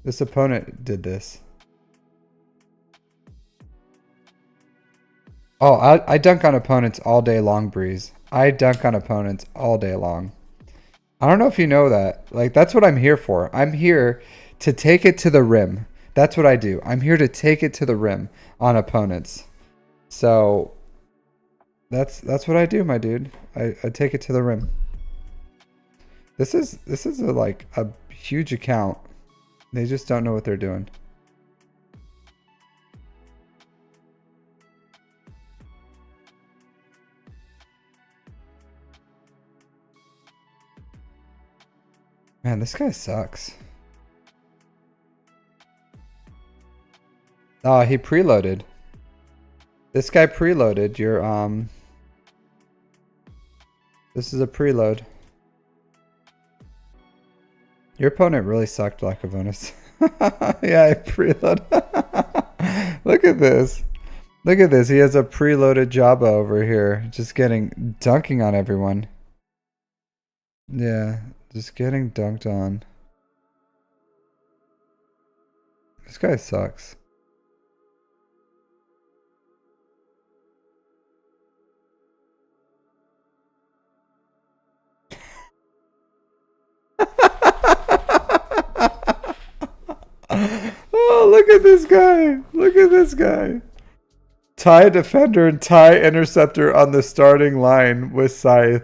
This opponent did this. Oh, I dunk on opponents all day long, Breeze. I dunk on opponents all day long. I don't know if you know that. Like, that's what I'm here for. I'm here to take it to the rim. That's what I do. I'm here to take it to the rim on opponents. So that's what I do, my dude. I take it to the rim. This is a, like a huge account. They just don't know what they're doing. Man, this guy sucks. Oh, he preloaded. This guy preloaded your this is a preload. Your opponent really sucked, Lacavonis. Yeah, I preload. Look at this. Look at this. He has a preloaded Jabba over here. Just getting dunking on everyone. Yeah, just getting dunked on. This guy sucks. Oh, look at this guy. Look at this guy. TIE defender and TIE interceptor on the starting line with Scythe.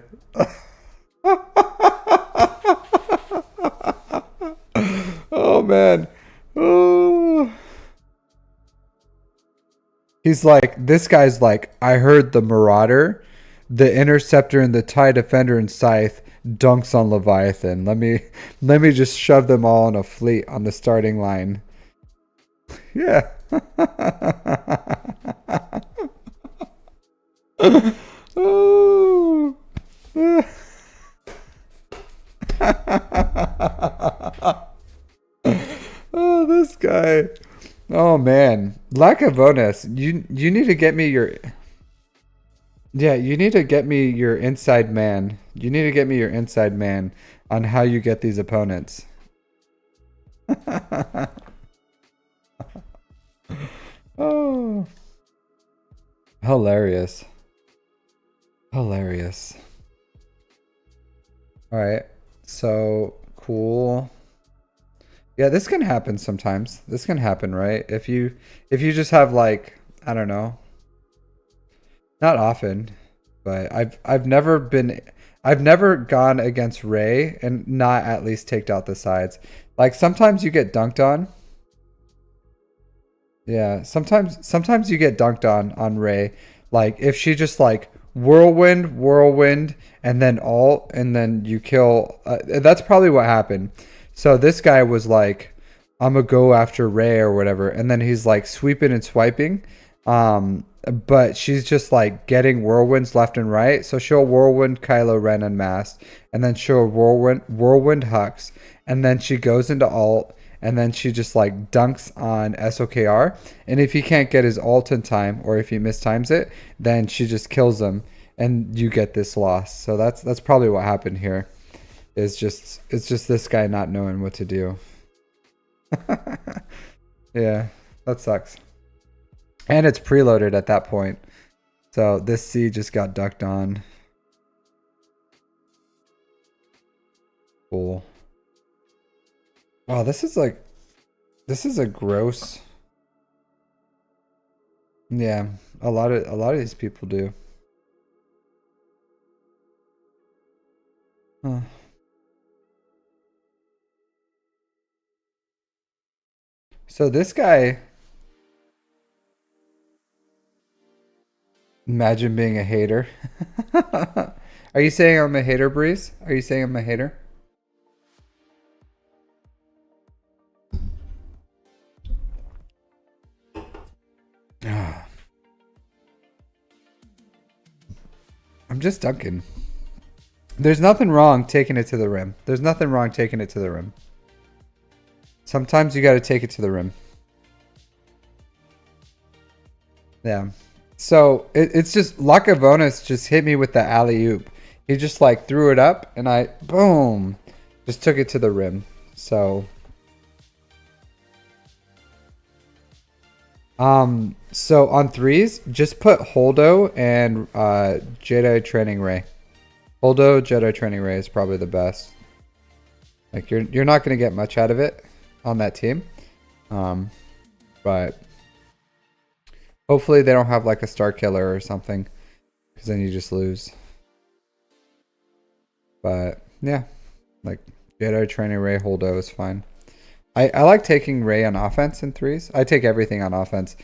Oh, man. Oh. He's like, this guy's like, I heard the Marauder, the interceptor, and the TIE defender and Scythe dunks on Leviathan. Let me just shove them all in a fleet on the starting line. Yeah. Oh. Oh, this guy. Oh man, Lacavonis, you need to get me your. Yeah, you need to get me your inside man. You need to get me your inside man on how you get these opponents. Oh, hilarious. Hilarious. All right. So cool. Yeah, this can happen sometimes. This can happen, right? If you just have like, I don't know. Not often, but I've never gone against Ray and not at least taked out the sides. Like sometimes you get dunked on. Yeah, sometimes you get dunked on Ray. Like if she just like whirlwind, and then alt, and then you kill. That's probably what happened. So this guy was like, I'm gonna go after Ray or whatever, and then he's like sweeping and swiping. But she's just like getting whirlwinds left and right. So she'll whirlwind Kylo Ren unmasked, and then she'll whirlwind Hux, and then she goes into alt, and then she just like dunks on SOKR. And if he can't get his alt in time, or if he mistimes it, then she just kills him, and you get this loss. So that's probably what happened here. It's just this guy not knowing what to do. Yeah, that sucks. And it's preloaded at that point. So this C just got ducked on. Cool. Wow, this is a gross. Yeah, a lot of these people do. Huh. So this guy, imagine being a hater. Are you saying I'm a hater, Breeze? Are you saying I'm a hater? I'm just dunking. There's nothing wrong taking it to the rim. There's nothing wrong taking it to the rim. Sometimes you got to take it to the rim. Yeah. So it's just Lacavonis just hit me with the alley-oop. He just like threw it up and I, boom, just took it to the rim. So so on threes, just put Holdo and Jedi Training Ray. Holdo, Jedi Training Ray is probably the best. Like you're not gonna get much out of it on that team. But hopefully they don't have like a Star Killer or something, because then you just lose. But yeah. Like Jedi training Ray Holdo is fine. I like taking Ray on offense in threes. I take everything on offense.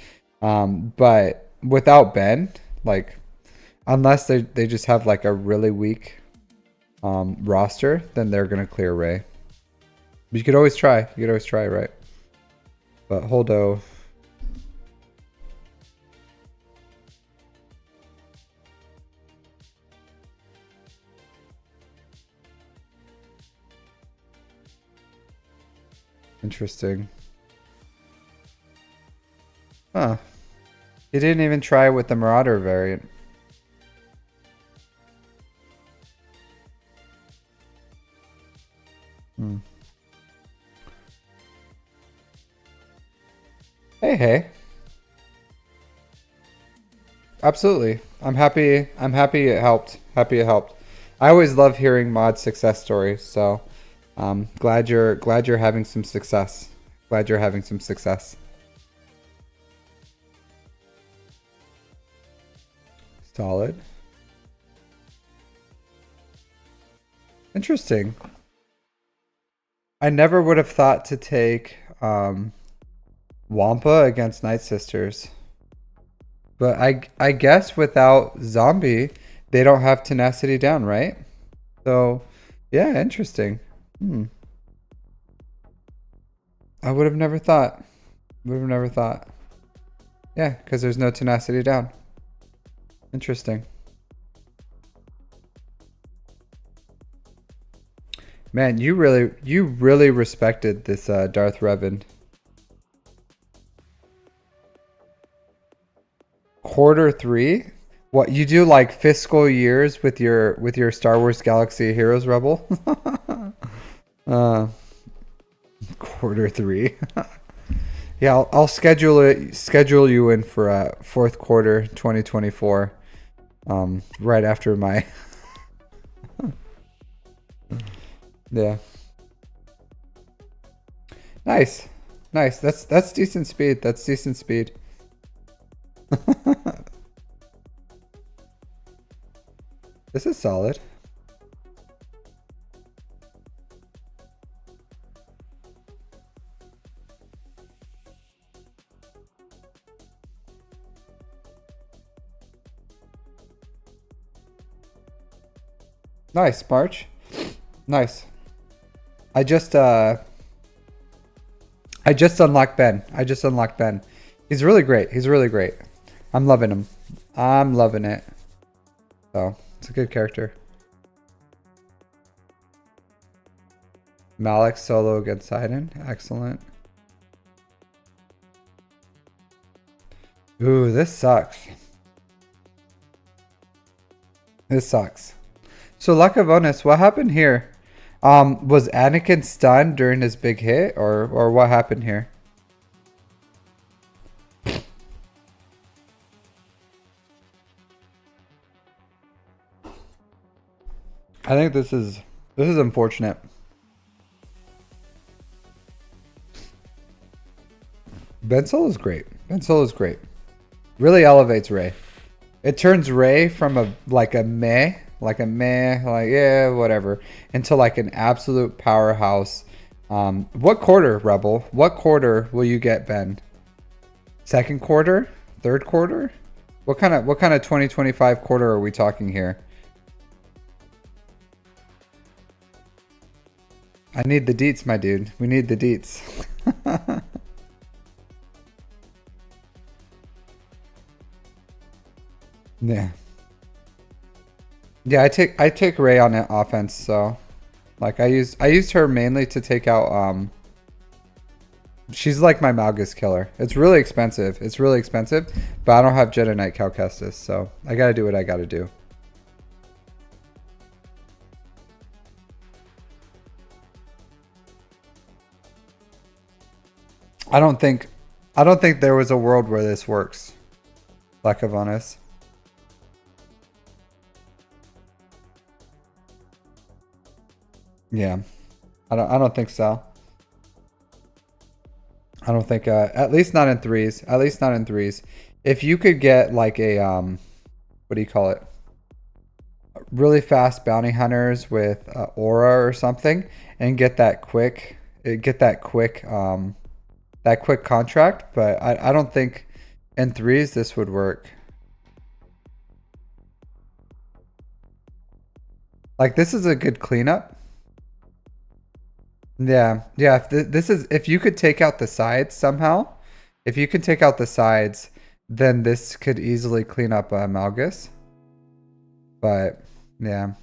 But without Ben, like unless they just have like a really weak roster, then they're gonna clear Ray. But you could always try. You could always try, right? But Holdo. Interesting. Huh. He didn't even try with the Marauder variant. Hmm. Hey. Absolutely. I'm happy it helped. Happy it helped. I always love hearing mod success stories, so glad you're having some success. Glad you're having some success. Solid. Interesting. I never would have thought to take Wampa against Night Sisters. But I guess without Zombie, they don't have tenacity down, right? So, yeah, interesting. I would have never thought. Would have never thought. Yeah, because there's no tenacity down. Interesting. Man, you really respected this Darth Revan. Quarter 3? What, you do like fiscal years with your Star Wars Galaxy of Heroes Rebel? Quarter 3. Yeah, I'll schedule you in for fourth quarter 2024. Right after my yeah. Nice. That's decent speed. That's decent speed. This is solid. Nice, March. Nice. I just unlocked Ben. He's really great. I'm loving him. I'm loving it. So, it's a good character. Malik solo against Sidon. Excellent. Ooh, this sucks. So, Lakavonis, what happened here? Was Anakin stunned during his big hit, or what happened here? I think this is unfortunate. Ben Solo's great. Really elevates Rey. It turns Rey from a meh, like yeah, whatever, into like an absolute powerhouse. What quarter, Rebel? What quarter will you get, Ben? Second quarter? Third quarter? What kind of 2025 quarter are we talking here? I need the deets, my dude. We need the deets. Yeah. Yeah, I take Rey on offense, so like I used her mainly to take out she's like my Malgus killer. It's really expensive. But I don't have Jedi Knight Cal Kestis, so I gotta do what I gotta do. I don't think there was a world where this works. Lack of honest. Yeah. I don't think so. I don't think at least not in threes. If you could get like a what do you call it? really fast bounty hunters with aura or something and get that quick that quick contract, but I don't think in threes this would work. Like this is a good cleanup. Yeah, yeah. This is, if you could take out the sides somehow, if you could take out the sides, then this could easily clean up Malgus. But yeah,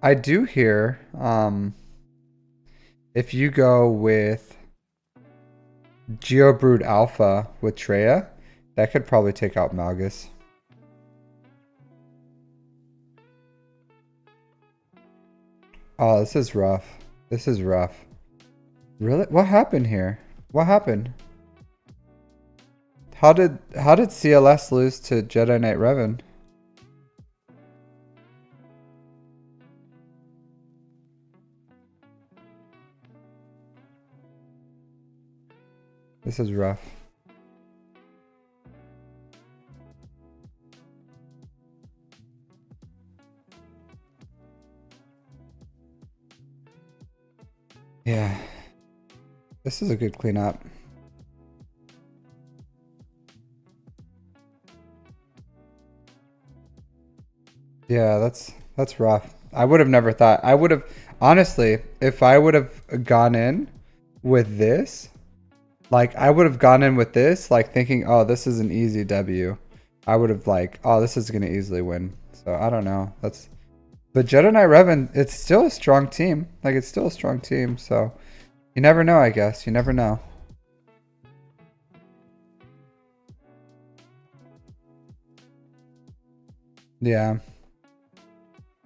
I do hear if you go with Geobrood Alpha with Treya, that could probably take out Malgus. Oh, this is rough. This is rough. Really? What happened here? What happened? How did CLS lose to Jedi Knight Revan? This is rough. Yeah. This is a good cleanup. Yeah, that's rough. I would have never thought. I would have, honestly, if I would have gone in with this, like I would have gone in with this, like thinking, oh, this is an easy W. I would have like, oh, this is gonna easily win. So I don't know. But Jedi Knight Revan, it's still a strong team. Like it's still a strong team. So you never know, I guess. You never know. Yeah.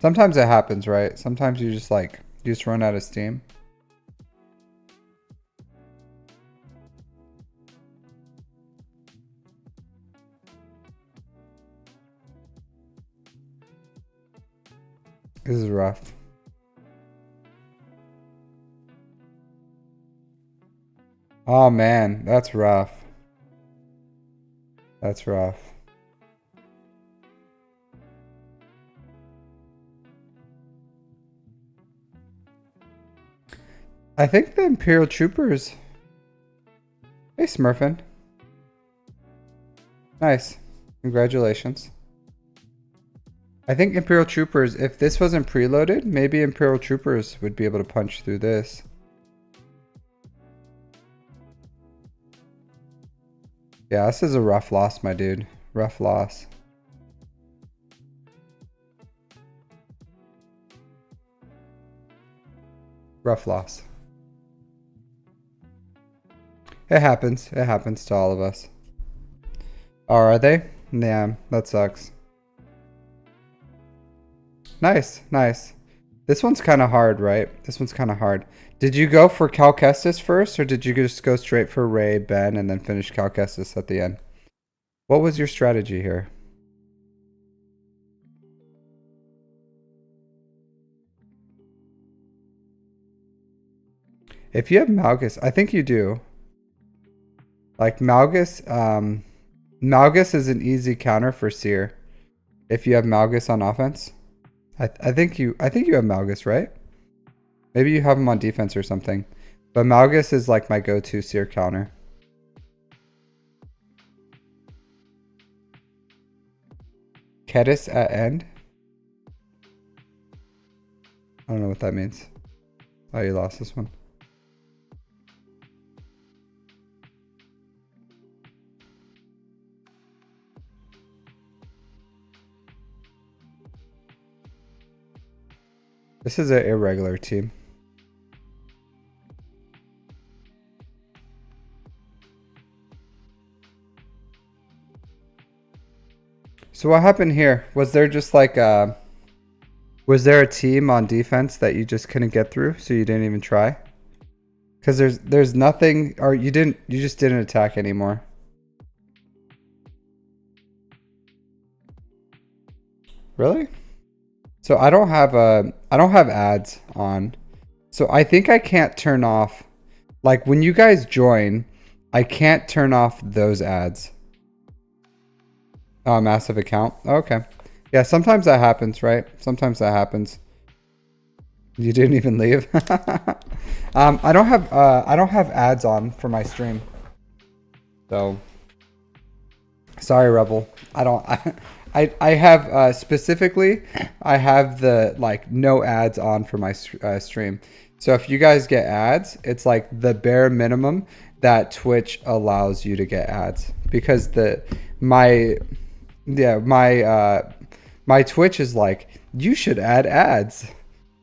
Sometimes it happens, right? Sometimes you just run out of steam. This is rough. Oh man, that's rough. That's rough. I think the Imperial Troopers. Hey, Smurfin. Nice. Congratulations. I think Imperial Troopers, if this wasn't preloaded, maybe Imperial Troopers would be able to punch through this. Yeah, this is a rough loss, my dude. Rough loss. Rough loss. It happens. It happens to all of us. Oh, are they? Yeah, that sucks. Nice, nice. This one's kind of hard, right? This one's kind of hard. Did you go for Cal Kestis first, or did you just go straight for Rey, Ben, and then finish Cal Kestis at the end? What was your strategy here? If you have Malgus, I think you do. Like Malgus, Malgus is an easy counter for Seer. If you have Malgus on offense, I think you have Malgus, right? Maybe you have him on defense or something. But Malgus is like my go-to Seer counter. Kedis at end. I don't know what that means. Oh, you lost this one. This is an irregular team. So what happened here? Was there just like was there a team on defense that you just couldn't get through, so you didn't even try? Because there's nothing, or you just didn't attack anymore. Really? So I don't have ads on. So I think I can't turn off, like when you guys join, I can't turn off those ads. Oh, massive account. Oh, okay. Yeah, sometimes that happens, right? Sometimes that happens. You didn't even leave. I don't have ads on for my stream. So sorry, Rebel. I don't. I have specifically. I have the like no ads on for my stream. So if you guys get ads, it's like the bare minimum that Twitch allows you to get ads because my yeah my Twitch is like you should add ads,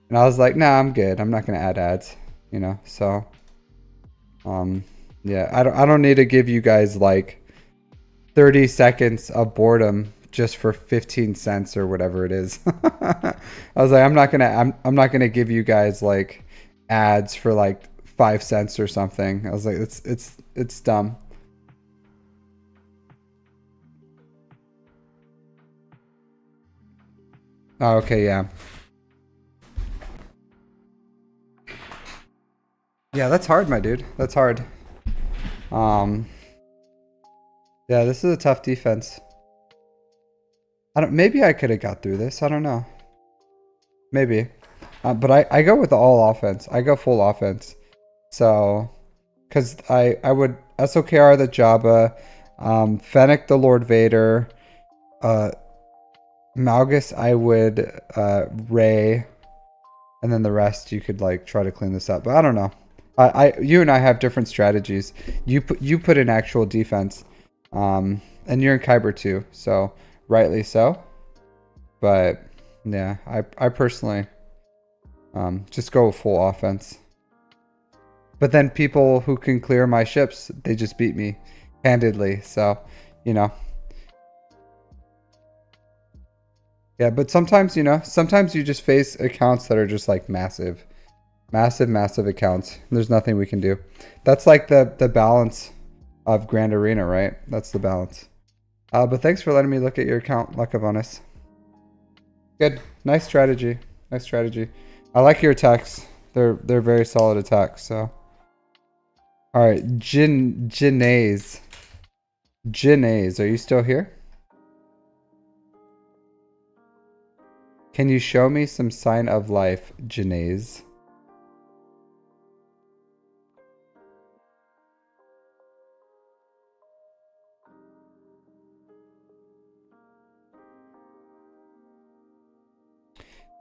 and I was like, nah, I'm good. I'm not gonna add ads. You know. So yeah, I don't need to give you guys like 30 seconds of boredom just for 15 cents or whatever it is. I was like, I'm not gonna give you guys like ads for like 5 cents or something. I was like, it's dumb. Oh, okay, yeah. Yeah, that's hard, my dude. That's hard. Um yeah, this is a tough defense. Maybe I could have got through this. I don't know. Maybe. But I go with all offense. I go full offense. So, because I would SOKR the Jabba, Fennec the Lord Vader, uh, Malgus I would Ray, and then the rest you could like try to clean this up. But I don't know. You and I have different strategies. You put in actual defense, and you're in Kyber too, so rightly so. But yeah, I personally just go full offense. But then people who can clear my ships, they just beat me handedly. So, you know. Yeah, but sometimes, sometimes you just face accounts that are just like massive. Massive accounts. There's nothing we can do. That's like the balance of Grand Arena, right? That's the balance. But thanks for letting me look at your account, Luckavonis. Good. Nice strategy. Nice strategy. I like your attacks. They're very solid attacks, so. Alright, Janays. Janays, are you still here? Can you show me some sign of life, Janays?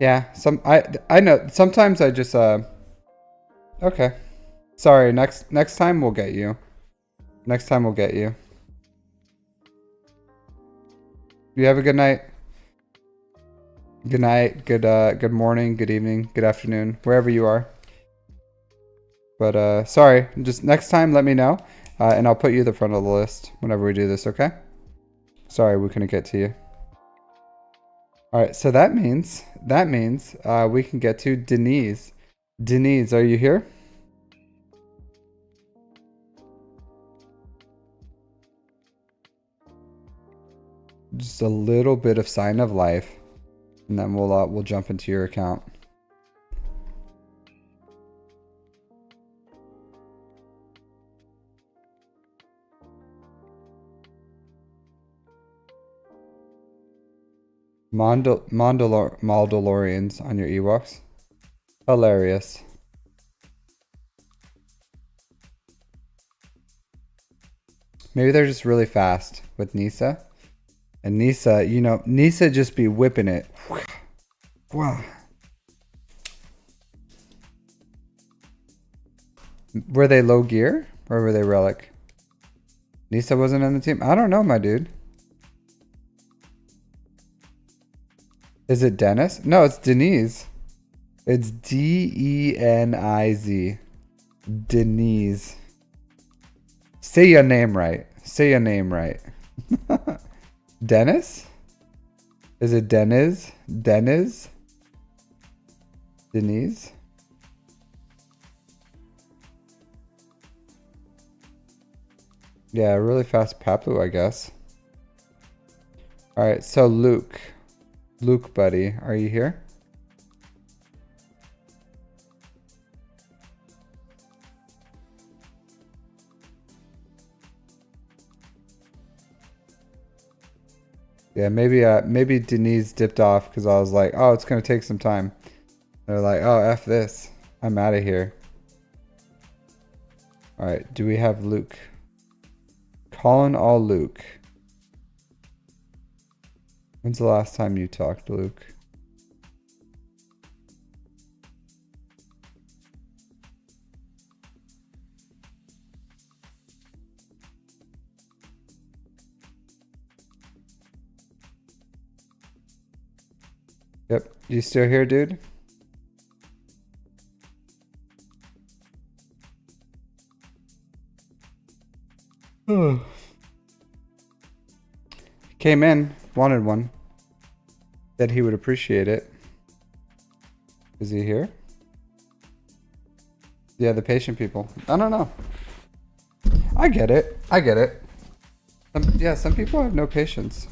Yeah, I know sometimes I just okay. Sorry, next time we'll get you. Next time we'll get you. You have a good night. Good night, good morning, good evening, good afternoon, wherever you are. But sorry, just next time let me know, and I'll put you at the front of the list whenever we do this, okay? Sorry, we couldn't get to you. Alright, so that means we can get to Denise. Denise, are you here? Just a little bit of sign of life, and then we'll jump into your account. Mandalorians on your Ewoks. Hilarious. Maybe they're just really fast with Nisa. And Nisa, Nisa just be whipping it. Wow. Were they low gear or were they relic? Nisa wasn't on the team? I don't know, my dude. Is it Dennis? No, it's Denise. It's Deniz. Denise. Say your name right. Say your name right. Dennis? Is it Dennis? Dennis? Denise? Yeah, really fast Papu, I guess. Alright, so Luke. Luke, buddy, are you here? Yeah, maybe Denise dipped off because I was like, oh, it's gonna take some time. They're like, oh, F this. I'm out of here. Alright, do we have Luke? Calling all Luke. When's the last time you talked, Luke? Yep, you still here, dude? Came in, wanted one. Said he would appreciate it. Is he here? Yeah, the patient people. I don't know. I get it. I get it. Yeah, some people have no patience.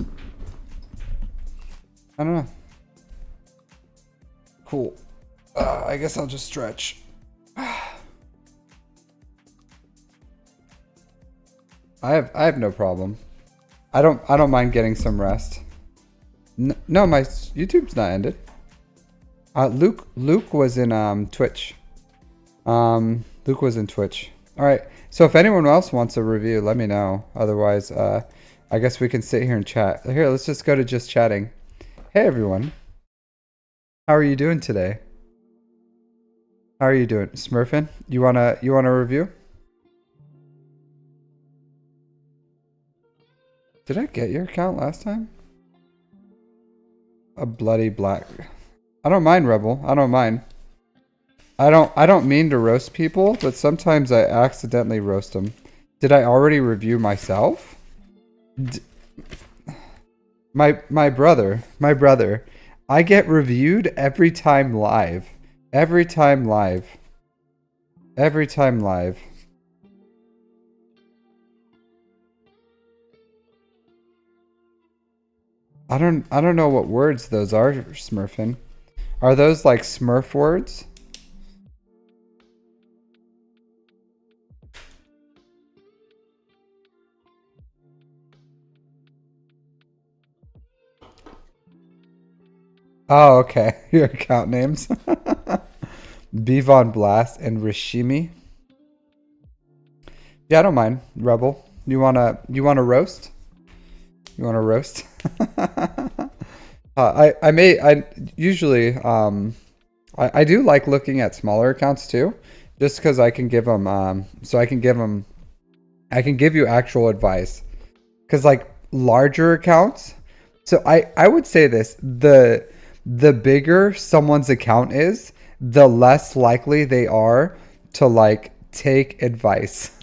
I don't know. Cool. I guess I'll just stretch. I have no problem. I don't mind getting some rest. No, my YouTube's not ended. Luke was in Twitch. Luke was in Twitch. All right. So if anyone else wants a review, let me know. Otherwise, I guess we can sit here and chat. Here, let's just go to just chatting. Hey everyone. How are you doing today? How are you doing, Smurfin? You wanna review? Did I get your account last time? A bloody black. I don't mind, Rebel. I don't mind. I don't mean to roast people, but sometimes I accidentally roast them. Did I already review myself? My brother. I get reviewed every time live. Every time live. Every time live. I don't know what words those are, Smurfin. Are those like Smurf words? Oh, okay. Your account names. Bevon Blast and Rishimi. Yeah, I don't mind. Rebel. You wanna roast? You wanna roast? I usually I do like looking at smaller accounts too, just because I can give them I can give you actual advice. Because like larger accounts, so I would say this: the bigger someone's account is, the less likely they are to like take advice.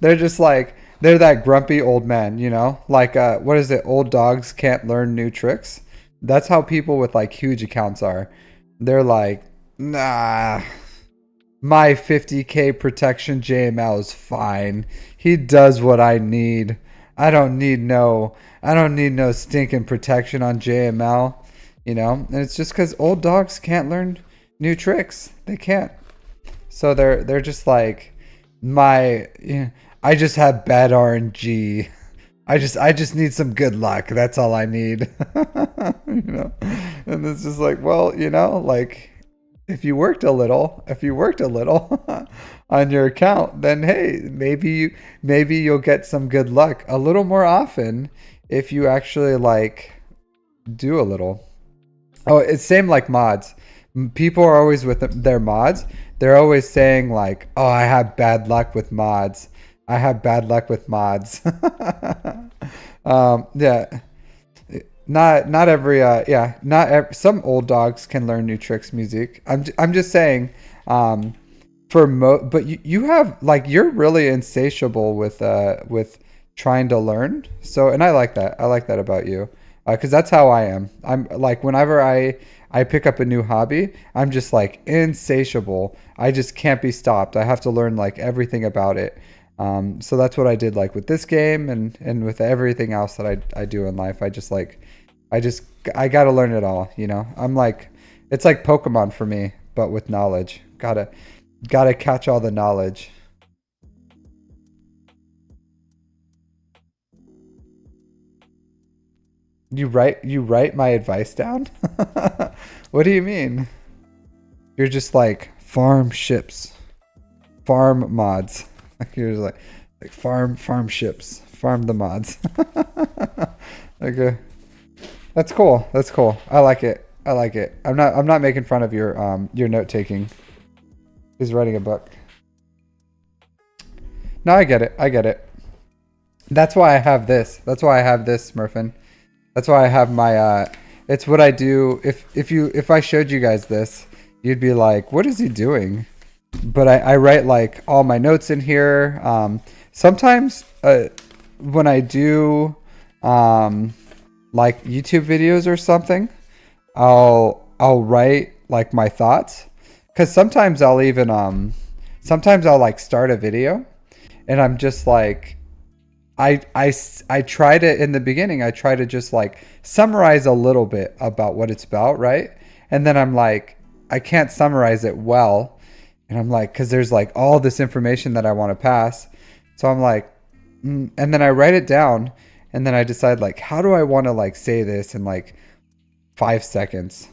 They're just like they're that grumpy old man, you know? Like what is it? Old dogs can't learn new tricks. That's how people with like huge accounts are. They're like, nah, my 50k protection JML is fine. He does what I need. I don't need no stinking protection on JML, you know? And it's just cuz old dogs can't learn new tricks. They can't. So they're just like I just have bad RNG. I just need some good luck. That's all I need. You know? And it's just like, well, you know, like if you worked a little on your account, then hey, maybe you'll get some good luck a little more often if you actually like do a little. Oh, it's same like mods. People are always with their mods. They're always saying like, "Oh, I have bad luck with mods. I have bad luck with mods." Yeah. Not every some old dogs can learn new tricks music. I'm just saying but you have like you're really insatiable with trying to learn. So and I like that. I like that about you. Cuz that's how I am. I'm like whenever I pick up a new hobby, I'm just like insatiable. I just can't be stopped. I have to learn like everything about it. So that's what I did like with this game and with everything else that I do in life. I gotta learn it all, you know? I'm like, it's like Pokemon for me, but with knowledge. Gotta catch all the knowledge. You write my advice down? What do you mean? You're just like farm ships, farm mods. Like you're just like farm ships, farm the mods. Okay, that's cool. That's cool. I like it. I like it. I'm not making fun of your note taking. He's writing a book. No, I get it. I get it. That's why I have this. That's why I have this, Smurfin. That's why I have my it's what I do. If I showed you guys this, you'd be like, what is he doing? But I write like all my notes in here. Sometimes when I do like YouTube videos or something, I'll write like my thoughts, because sometimes I'll like start a video and I'm just like I try to, in the beginning, I try to just like summarize a little bit about what it's about, right? And then I'm like, I can't summarize it well. And I'm like, because there's like all this information that I want to pass. So I'm like, and then I write it down, and then I decide like, how do I want to like say this in like 5 seconds?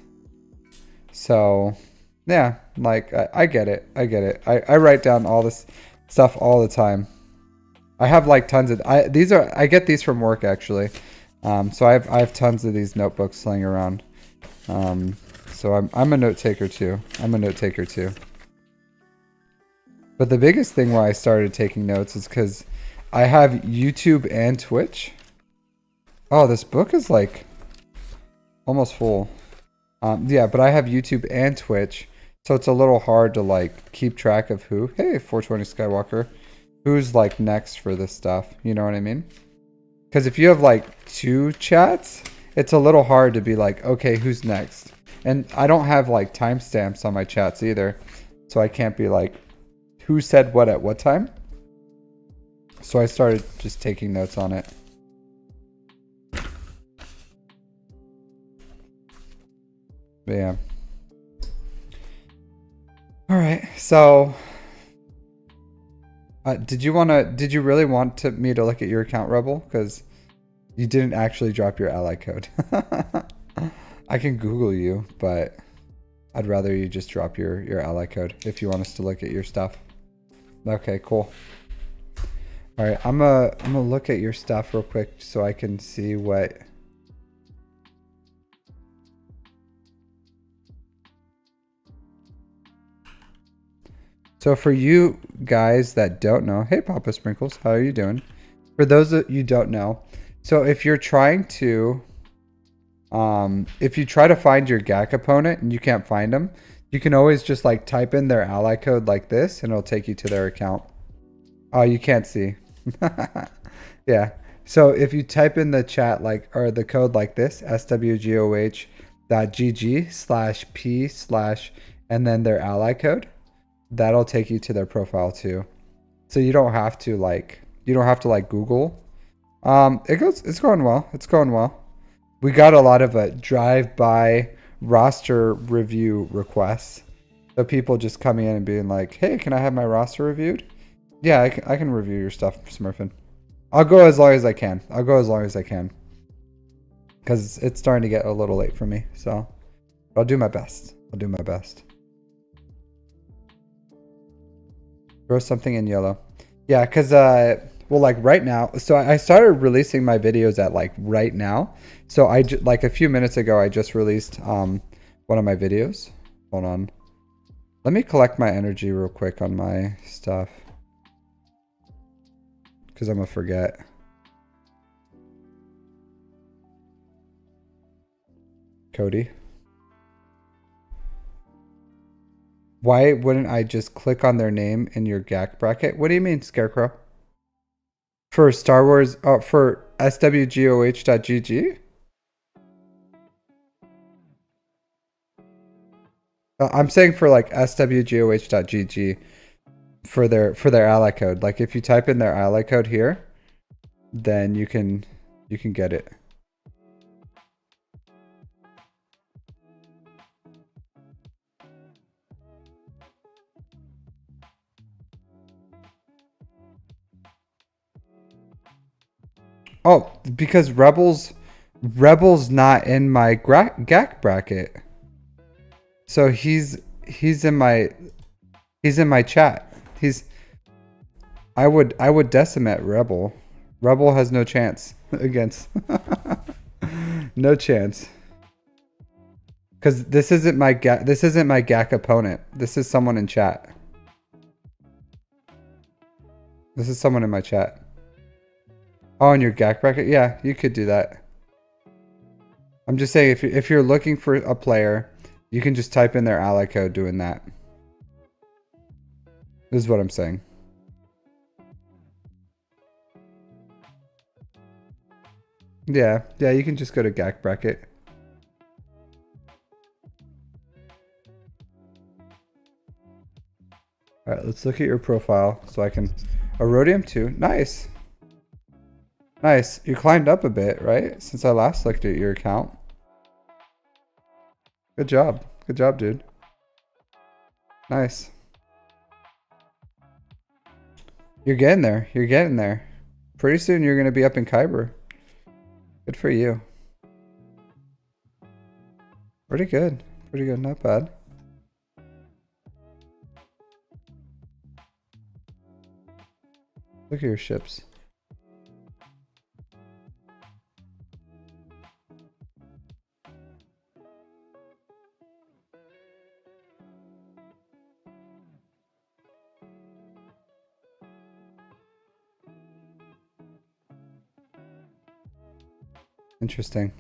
So yeah, like I get it. I get it. I write down all this stuff all the time. I have like tons of I get these from work actually. So I have tons of these notebooks laying around. So I'm a note taker too. I'm a note taker too. But the biggest thing why I started taking notes is because I have YouTube and Twitch. Oh, this book is like almost full. Yeah, but I have YouTube and Twitch, so it's a little hard to like keep track of who. Hey, 420 Skywalker. Who's like next for this stuff? You know what I mean? Because if you have like two chats, it's a little hard to be like, okay, who's next? And I don't have like timestamps on my chats either, so I can't be like, who said what at what time? So I started just taking notes on it. But yeah. All right. So, did you really want me to look at your account, Rebel? Because you didn't actually drop your ally code. I can Google you, but I'd rather you just drop your ally code if you want us to look at your stuff. Okay, cool. All right, I'm gonna look at your stuff real quick so I can see what. So for you guys that don't know, hey Papa Sprinkles, how are you doing? For those that you don't know, so if you're trying to, if you try to find your GAC opponent and you can't find them, you can always just like type in their ally code like this and it'll take you to their account. Oh, you can't see. Yeah. So if you type in the chat like, or the code like this, swgoh.gg/p/ and then their ally code, that'll take you to their profile too. So you don't have to like Google. It's going well. It's going well. We got a lot of drive-by roster review requests. So people just coming in and being like, hey, can I have my roster reviewed? Yeah, I can review your stuff, Smurfin. I'll go as long as I can. I'll go as long as I can. Because it's starting to get a little late for me. So I'll do my best. I'll do my best. Throw something in yellow. Yeah, because, well, like right now. So I started releasing my videos at like right now. So like a few minutes ago, I just released one of my videos. Hold on. Let me collect my energy real quick on my stuff. Because I'm going to forget. Cody. Why wouldn't I just click on their name in your GAC bracket? What do you mean, Scarecrow? For Star Wars, for swgoh.gg? I'm saying for like swgoh.gg for their ally code. Like if you type in their ally code here, then you can get it. Oh, because Rebels Rebel's not in my GAC bracket. So he's in my chat. I would decimate Rebel. Rebel has no chance against. No chance. Cuz this isn't my GAC opponent. This is someone in chat. This is someone in my chat. Oh, in your GAC bracket? Yeah, you could do that. I'm just saying if you're looking for a player, you can just type in their ally code doing that. This is what I'm saying. Yeah, you can just go to GAC bracket. All right, let's look at your profile so I can... Erodium 2, nice. Nice, you climbed up a bit, right? Since I last looked at your account. Good job, dude. Nice. You're getting there. Pretty soon you're gonna be up in Kyber. Good for you. Pretty good, not bad. Look at your ships. Interesting.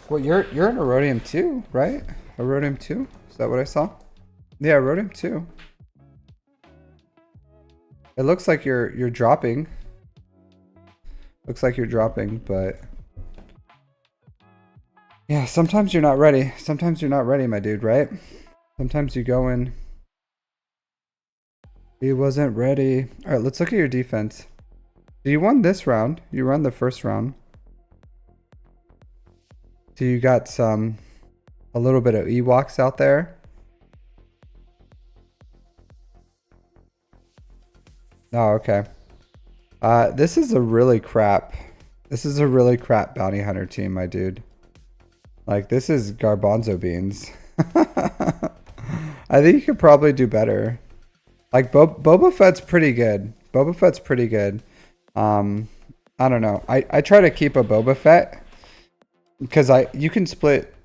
Well, you're in Erodium 2, right? Erodium 2? Is that what I saw? Yeah, Erodium 2. It looks like you're dropping. Looks like you're dropping, but yeah, sometimes you're not ready. Sometimes you're not ready, my dude, right? Sometimes you go in. He wasn't ready. All right, let's look at your defense. So you won this round. You won the first round. So you got a little bit of Ewoks out there. Oh, okay. This is a really crap bounty hunter team, my dude. Like, this is garbanzo beans. I think you could probably do better. Like, Boba Fett's pretty good. I don't know. I try to keep a Boba Fett because you can split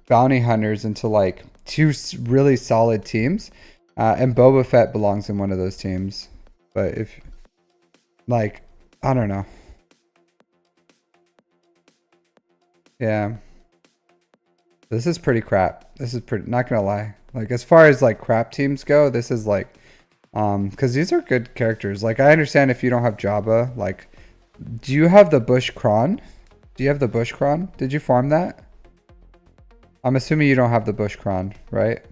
bounty hunters into like two really solid teams, and Boba Fett belongs in one of those teams. But if, like, I don't know. Yeah. This is pretty crap. This is pretty, not gonna lie. Like, as far as like crap teams go, this is like, because these are good characters. Like, I understand if you don't have Jabba. Like, do you have the Bush Kron? Did you farm that? I'm assuming you don't have the Bush Kron, right?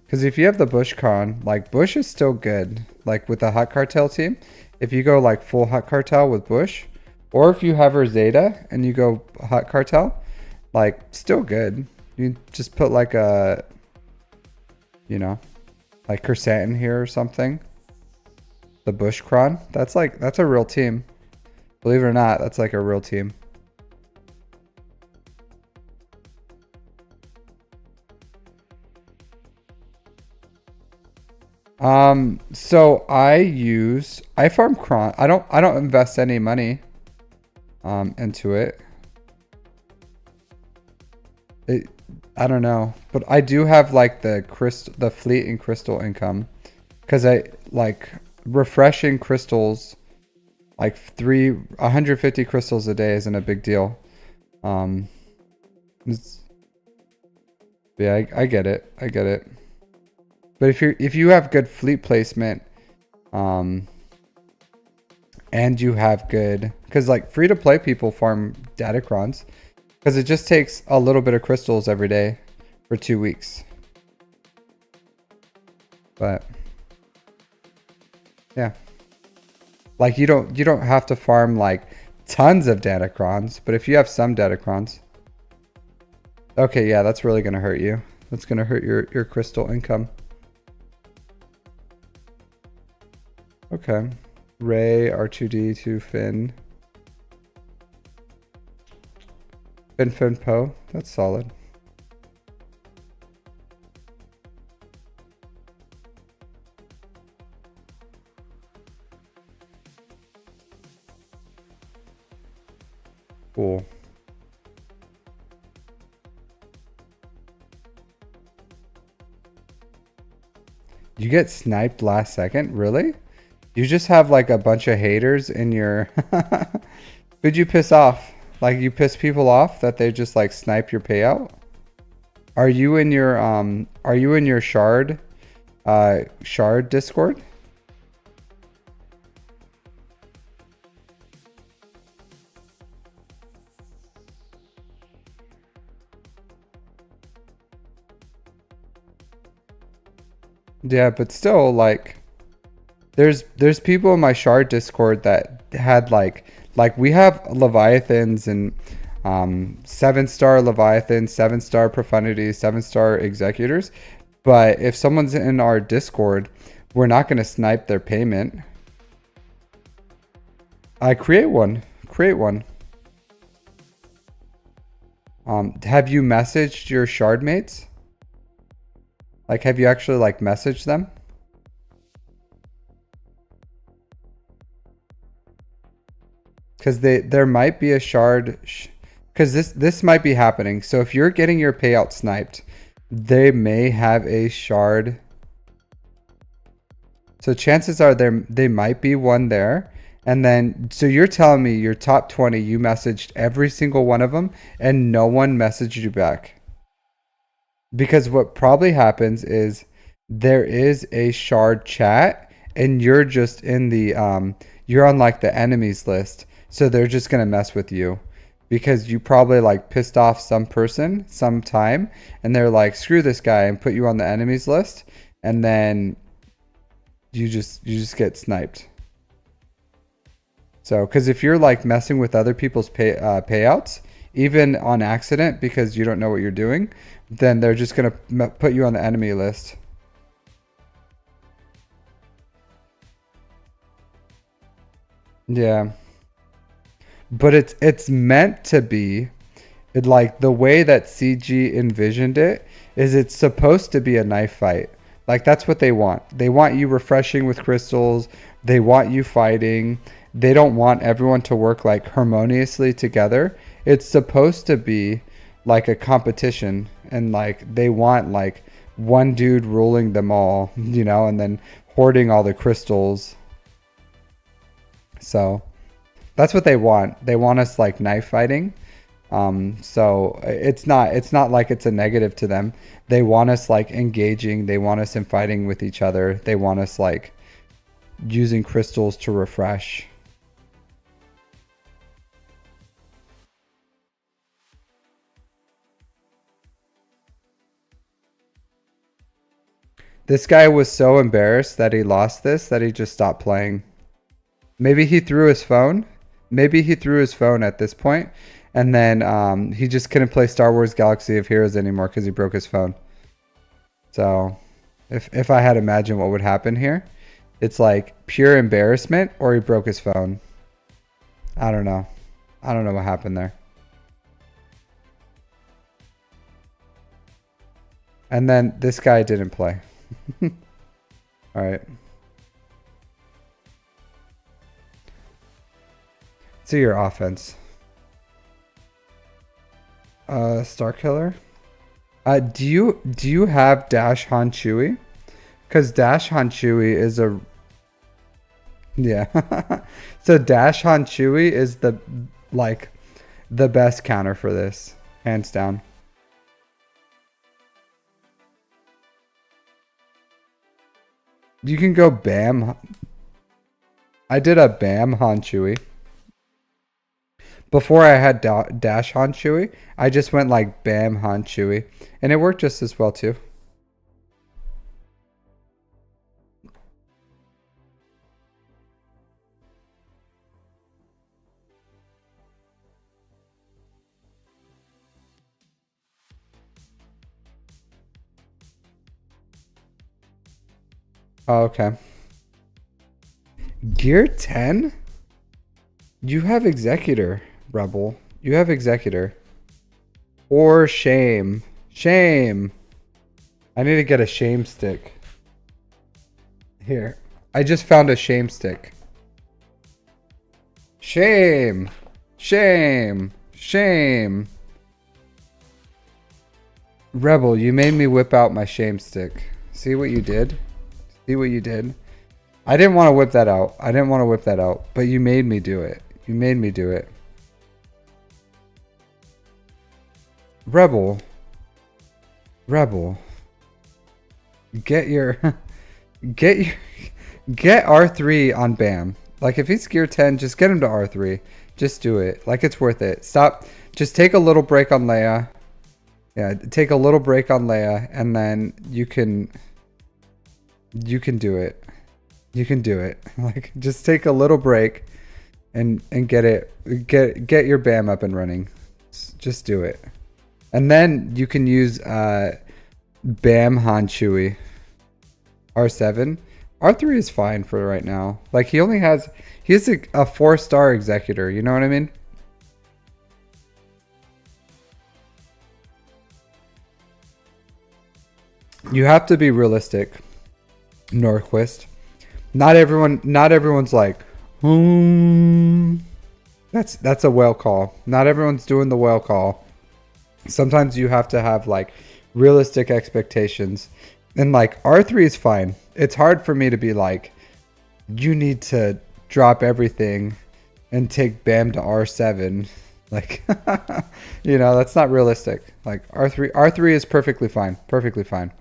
Because if you have the Bush Kron, like, Bush is still good. Like, with the Hut Cartel team, if you go like full Hut Cartel with Bush, or if you have her Zeta and you go Hut Cartel, like, still good. You just put like a, you know, like Kersantin here or something. The Bush Kron, that's a real team. Believe it or not, that's like a real team. So I farm Kron. I don't invest any money into it. I don't know, but I do have like the fleet and crystal income, because I like refreshing crystals, like 150 crystals a day isn't a big deal. Yeah, I get it. But if you have good fleet placement, and you have good, because like free to play people farm datacrons, because it just takes a little bit of crystals every day for 2 weeks. But yeah, like you don't have to farm like tons of datacrons, but if you have some datacrons, okay, yeah, that's really gonna hurt you. That's gonna hurt your crystal income. Okay. Ray, R2D2, Finn. Finn, Poe. That's solid. Cool. You get sniped last second? Really? You just have like a bunch of haters in your... Who'd you piss off? Like you piss people off that they just like snipe your payout? Are you in your shard Discord? Yeah, but still like there's people in my shard Discord that had like we have Leviathans and 7-star Leviathans, 7-star Profundities, 7-star Executors. But if someone's in our Discord, we're not going to snipe their payment. I create one. Create one. Have you messaged your shard mates? Like, have you actually like messaged them? Because there might be a shard, because this might be happening. So if you're getting your payout sniped, they may have a shard. So chances are they might be one there. And then, so you're telling me your top 20, you messaged every single one of them and no one messaged you back. Because what probably happens is there is a shard chat and you're just in the, you're on like the enemies list. So they're just going to mess with you because you probably like pissed off some person sometime and they're like, screw this guy and put you on the enemies list. And then you just get sniped. So, because if you're like messing with other people's payouts, even on accident because you don't know what you're doing, then they're just going to put you on the enemy list. Yeah. But it's meant to be, like the way that CG envisioned it is it's supposed to be a knife fight. Like that's what they want. They want you refreshing with crystals. They want you fighting. They don't want everyone to work like harmoniously together. It's supposed to be like a competition and like they want like one dude ruling them all, you know, and then hoarding all the crystals. So that's what they want. They want us like knife fighting. So it's not like it's a negative to them. They want us like engaging. They want us in fighting with each other. They want us like using crystals to refresh. This guy was so embarrassed that he lost this that he just stopped playing. Maybe he threw his phone. Maybe he threw his phone at this point, and then he just couldn't play Star Wars Galaxy of Heroes anymore because he broke his phone. So, if I had to imagine what would happen here, it's like pure embarrassment or he broke his phone. I don't know. I don't know what happened there. And then this guy didn't play. All right. So your offense. Star Killer. Do you have Dash Han Chewy? Because Dash Han Chewy is a yeah. So Dash Han Chewy is the best counter for this, hands down. You can go Bam. I did a Bam Han Chewy. Before I had Dash Han Chewy, I just went like Bam Han Chewy. And it worked just as well too. Oh, okay. Gear 10? You have Executor, Rebel. You have Executor. Or Shame. Shame. I need to get a Shame stick. Here. I just found a Shame stick. Shame. Shame. Shame. Rebel, you made me whip out my Shame stick. See what you did? See what you did? I didn't want to whip that out. I didn't want to whip that out. But you made me do it. You made me do it. Rebel. Rebel. Get R3 on Bam. Like if he's gear 10, just get him to R3. Just do it. Like it's worth it. Stop. Just take a little break on Leia. Yeah, take a little break on Leia and then you can do it. You can do it. Like just take a little break and get your Bam up and running. Just do it. And then you can use Bam Han Chewie. R7. R3 is fine for right now. Like he has a 4-star executor, you know what I mean? You have to be realistic, Norquist. Not everyone's like, that's a whale call. Not everyone's doing the whale call. Sometimes you have to have like realistic expectations. And like R3 is fine. It's hard for me to be like, you need to drop everything and take Bam to R7. Like, you know, that's not realistic. Like R3 is perfectly fine. Perfectly fine.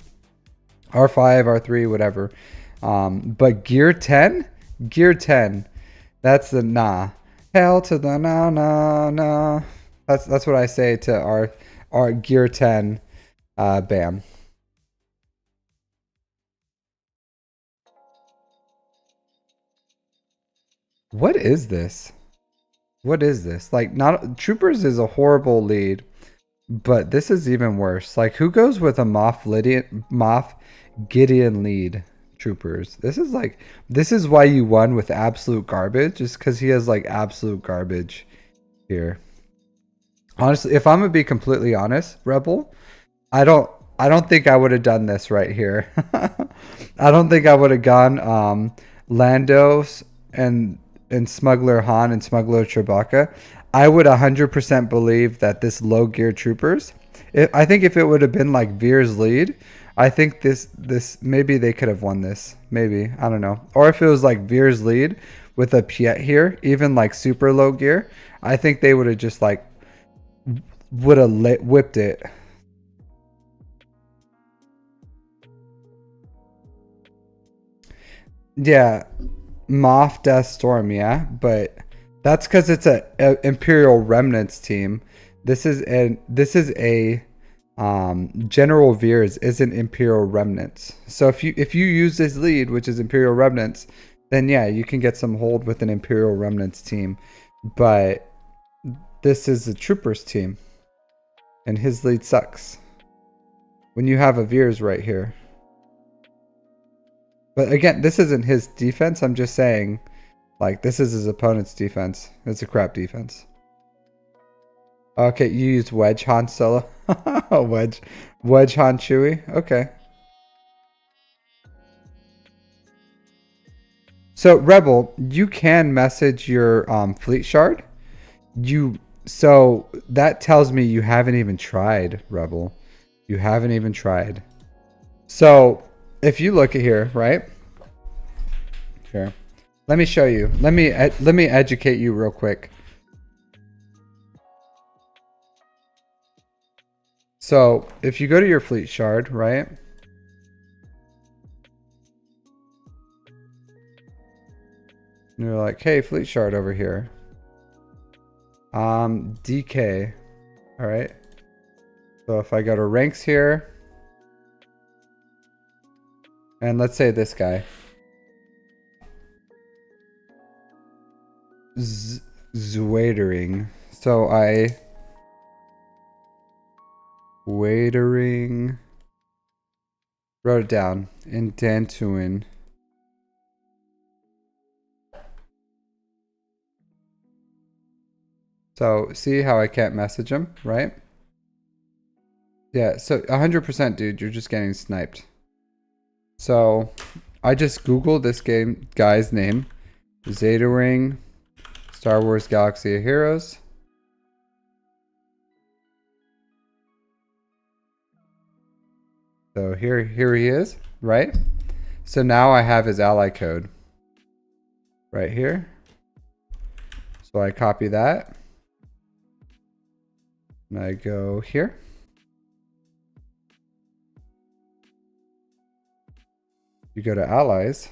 R5, R3, whatever. But gear 10, that's the nah. Hell to the nah. That's what I say to our gear 10 Bam. What is this? What is this? Like, not Troopers is a horrible lead, but this is even worse. Like, who goes with a Moff Gideon lead? Troopers. This is why you won with absolute garbage, just because he has like absolute garbage here. Honestly, if I'm gonna be completely honest, Rebel, I don't think I would have done this right here. I don't think I would have gone Lando's and Smuggler Han and Smuggler Chewbacca. I would 100% believe that this low gear Troopers. I think if it would have been like Veer's lead, I think this maybe they could have won this. Maybe, I don't know. Or if it was like Veer's lead with a Piet here, even like super low gear, I think they would have just like whipped it. Yeah, Moff Death Storm, yeah, but that's because it's a Imperial Remnants team. This is a General Veers isn't Imperial Remnants. So if you use this lead, which is Imperial Remnants, then yeah, you can get some hold with an Imperial Remnants team. But this is a Troopers team, and his lead sucks. When you have a Veers right here. But again, this isn't his defense. I'm just saying, like, this is his opponent's defense. It's a crap defense. Okay, you use Wedge Han Solo. Wedge Han Chewie. Okay. So Rebel, you can message your fleet shard. So that tells me you haven't even tried, Rebel. You haven't even tried. So if you look at here, right? Here. Let me show you. Let me educate you real quick. So if you go to your fleet shard, right? And you're like, hey, fleet shard over here. DK. All right. So if I go to ranks here, and let's say this guy. Zwaitering. So Waitering. Wrote it down in Dantuin. So see how I can't message him, right? Yeah, so 100% dude, you're just getting sniped. So I just Googled this guy's name. Zeta Ring, Star Wars Galaxy of Heroes. So here he is, right? So now I have his ally code right here. So I copy that. And I go here. You go to allies.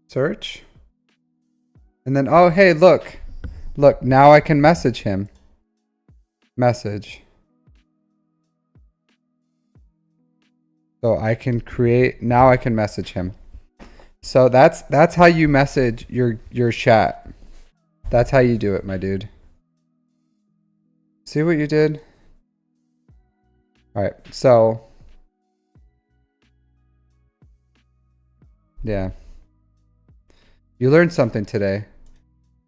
Search. And then, oh, hey, look. Look, now I can message him. Message. So I can create, now I can message him. So that's how you message your chat. That's how you do it, my dude. See what you did? All right, so yeah. You learned something today.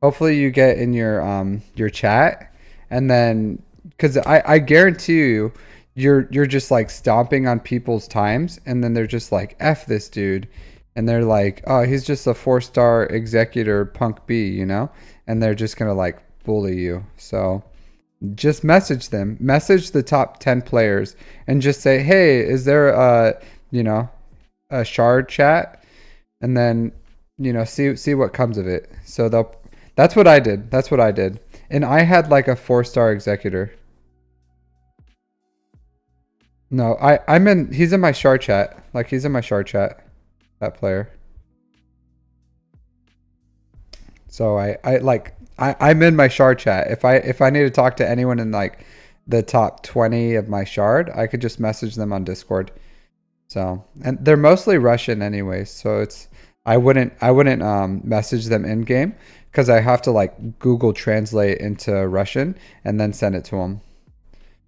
Hopefully you get in your chat, and then because I guarantee you you're just like stomping on people's times, and then they're just like, F this dude, and they're like, oh, he's just a 4-star executor punk B, you know, and they're just gonna like bully you. So just message them, message the top 10 players, and just say, hey, is there a shard chat, and then see what comes of it. So that's what I did. That's what I did. And I had like a 4-star executor. No, he's in my shard chat. Like he's in my shard chat, that player. So I'm in my shard chat. If I need to talk to anyone in like the top 20 of my shard, I could just message them on Discord. So, and they're mostly Russian anyways, so it's I wouldn't message them in game because I have to like Google Translate into Russian and then send it to them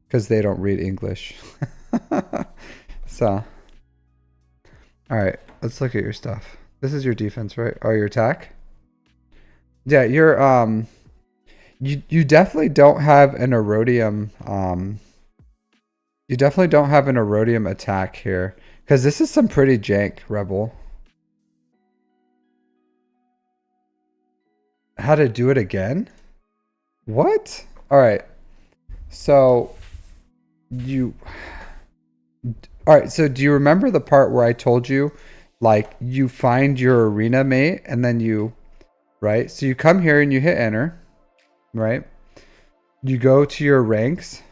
because they don't read English. So, all right, let's look at your stuff. This is your defense, right? Or your attack? Yeah, you're you definitely don't have an erodium you definitely don't have an erodium attack here because this is some pretty jank rebel. How to do it again? What? All right. So all right, so do you remember the part where I told you like you find your arena mate and then right? So you come here and you hit enter, right? You go to your ranks.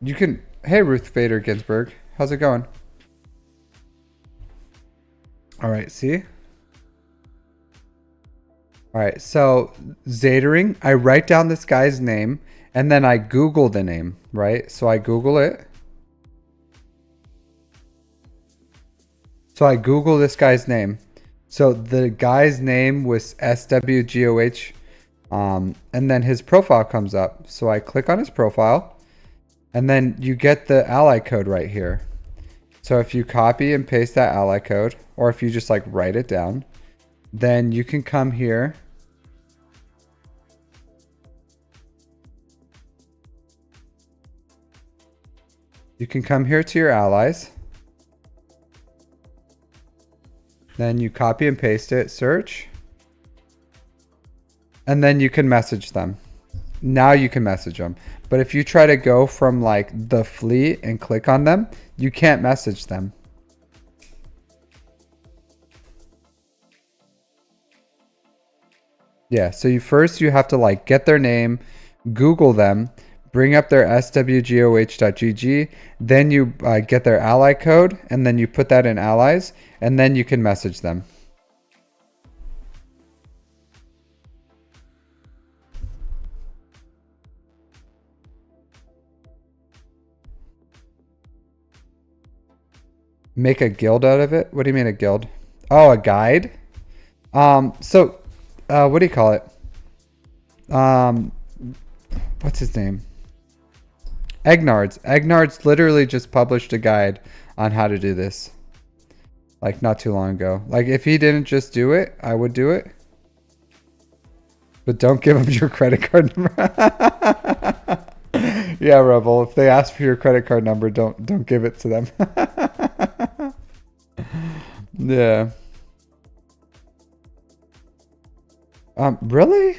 You can, hey, Ruth Bader Ginsburg, how's it going? All right, see? All right, so Zatering, I write down this guy's name and then I Google the name, right? So I Google it. So I Google this guy's name. So the guy's name was SWGOH, and then his profile comes up. So I click on his profile, and then you get the ally code right here. So if you copy and paste that ally code, or if you just like write it down, then you can come here. You can come here to your allies. Then you copy and paste it, search. And then you can message them. Now you can message them. But if you try to go from like the fleet and click on them, you can't message them. Yeah, so you have to like get their name, Google them, bring up their swgoh.gg, then you get their ally code, and then you put that in allies, and then you can message them. Make a guild out of it? What do you mean a guild? Oh, a guide? So what do you call it? What's his name? Egnard's literally just published a guide on how to do this. like not too long ago. Like if he didn't just do it, I would do it. But don't give him your credit card number. Yeah, Rebel. If they ask for your credit card number, don't give it to them. Yeah. Really?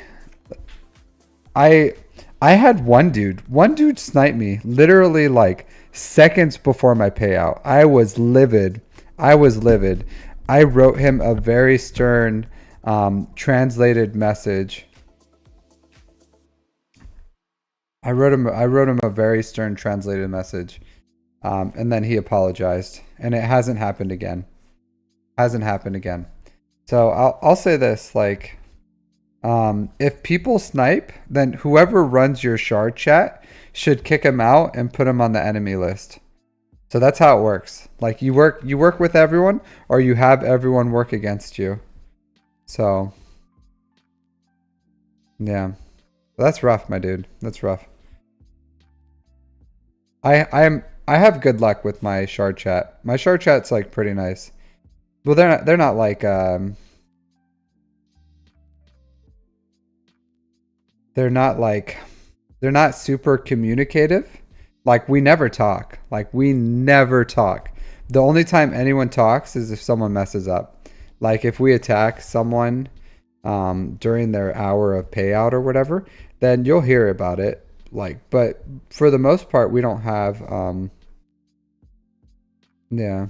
I I had one dude snipe me literally like seconds before my payout. I was livid. I was livid. I wrote him a very stern translated message. I wrote him a very stern translated message. And then he apologized, and it hasn't happened again. Hasn't happened again. So I'll say this, like, if people snipe, then whoever runs your shard chat should kick him out and put him on the enemy list. So that's how it works. Like you work with everyone, or you have everyone work against you. So yeah, that's rough, my dude. That's rough. I have good luck with my shard chat. My shard chat's like pretty nice. Well, they're not like they're not like they're not super communicative. Like we never talk. Like we never talk. The only time anyone talks is if someone messes up. Like if we attack someone during their hour of payout or whatever, then you'll hear about it. Like, but for the most part, we don't have yeah.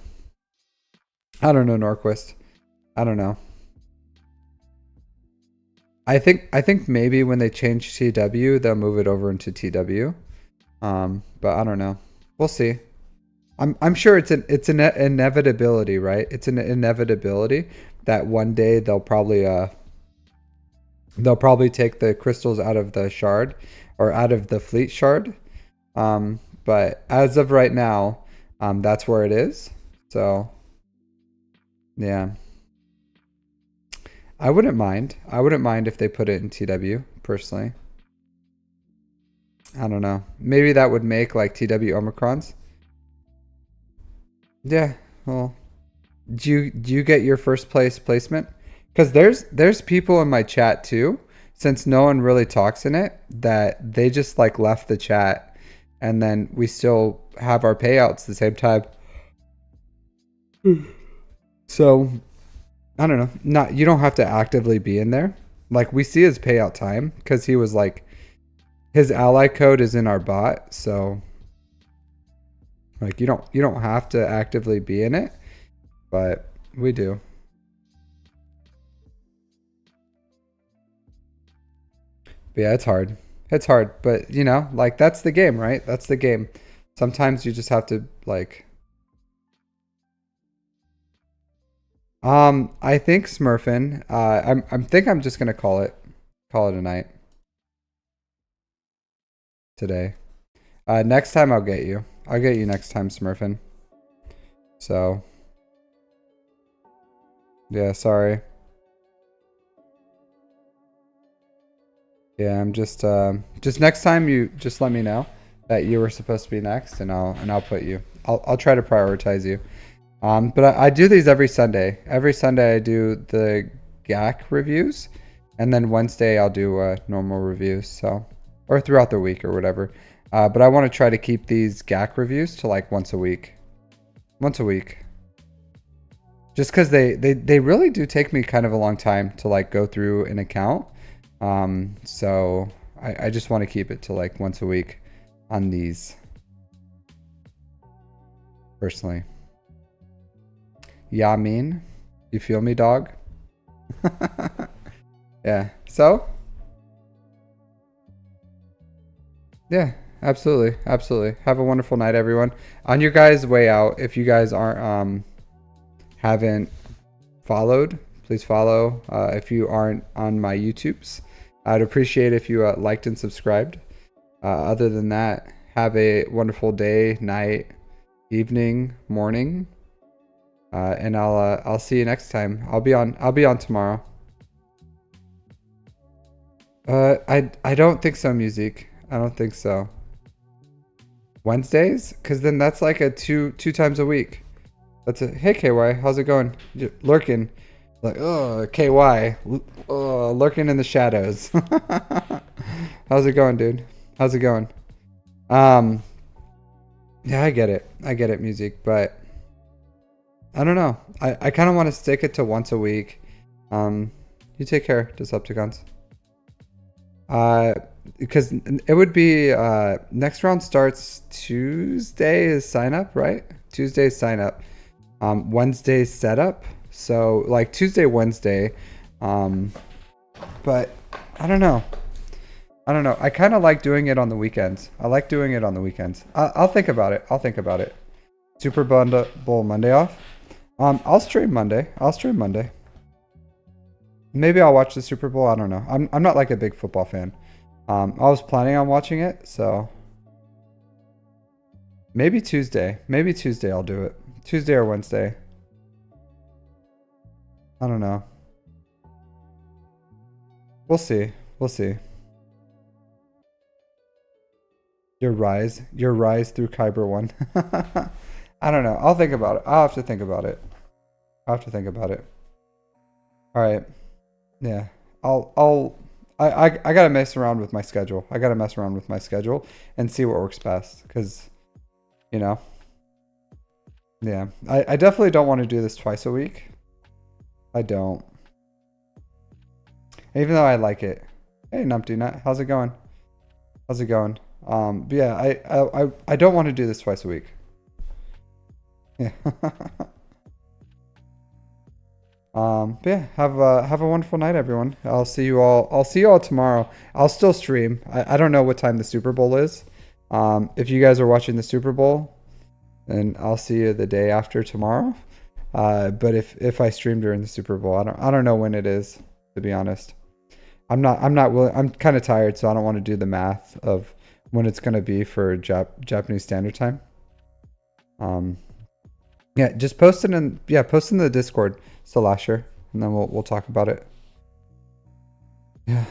I don't know, Norquist. I don't know. I think maybe when they change TW, they'll move it over into TW. But I don't know. We'll see. I'm sure it's an inevitability, right? It's an inevitability that one day they'll probably take the crystals out of the shard or out of the fleet shard. But as of right now, that's where it is. So yeah. I wouldn't mind. I wouldn't mind if they put it in TW, personally. I don't know. Maybe that would make like TW Omicrons. Yeah. Well, do you get your first place placement? Because there's people in my chat too, since no one really talks in it, that they just like left the chat, and then we still have our payouts the same time. So I don't know. Not you don't have to actively be in there. Like we see his payout time because he was like his ally code is in our bot, so like you don't have to actively be in it, but we do. But yeah, it's hard. It's hard, but you know, like that's the game, right? That's the game. Sometimes you just have to like I think Smurfin. I think I'm just gonna call it a night today. Next time I'll get you. I'll get you next time, Smurfin. So yeah, sorry. Yeah, I'm just next time you just let me know that you were supposed to be next, and I'll put you. I'll try to prioritize you. But I do these every Sunday. Every Sunday I do the GAC reviews, and then Wednesday I'll do normal reviews. So, or throughout the week or whatever. But I want to try to keep these GAC reviews to like once a week. Once a week. Just because they really do take me kind of a long time to like go through an account. So I just want to keep it to like once a week on these. Personally. Yeah, I mean, you feel me, dog? Yeah. So, yeah, absolutely, absolutely. Have a wonderful night, everyone. On your guys' way out, if you guys aren't haven't followed, please follow. If you aren't on my YouTubes, I'd appreciate if you liked and subscribed. Other than that, have a wonderful day, night, evening, morning. And I'll see you next time. I'll be on tomorrow. I don't think so, music. I don't think so. Wednesdays? Cause then that's like a two times a week. That's it. Hey KY, how's it going? Lurking, like KY, lurking in the shadows. How's it going, dude? How's it going? Yeah, I get it, music, but I don't know. I kind of want to stick it to once a week. You take care, Decepticons. Because it would be next round starts Tuesday is sign up, right? Tuesday sign up. Wednesday setup. So like Tuesday, Wednesday. But I don't know. I kind of like doing it on the weekends. I'll think about it. Super Bowl Monday off. I'll stream Monday. Maybe I'll watch the Super Bowl. I don't know. I'm not like a big football fan. I was planning on watching it, so maybe Tuesday. I'll do it. Tuesday or Wednesday. I don't know. We'll see. Your rise through Kyber 1. I don't know. I'll think about it. I'll have to think about it. All right. Yeah. I gotta mess around with my schedule. And see what works best. Because, yeah. I definitely don't want to do this twice a week. I don't. Even though I like it. Hey, Numpty Nut. How's it going? But yeah, I don't want to do this twice a week. Yeah. But yeah, have a wonderful night, everyone. I'll see you all tomorrow. I'll still stream. I don't know what time the Super Bowl is. If you guys are watching the Super Bowl, then I'll see you the day after tomorrow. But if I stream during the Super Bowl, I don't know when it is, to be honest. I'm not willing. I'm kind of tired, so I don't want to do the math of when it's gonna be for Japanese Standard Time. Yeah, just post it in the Discord, Salasher, and then we'll talk about it. Yeah,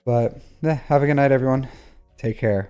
but yeah, have a good night, everyone. Take care.